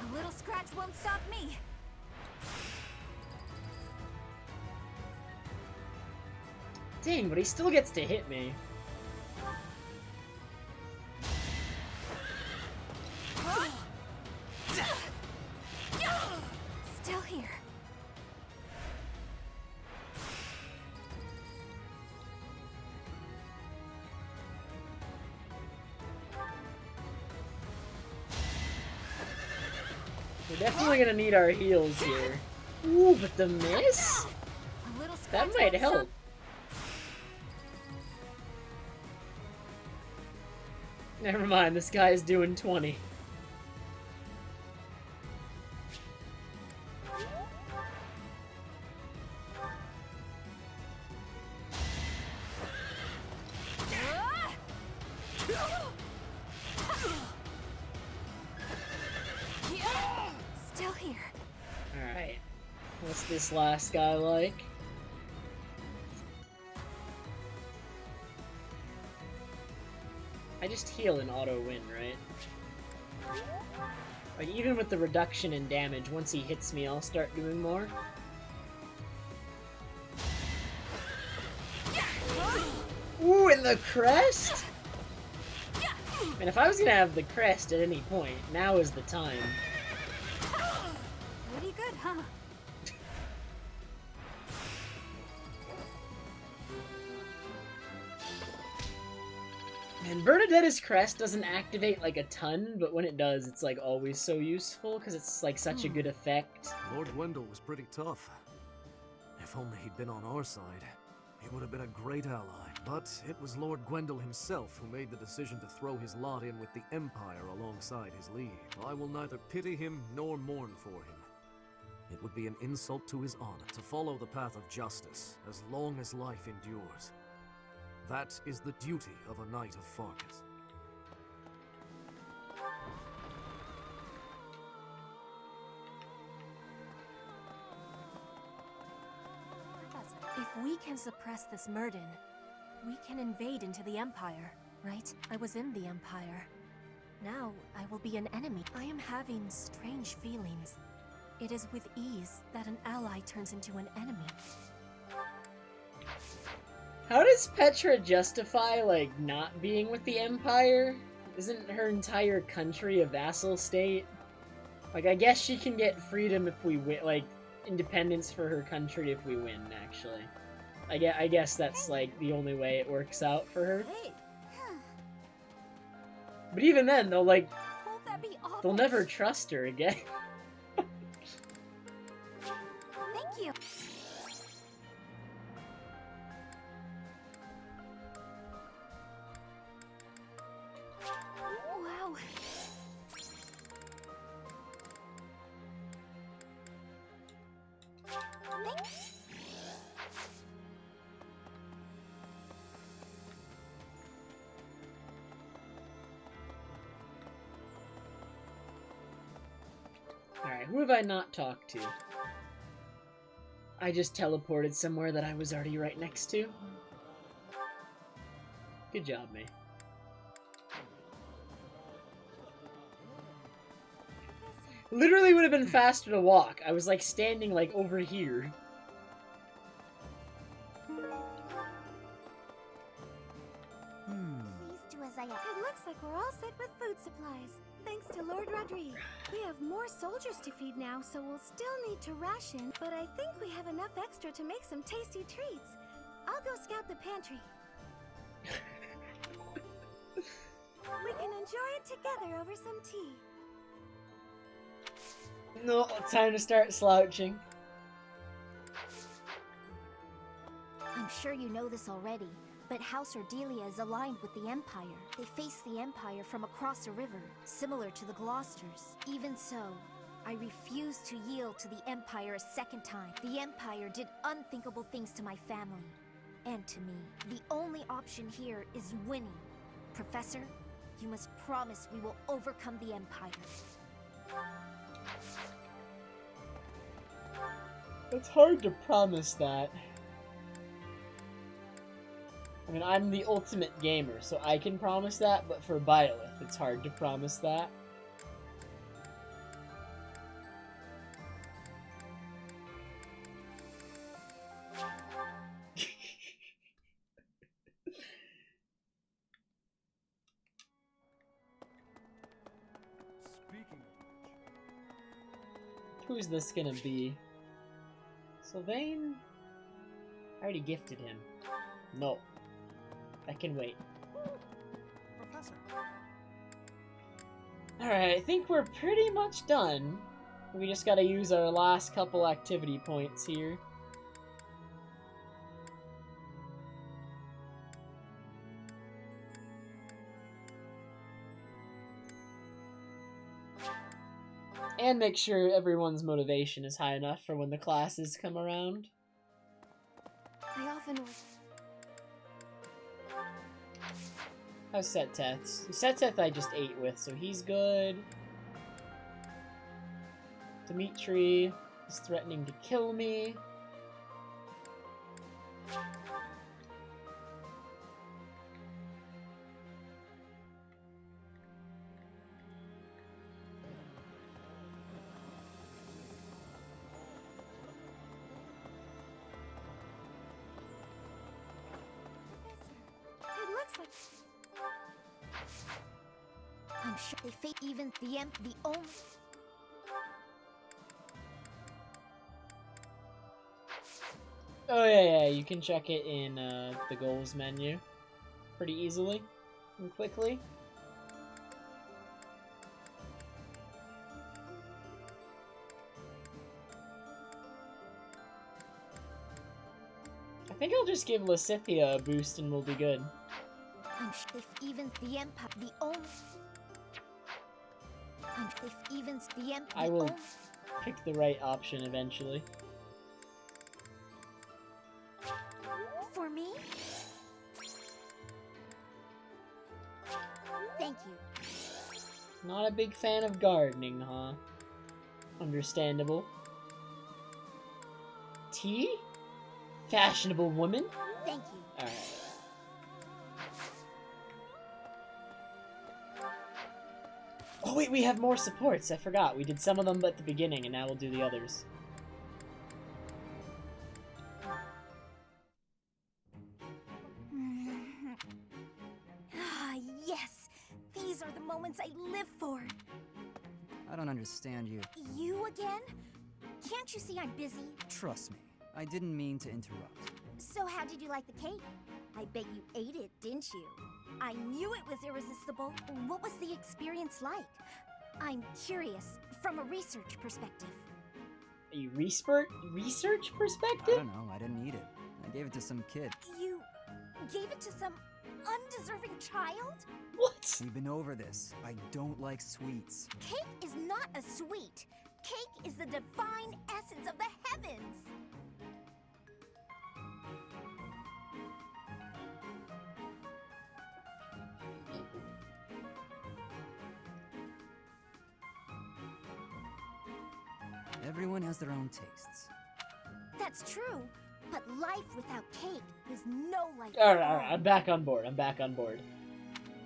S2: A little scratch won't stop me.
S1: Dang, but he still gets to hit me.
S2: Still here.
S1: We're definitely gonna need our heals here. Ooh, but the miss?
S2: A little
S1: That
S2: scratch
S1: might
S2: won't stop.
S1: help. Never mind, this guy is doing 20.
S2: Still here.
S1: Alright. What's this last guy like? I just heal and auto win, right? Like, even with the reduction in damage, once he hits me, I'll start doing more. Ooh, and the crest? And if I was gonna have the crest at any point, now is the time.
S2: Pretty good, huh?
S1: And Bernadette's crest doesn't activate like a ton, but when it does, it's like always so useful because it's like such a good effect.
S4: Lord Gwendol was pretty tough. If only he'd been on our side, he would have been a great ally. But it was Lord Gwendol himself who made the decision to throw his lot in with the Empire alongside his league. I will neither pity him nor mourn for him. It would be an insult to his honor to follow the path of justice as long as life endures. That is the duty of a Knight of Farkas.
S19: If we can suppress this Murden, we can invade into the Empire, right? I was in the Empire. Now I will be an enemy. I am having strange feelings. It is with ease that an ally turns into an enemy.
S1: How does Petra justify, like, not being with the Empire? Isn't her entire country a vassal state? Like, I guess she can get freedom if we win, like, independence for her country if we win, actually. I guess that's, like, the only way it works out for her. But even then, they'll, like, they'll never trust her again.
S2: Thank you.
S19: Wow.
S1: Alright, who have I not talked to? I just teleported somewhere that I was already right next to. Good job, me. Literally would have been faster to walk. I was like standing like over here.
S15: Please do as I ask. It looks like we're all set with food supplies. Thanks to Lord Rodrigue. We have more soldiers to feed now, so we'll still need to ration, but I think we have enough extra to make some tasty treats. I'll go scout the pantry. We can enjoy it together over some tea.
S1: No, time to start slouching.
S2: I'm sure you know this already, but House Ordelia is aligned with the Empire. They face the Empire from across a river, similar to the Gloucesters. Even so, I refuse to yield to the Empire a second time. The Empire did unthinkable things to my family, and to me. The only option here is winning. Professor, you must promise we will overcome the Empire.
S1: It's hard to promise that. I mean, I'm the ultimate gamer, so I can promise that, but for Byleth, it's hard to promise that. Who's this gonna be? Sylvain? I already gifted him. No. I can wait.
S22: Professor.
S1: Alright, I think we're pretty much done. We just gotta use our last couple activity points here. And make sure everyone's motivation is high enough for when the classes come around.
S19: I often...
S1: How's Seteth? Seteth I just ate with, so he's good. Dimitri is threatening to kill me.
S15: It looks like...
S2: I'm sure they face even the only...
S1: Oh yeah, you can check it in the goals menu pretty easily. And quickly. I think I'll just give Lysithea a boost and we'll be good.
S2: If even the Empire, the only... If even the Empire...
S1: I will pick the right option eventually.
S2: For me? Thank you.
S1: Not a big fan of gardening, huh? Understandable. Tea? Fashionable woman?
S2: Thank you.
S1: Alright. Oh wait, we have more supports. I forgot. We did some of them at the beginning, and now we'll do the others.
S2: Ah, yes! These are the moments I live for!
S7: I don't understand you.
S2: You again? Can't you see I'm busy?
S7: Trust me, I didn't mean to interrupt.
S2: So how did you like the cake? I bet you ate it, didn't you? I knew it was irresistible. What was the experience like? I'm curious, from a research perspective.
S1: A research perspective?
S7: I don't know, I didn't eat it. I gave it to some kid.
S2: You gave it to some undeserving child?
S1: What?
S7: We've been over this. I don't like sweets.
S2: Cake is not a sweet. Cake is the divine essence of the heavens.
S7: Everyone has their own tastes.
S2: That's true, but life without cake is no life.
S1: Alright, I'm back on board. I'm back on board.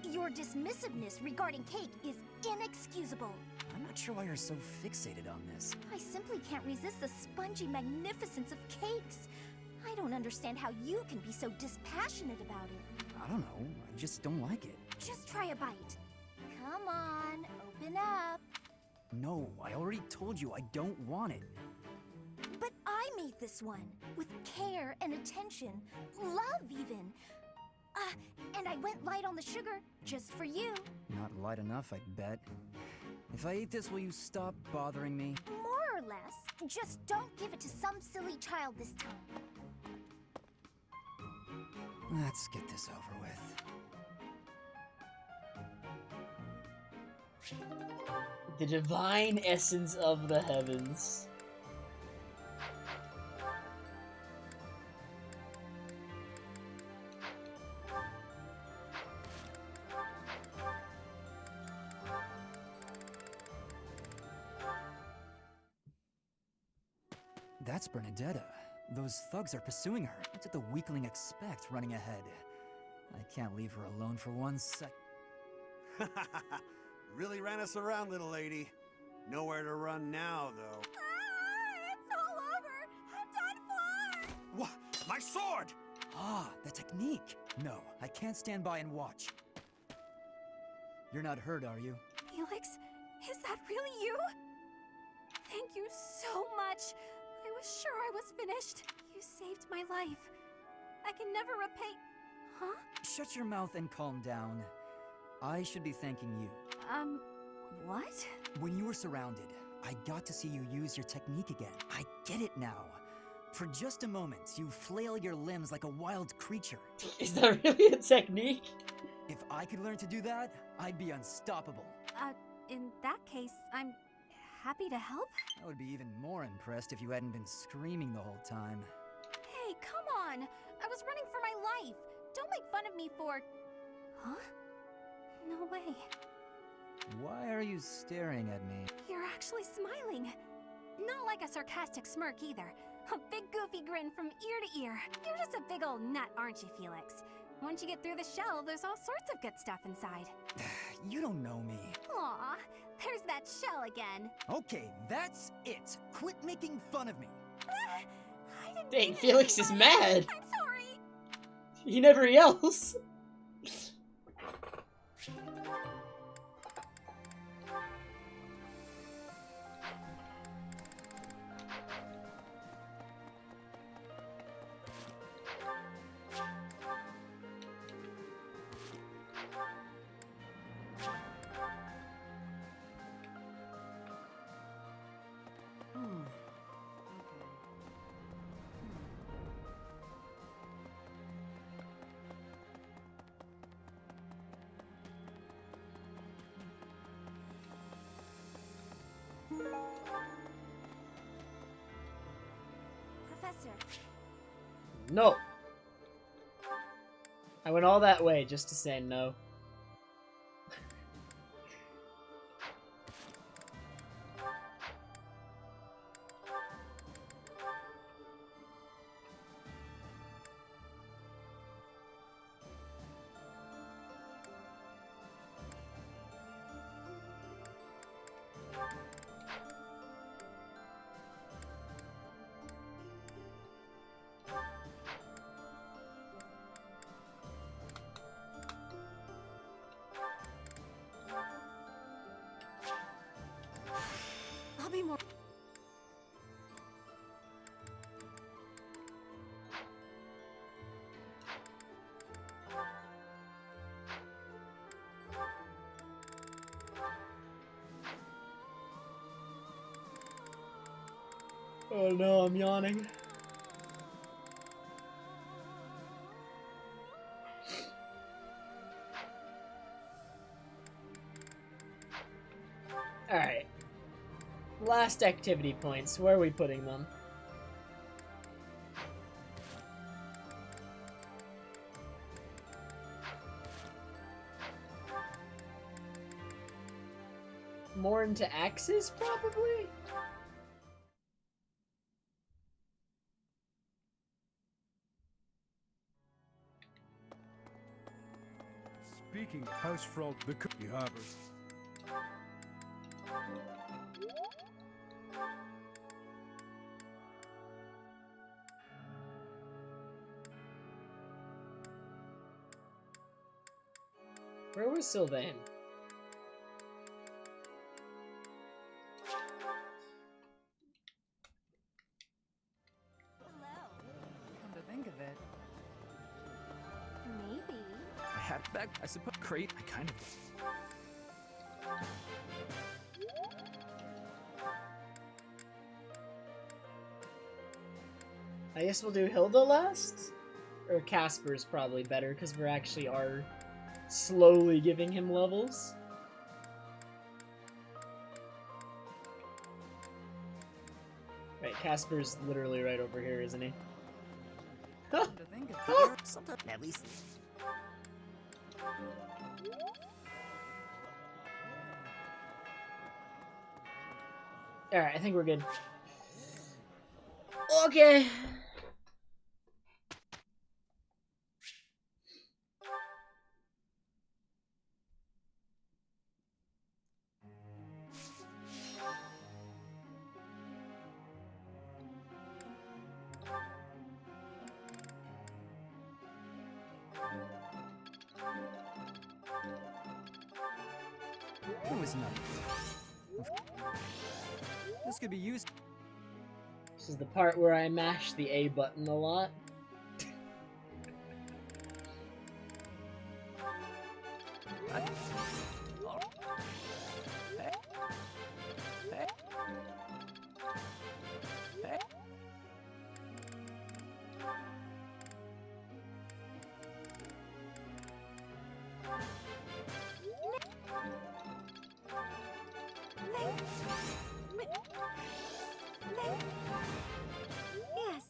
S2: Your dismissiveness regarding cake is inexcusable.
S7: I'm not sure why you're so fixated on this.
S2: I simply can't resist the spongy magnificence of cakes. I don't understand how you can be so dispassionate about it.
S7: I don't know, I just don't like it.
S2: Just try a bite. Come on, open up.
S7: No, I already told you I don't want it.
S2: But I made this one, with care and attention, love even. And I went light on the sugar, just for you.
S7: Not light enough, I'd bet. If I eat this, will you stop bothering me?
S2: More or less. Just don't give it to some silly child this time.
S7: Let's get this over with.
S1: The divine essence of the heavens.
S7: That's Bernadetta. Those thugs are pursuing her. What did the weakling expect running ahead? I can't leave her alone for 1 sec.
S10: Really ran us around, little lady. Nowhere to run now, though.
S2: It's all over! I'm done for!
S10: What? My sword!
S7: Ah, the technique! No, I can't stand by and watch. You're not hurt, are you?
S5: Felix, is that really you? Thank you so much. I was sure I was finished. You saved my life. I can never repay... Huh?
S7: Shut your mouth and calm down. I should be thanking you.
S5: What?
S7: When you were surrounded, I got to see you use your technique again. I get it now. For just a moment, you flail your limbs like a wild creature.
S1: Is that really a technique?
S7: If I could learn to do that, I'd be unstoppable.
S5: In that case, I'm happy to help.
S7: I would be even more impressed if you hadn't been screaming the whole time.
S5: Hey, come on! I was running for my life! Don't make fun of me for... Huh? No way.
S7: Why are you staring at me?
S5: You're actually smiling. Not like a sarcastic smirk either. A big goofy grin from ear to ear. You're just a big old nut, aren't you, Felix? Once you get through the shell, there's all sorts of good stuff inside.
S7: You don't know me.
S5: Aw, there's that shell again.
S7: Okay, that's it. Quit making fun of me.
S5: I didn't
S1: Dang,
S5: mean
S1: Felix
S5: it,
S1: is
S5: but
S1: mad.
S5: I'm sorry.
S1: He never yells.
S5: Professor.
S1: No. I went all that way just to say no.
S5: I'll be more.
S1: Oh no, I'm yawning. Alright. Last activity points. Where are we putting them? More into axes, probably?
S8: Speaking of Hausfrau the Cookie Harbor.
S1: Where was Sylvain?
S16: Come to think of it.
S5: Maybe.
S6: I have that, I suppose. Crate, I kind of.
S1: I guess we'll do Hilda last? Or Casper's probably better, because we actually are slowly giving him levels. Right, Casper's literally right over here, isn't he?
S7: Come to think of it. Sometimes, at least.
S1: Alright, I think we're good. Okay.
S7: It was nothing. This could be used.
S1: This is the part where I mash the A button a lot.
S5: Yes.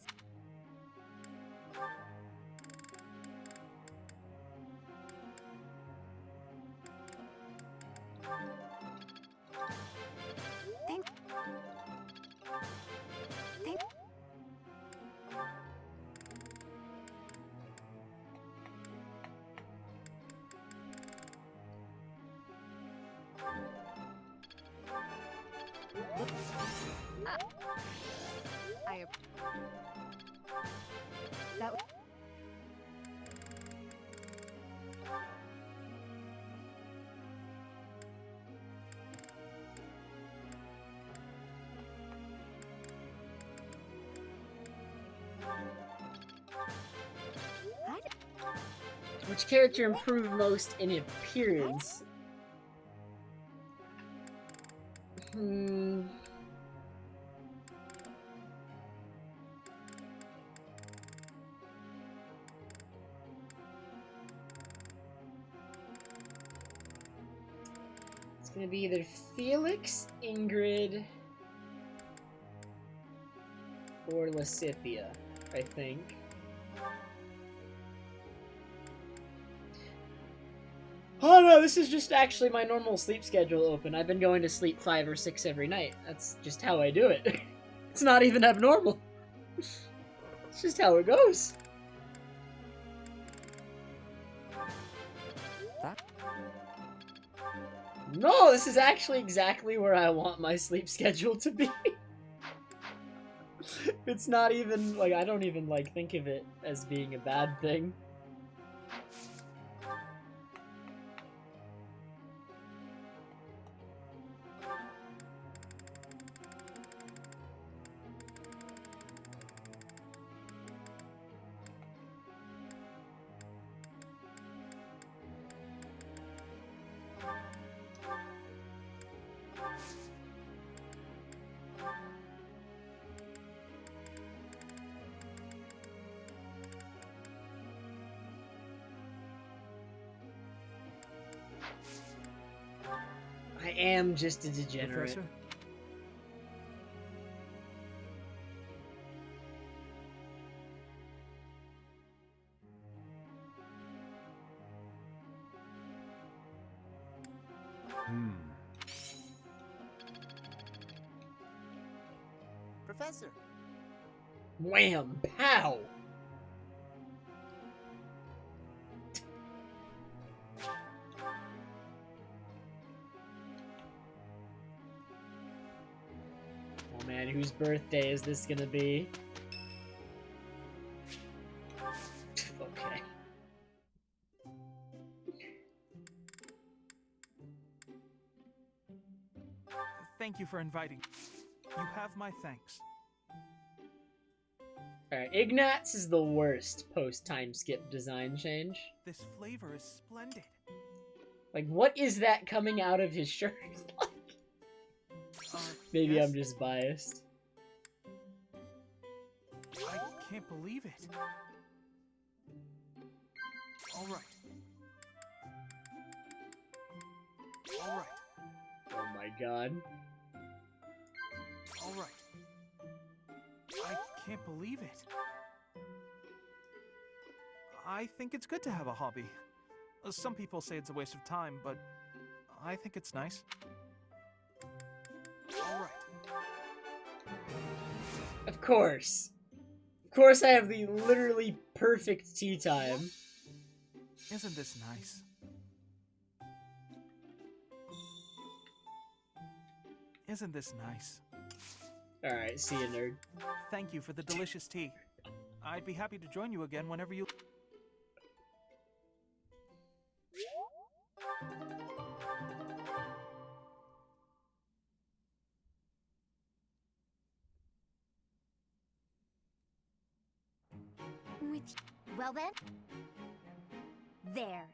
S5: Thank. Thank.
S11: I. That.
S1: Which character improved most in appearance? It's gonna be either Felix, Ingrid, or Lysithia, I think. Oh no, this is just actually my normal sleep schedule open. I've been going to sleep 5 or 6 every night. That's just how I do it. It's not even abnormal. It's just how it goes. No, this is actually exactly where I want my sleep schedule to be. It's not even, like, I don't even, like, think of it as being a bad thing. I am just a degenerate.
S3: Professor?
S22: Professor.
S1: Wham! Pow! Oh man, whose birthday is this gonna be? Okay.
S21: Thank you for inviting. You have my thanks.
S1: Alright, Ignatz is the worst post-time skip design change.
S21: This flavor is splendid.
S1: Like, what is that coming out of his shirt? Maybe
S21: yes?
S1: I'm just biased.
S21: I can't believe it. All right. All right.
S1: Oh my god.
S21: All right. I can't believe it. I think it's good to have a hobby. Some people say it's a waste of time, but I think it's nice. All right.
S1: Of course. Of course I have the literally perfect tea time.
S21: Isn't this nice? Isn't this nice?
S1: Alright, see you, nerd.
S21: Thank you for the delicious tea. I'd be happy to join you again whenever you...
S2: Well then, there.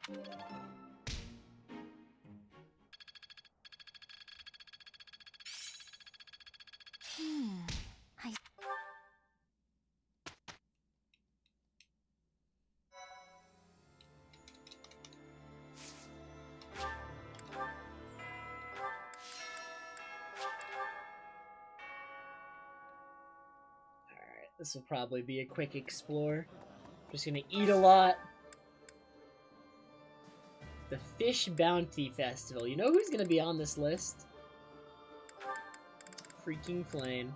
S1: This will probably be a quick explore. Just gonna eat a lot. The Fish Bounty Festival. You know who's gonna be on this list? Freaking Flame.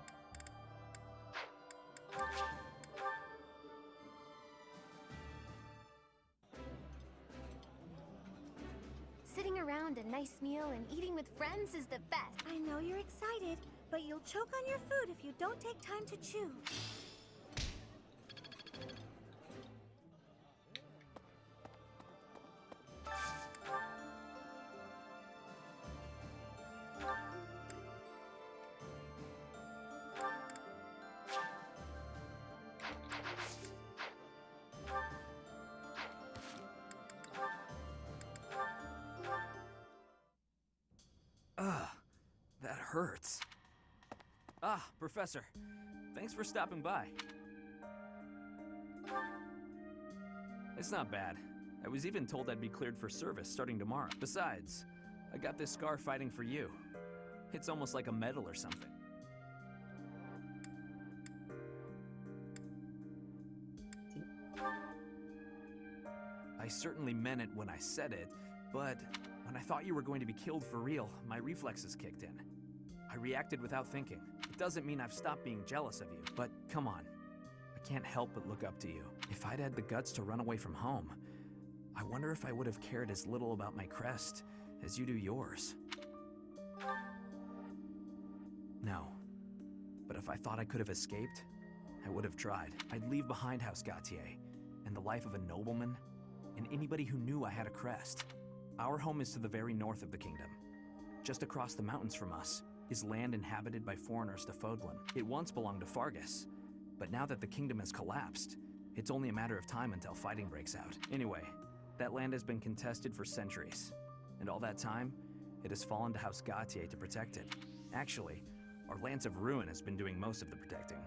S5: Sitting around a nice meal and eating with friends is the best.
S15: I know you're excited, but you'll choke on your food if you don't take time to chew.
S6: That hurts. Ah, Professor. Thanks for stopping by. It's not bad. I was even told I'd be cleared for service starting tomorrow. Besides, I got this scar fighting for you. It's almost like a medal or something. certainly meant it when I said it, but when I thought you were going to be killed for real, my reflexes kicked in. I reacted without thinking. It doesn't mean I've stopped being jealous of you, but come on. I can't help but look up to you. If I'd had the guts to run away from home, I wonder if I would have cared as little about my crest as you do yours. No. But if I thought I could have escaped, I would have tried. I'd leave behind House Gautier, and the life of a nobleman, and anybody who knew I had a crest. Our home is to the very north of the kingdom. Just across the mountains from us is land inhabited by foreigners to Fodlan. It once belonged to Fargus, but now that the kingdom has collapsed, it's only a matter of time until fighting breaks out. Anyway, that land has been contested for centuries, and all that time, it has fallen to House Gautier to protect it. Actually, our Lance of Ruin has been doing most of the protecting.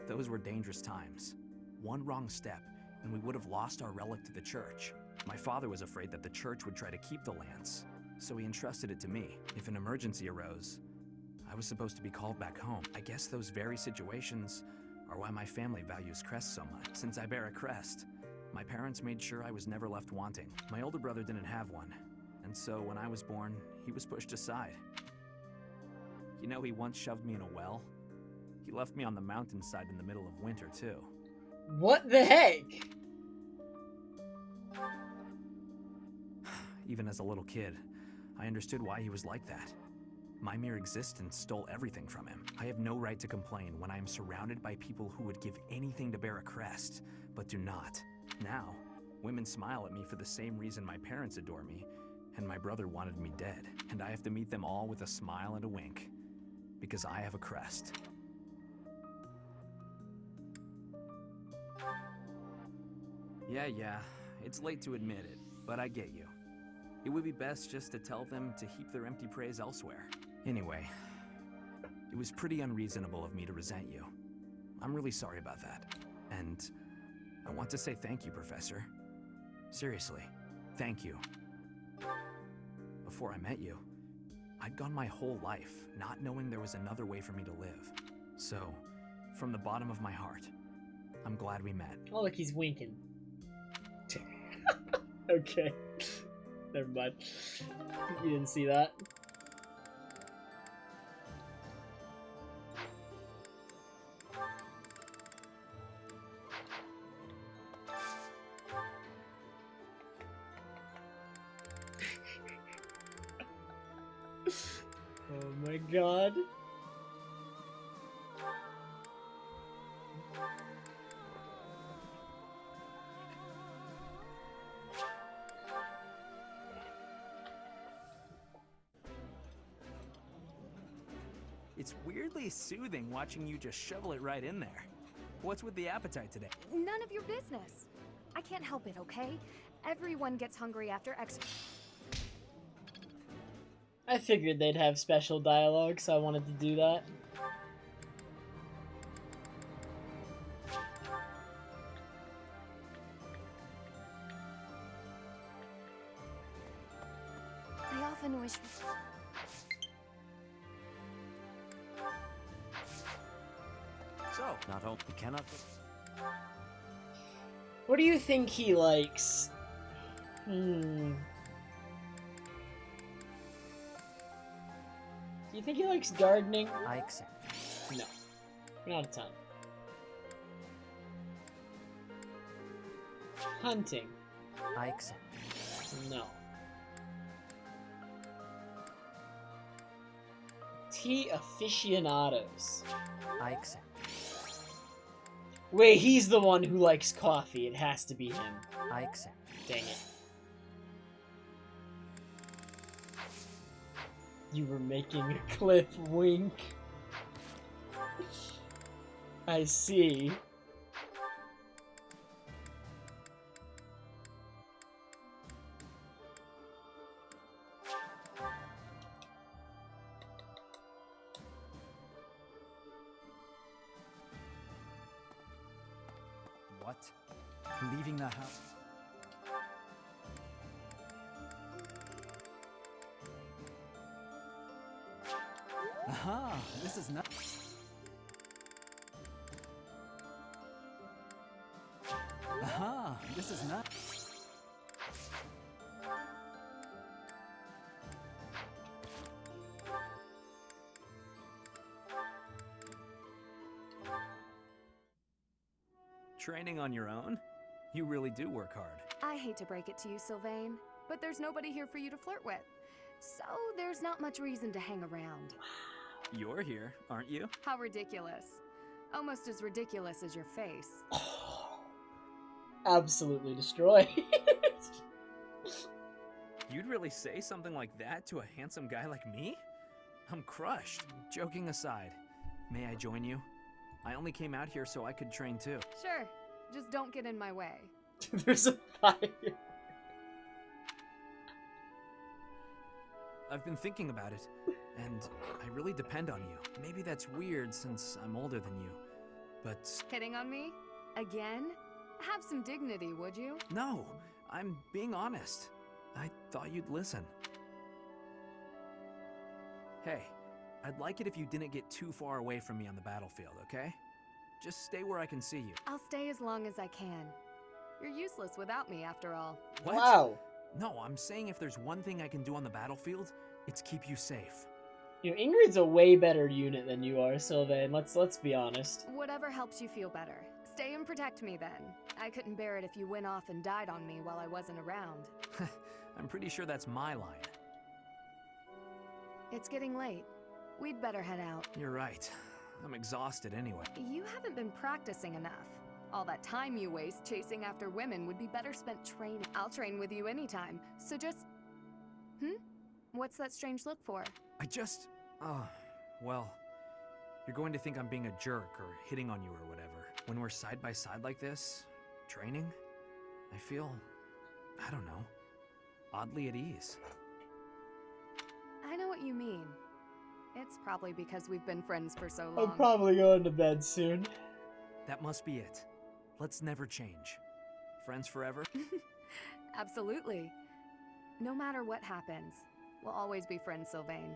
S6: Those were dangerous times. One wrong step, and we would have lost our relic to the church. My father was afraid that the church would try to keep the lance, so he entrusted it to me. If an emergency arose, I was supposed to be called back home. I guess those very situations are why my family values crests so much. Since I bear a crest, my parents made sure I was never left wanting. My older brother didn't have one, and so when I was born, he was pushed aside. You know, he once shoved me in a well. He left me on the mountainside in the middle of winter, too.
S1: What the heck?
S6: Even as a little kid, I understood why he was like that. My mere existence stole everything from him. I have no right to complain when I am surrounded by people who would give anything to bear a crest, but do not. Now, women smile at me for the same reason my parents adore me, and my brother wanted me dead. And I have to meet them all with a smile and a wink, because I have a crest. Yeah, it's late to admit it, but I get you. It would be best just to tell them to heap their empty praise elsewhere. Anyway, it was pretty unreasonable of me to resent you. I'm really sorry about that. And I want to say thank you, Professor. Seriously, thank you. Before I met you, I'd gone my whole life not knowing there was another way for me to live. So, from the bottom of my heart, I'm glad we met.
S1: Oh, look, he's winking. Okay. Never mind. You didn't see that. Oh my god.
S6: It's weirdly soothing watching you just shovel it right in there. What's with the appetite today?
S11: None of your business. I can't help it, okay? Everyone gets hungry after
S1: I figured they'd have special dialogue, so I wanted to do that.
S11: I often wish...
S6: So, not only cannot...
S1: What do you think he likes? Do you think he likes gardening?
S13: I accept.
S1: No. Not a ton. Hunting?
S13: I accept.
S1: No. Tea aficionados?
S13: I accept.
S1: Wait, he's the one who likes coffee. It has to be him.
S13: I accept.
S1: Dang it. You were making a clip wink. I see.
S7: What? Leaving the house? Aha, this is not...
S3: Aha, this is not.
S6: Training on your own? You really do work hard.
S11: I hate to break it to you, Sylvain, but there's nobody here for you to flirt with. So there's not much reason to hang around.
S6: You're here, aren't you?
S11: How ridiculous. Almost as ridiculous as your face.
S1: Absolutely destroyed.
S6: You'd really say something like that to a handsome guy like me? I'm crushed. Joking aside, may I join you? I only came out here so I could train too.
S11: Sure, just don't get in my way.
S1: There's a fire.
S6: I've been thinking about it, and I really depend on you. Maybe that's weird since I'm older than you, but...
S11: Hitting on me? Again? Have some dignity, would you?
S6: No, I'm being honest. I thought you'd listen. Hey, I'd like it if you didn't get too far away from me on the battlefield, okay? Just stay where I can see you.
S11: I'll stay as long as I can. You're useless without me, after all.
S6: What?
S1: Wow.
S6: No, I'm saying if there's one thing I can do on the battlefield, it's keep you safe.
S1: You know, Ingrid's a way better unit than you are, Sylvain. Let's be honest.
S11: Whatever helps you feel better. Stay and protect me then. I couldn't bear it if you went off and died on me while I wasn't around.
S6: I'm pretty sure that's my line.
S11: It's getting late. We'd better head out.
S6: You're right. I'm exhausted anyway.
S11: You haven't been practicing enough. All that time you waste chasing after women would be better spent training. I'll train with you anytime, so just... What's that strange look for?
S6: I just... well... You're going to think I'm being a jerk or hitting on you or whatever. When we're side by side like this, training, I feel... I don't know. Oddly at ease.
S11: I know what you mean. It's probably because we've been friends for so long.
S1: I'm probably going to bed soon.
S6: That must be it. Let's never change. Friends forever?
S11: Absolutely. No matter what happens, we'll always be friends, Sylvain.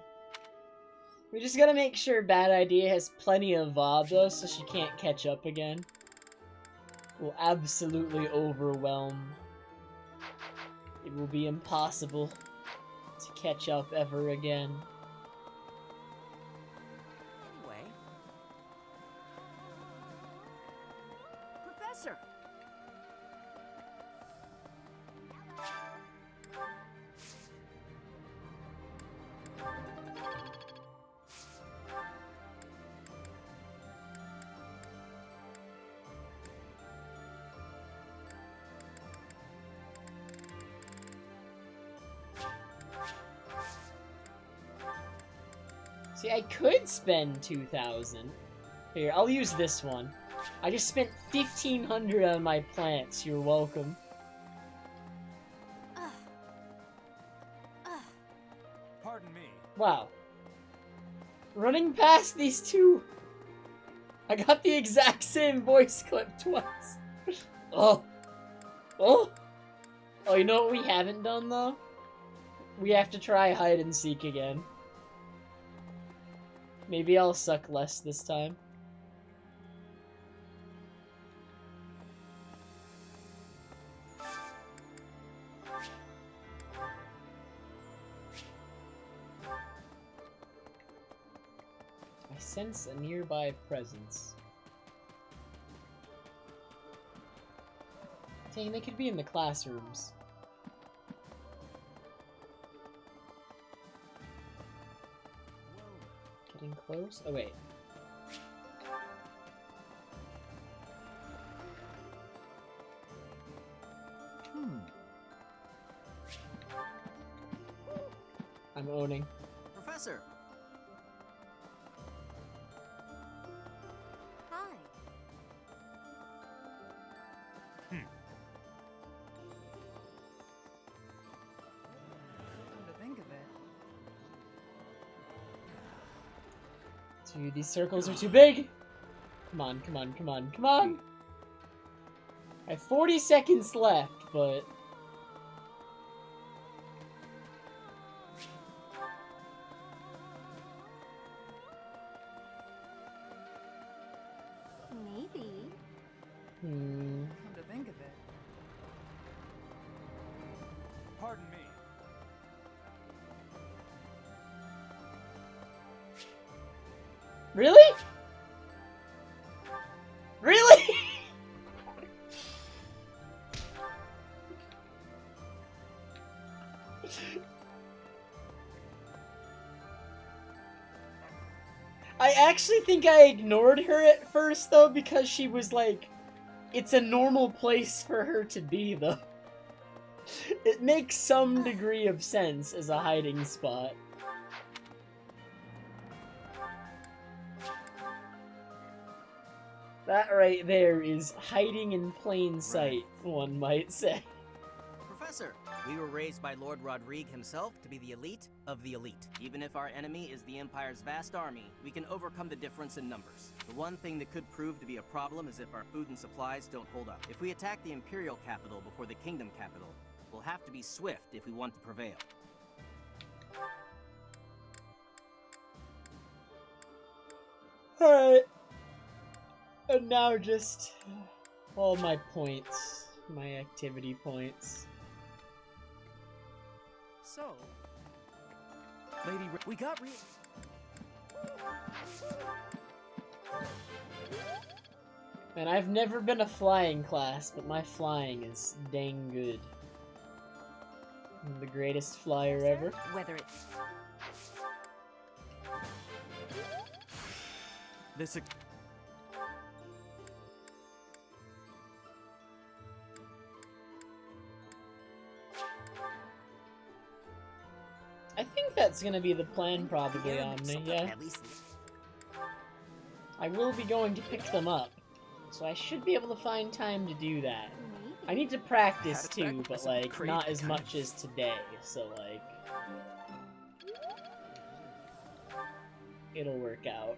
S1: We just gotta make sure Bad Idea has plenty of VOD though, so she can't catch up again. Will absolutely overwhelm. It will be impossible to catch up ever again.
S14: Anyway... Professor!
S1: See, I could spend 2,000. Here, I'll use this one. I just spent 1,500 on my plants. You're welcome.
S3: Pardon me.
S1: Wow. Running past these two. I got the exact same voice clip twice. Oh. Oh. Oh, you know what we haven't done, though? We have to try hide and seek again. Maybe I'll suck less this time. I sense a nearby presence. Dang, they could be in the classrooms. Getting close? Oh, wait. I'm owning.
S14: Professor!
S15: Hi.
S16: Come to think of it.
S1: Dude, these circles are too big! Come on, come on, come on, come on! I have 40 seconds left, but...
S15: Maybe.
S16: Come to think of it.
S3: Pardon me.
S1: Really? Really? I actually think I ignored her at first, though, because she was like, it's a normal place for her to be, though. It makes some degree of sense as a hiding spot. That right there is hiding in plain sight, one might say.
S14: Professor, we were raised by Lord Rodrigue himself to be the elite of the elite. Even if our enemy is the Empire's vast army, we can overcome the difference in numbers. The one thing that could prove to be a problem is if our food and supplies don't hold up. If we attack the Imperial capital before the Kingdom capital, we'll have to be swift if we want to prevail.
S1: Alright. And now just all my points. My activity points.
S18: So, Lady we got
S1: Man, I've never been a flying class, but my flying is dang good. I'm the greatest flyer ever.
S19: Whether it's...
S18: This...
S1: I think that's gonna be the plan, probably, Omni, yeah. I will be going to pick them up, so I should be able to find time to do that. I need to practice too, but like, not as much as today, so like... it'll work out.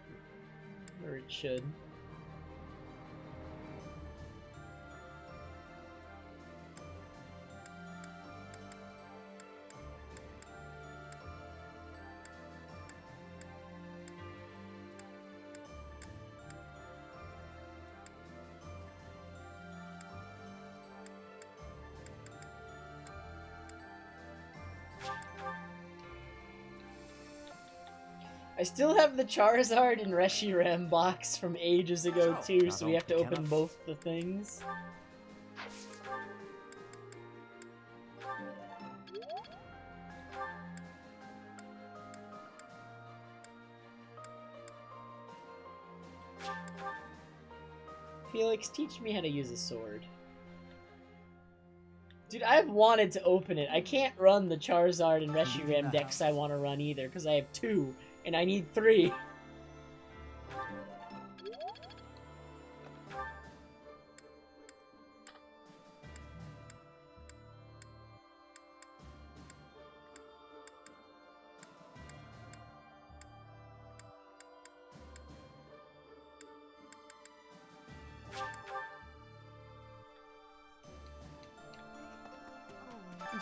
S1: Or it should. I still have the Charizard and Reshiram box from ages ago too, so we have to open both the things. Felix, teach me how to use a sword. Dude, I've wanted to open it. I can't run the Charizard and Reshiram decks I want to run either, because I have 2. And I need 3.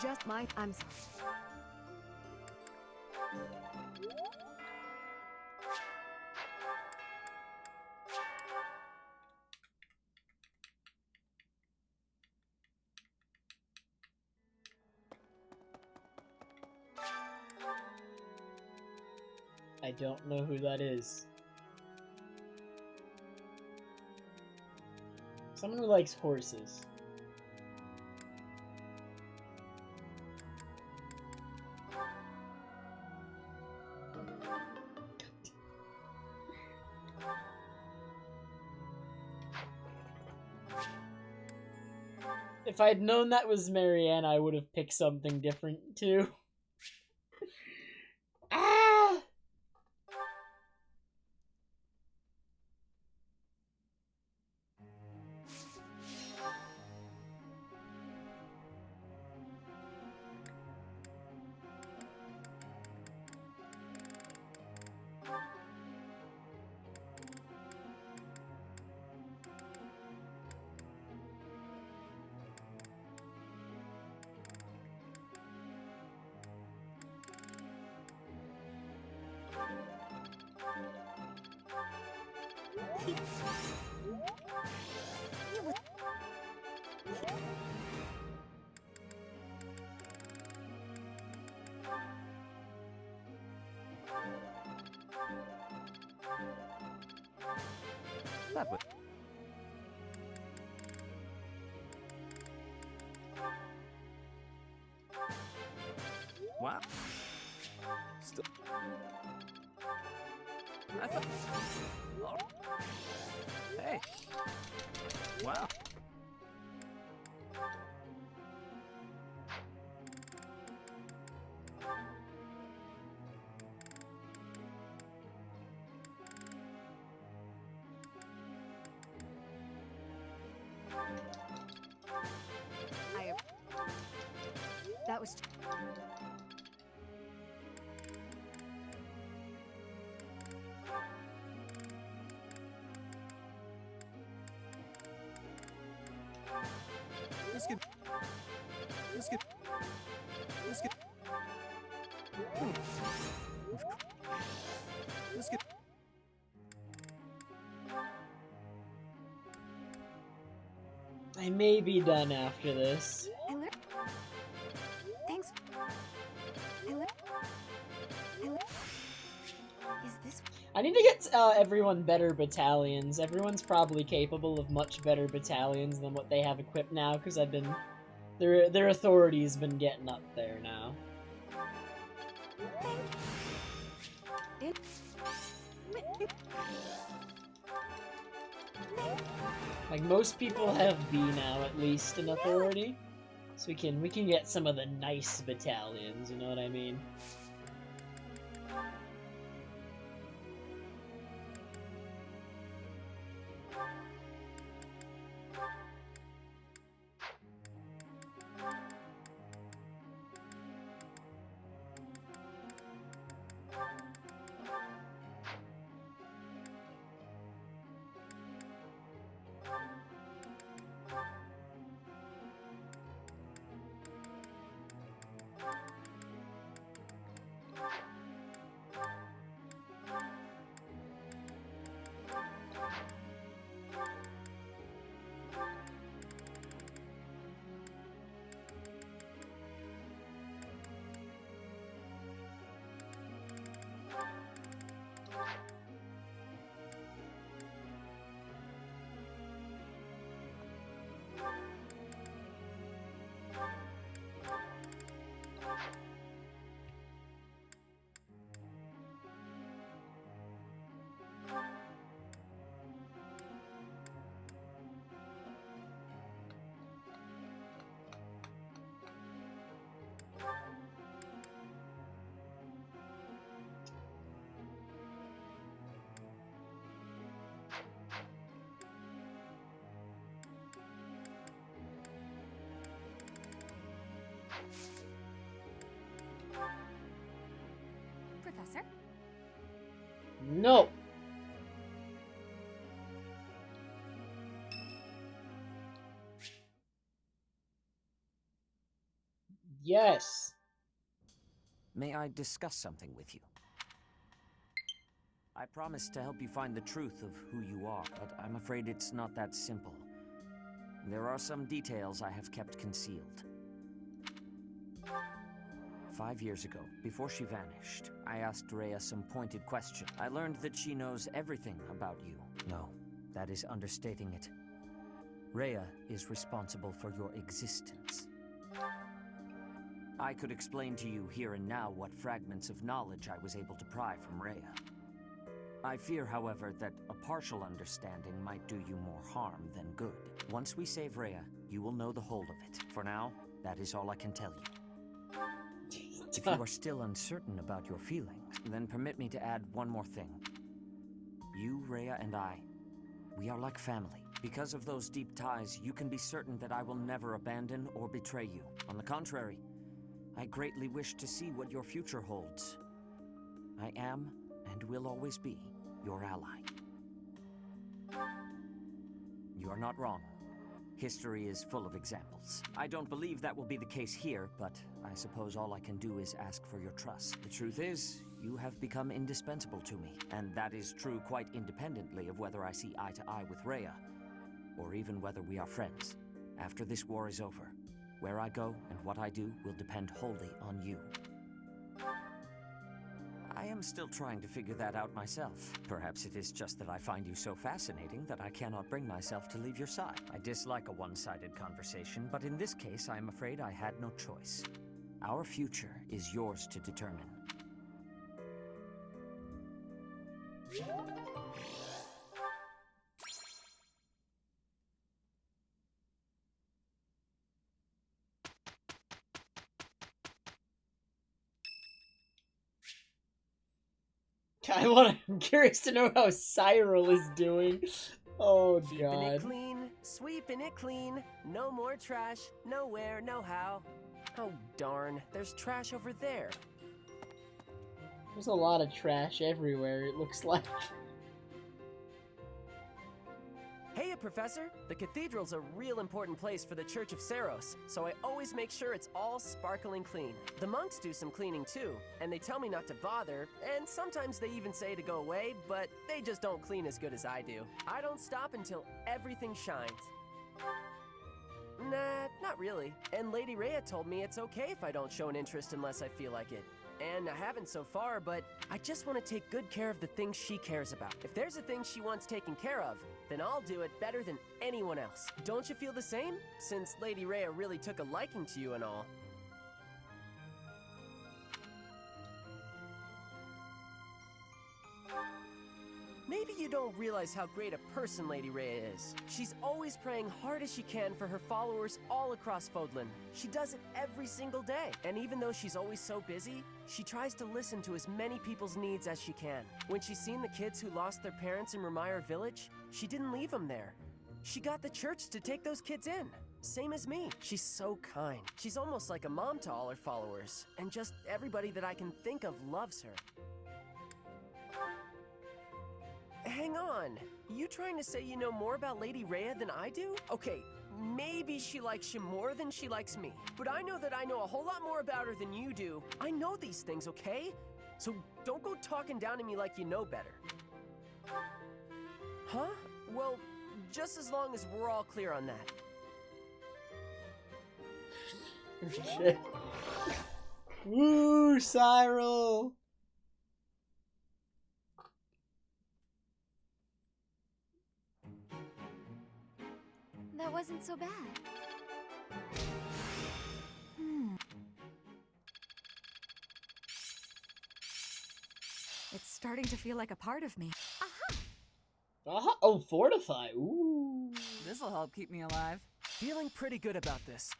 S11: Just my... I'm sorry.
S1: I don't know who that is. Someone who likes horses. If I'd known that was Marianne, I would have picked something different too. Ah!
S6: That would. Wow. Still. I thought. Oh. Hey. Wow.
S11: That was.
S22: Let's get.
S1: I may be done after this.
S5: I learned. Thanks. Is this?
S1: I need to get everyone better battalions. Everyone's probably capable of much better battalions than what they have equipped now, because I've been... Their authority's been getting up there now. Like, most people have B now, at least, in authority. So we can get some of the nice battalions, you know what I mean?
S5: Professor?
S1: No! Yes!
S13: May I discuss something with you? I promised to help you find the truth of who you are, but I'm afraid it's not that simple. There are some details I have kept concealed. 5 years ago, before she vanished, I asked Rhea some pointed questions. I learned that she knows everything about you. No, that is understating it. Rhea is responsible for your existence. I could explain to you here and now what fragments of knowledge I was able to pry from Rhea. I fear, however, that a partial understanding might do you more harm than good. Once we save Rhea, you will know the whole of it. For now, that is all I can tell you. If you are still uncertain about your feelings, then permit me to add one more thing. You, Rhea, and I, we are like family. Because of those deep ties, you can be certain that I will never abandon or betray you. On the contrary, I greatly wish to see what your future holds. I am, and will always be, your ally. You are not wrong. History is full of examples. I don't believe that will be the case here, but I suppose all I can do is ask for your trust. The truth is, you have become indispensable to me, and that is true quite independently of whether I see eye to eye with Rhea, or even whether we are friends. After this war is over, where I go and what I do will depend wholly on you. I am still trying to figure that out myself. Perhaps it is just that I find you so fascinating that I cannot bring myself to leave your side. I dislike a one-sided conversation, but in this case, I am afraid I had no choice. Our future is yours to determine.
S1: I'm curious to know how Cyril is doing. Oh,
S18: Keeping
S1: God.
S18: it clean, sweeping it clean. No more trash, nowhere, no how. Oh, darn. There's trash over there.
S1: There's a lot of trash everywhere, it looks like.
S18: Hey, Professor! The cathedral's a real important place for the Church of Saros, so I always make sure it's all sparkling clean. The monks do some cleaning too, and they tell me not to bother, and sometimes they even say to go away, but they just don't clean as good as I do. I don't stop until everything shines. Nah, not really. And Lady Rhea told me it's okay if I don't show an interest unless I feel like it. And I haven't so far, but I just want to take good care of the things she cares about. If there's a thing she wants taken care of, then I'll do it better than anyone else. Don't you feel the same? Since Lady Rhea really took a liking to you and all. Maybe you don't realize how great a person Lady Rhea is. She's always praying hard as she can for her followers all across Fodlan. She does it every single day. And even though she's always so busy, she tries to listen to as many people's needs as she can. When she's seen the kids who lost their parents in Ramire Village, she didn't leave them there. She got the church to take those kids in. Same as me. She's so kind. She's almost like a mom to all her followers. And just everybody that I can think of loves her. Hang on. You trying to say you know more about Lady Rhea than I do? Okay, maybe she likes you more than she likes me. But I know that I know a whole lot more about her than you do. I know these things, okay? So don't go talking down to me like you know better. Huh? Well, just as long as we're all clear on that.
S1: Shit. Woo, Cyril!
S5: That wasn't so bad.
S16: It's starting to feel like a part of me.
S1: Uh-huh. Oh, fortify. Ooh.
S16: This'll help keep me alive.
S18: Feeling pretty good about this.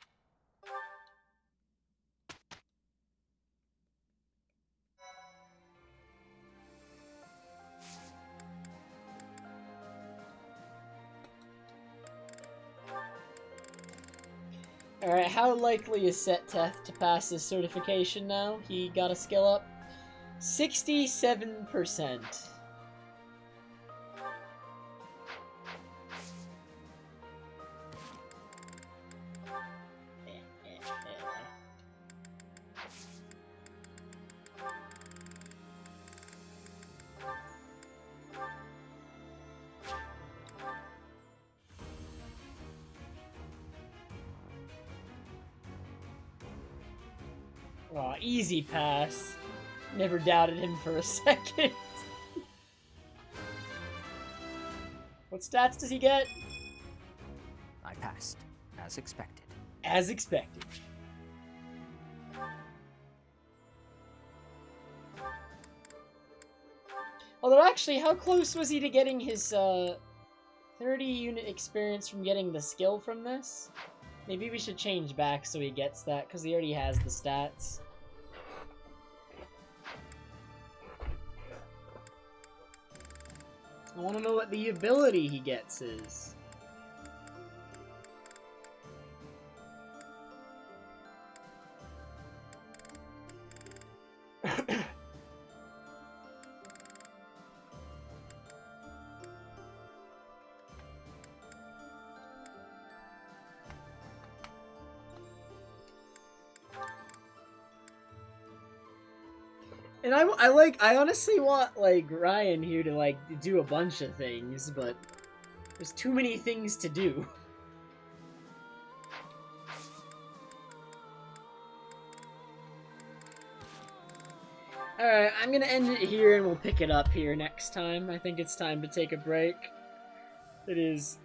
S1: Alright, how likely is Setteth to pass his certification now? He got a skill up? 67%. Aw, easy pass. Never doubted him for a second. What stats does he get?
S13: I passed, as expected.
S1: As expected. Although actually, how close was he to getting his 30 unit experience from getting the skill from this? Maybe we should change back so he gets that, because he already has the stats. I want to know what the ability he gets is. And I honestly want, like, Ryan here to, like, do a bunch of things, but there's too many things to do. Alright, I'm gonna end it here and we'll pick it up here next time. I think it's time to take a break. It is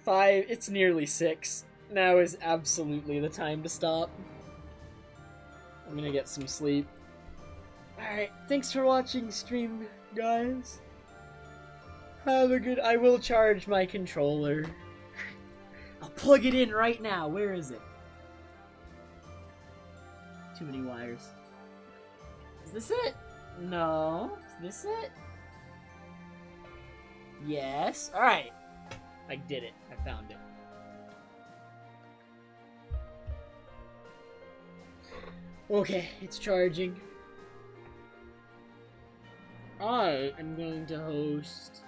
S1: 5, it's nearly 6. Now is absolutely the time to stop. I'm gonna get some sleep. Alright, thanks for watching stream, guys. Have a good... I will charge my controller. I'll plug it in right now. Where is it? Too many wires. Is this it? No. Is this it? Yes. Alright. I did it. I found it. Okay, it's charging. I am going to host...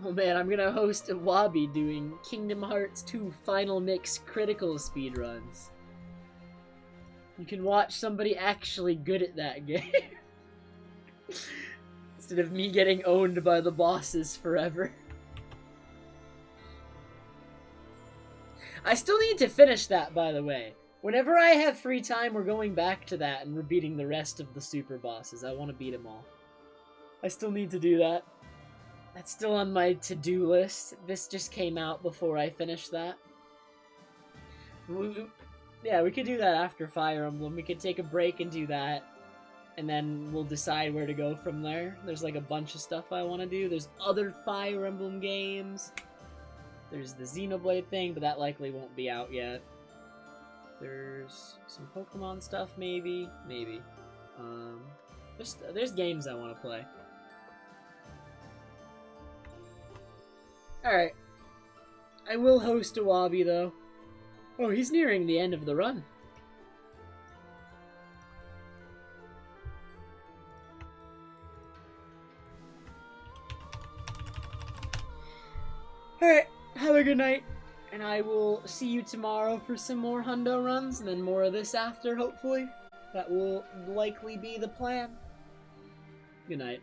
S1: Oh man, I'm gonna host a Wabi doing Kingdom Hearts 2 Final Mix critical speedruns. You can watch somebody actually good at that game. Instead of me getting owned by the bosses forever. I still need to finish that, by the way. Whenever I have free time, we're going back to that and we're beating the rest of the super bosses. I want to beat them all. I still need to do that. That's still on my to-do list. This just came out before I finished that. Yeah, we could do that after Fire Emblem. We could take a break and do that. And then we'll decide where to go from there. There's like a bunch of stuff I want to do. There's other Fire Emblem games. There's the Xenoblade thing, but that likely won't be out yet. There's some Pokemon stuff, maybe. Maybe. There's games I want to play. Alright. I will host a Wabi, though. Oh, he's nearing the end of the run. Alright, have a good night. And I will see you tomorrow for some more Hundo runs, and then more of this after, hopefully. That will likely be the plan. Good night.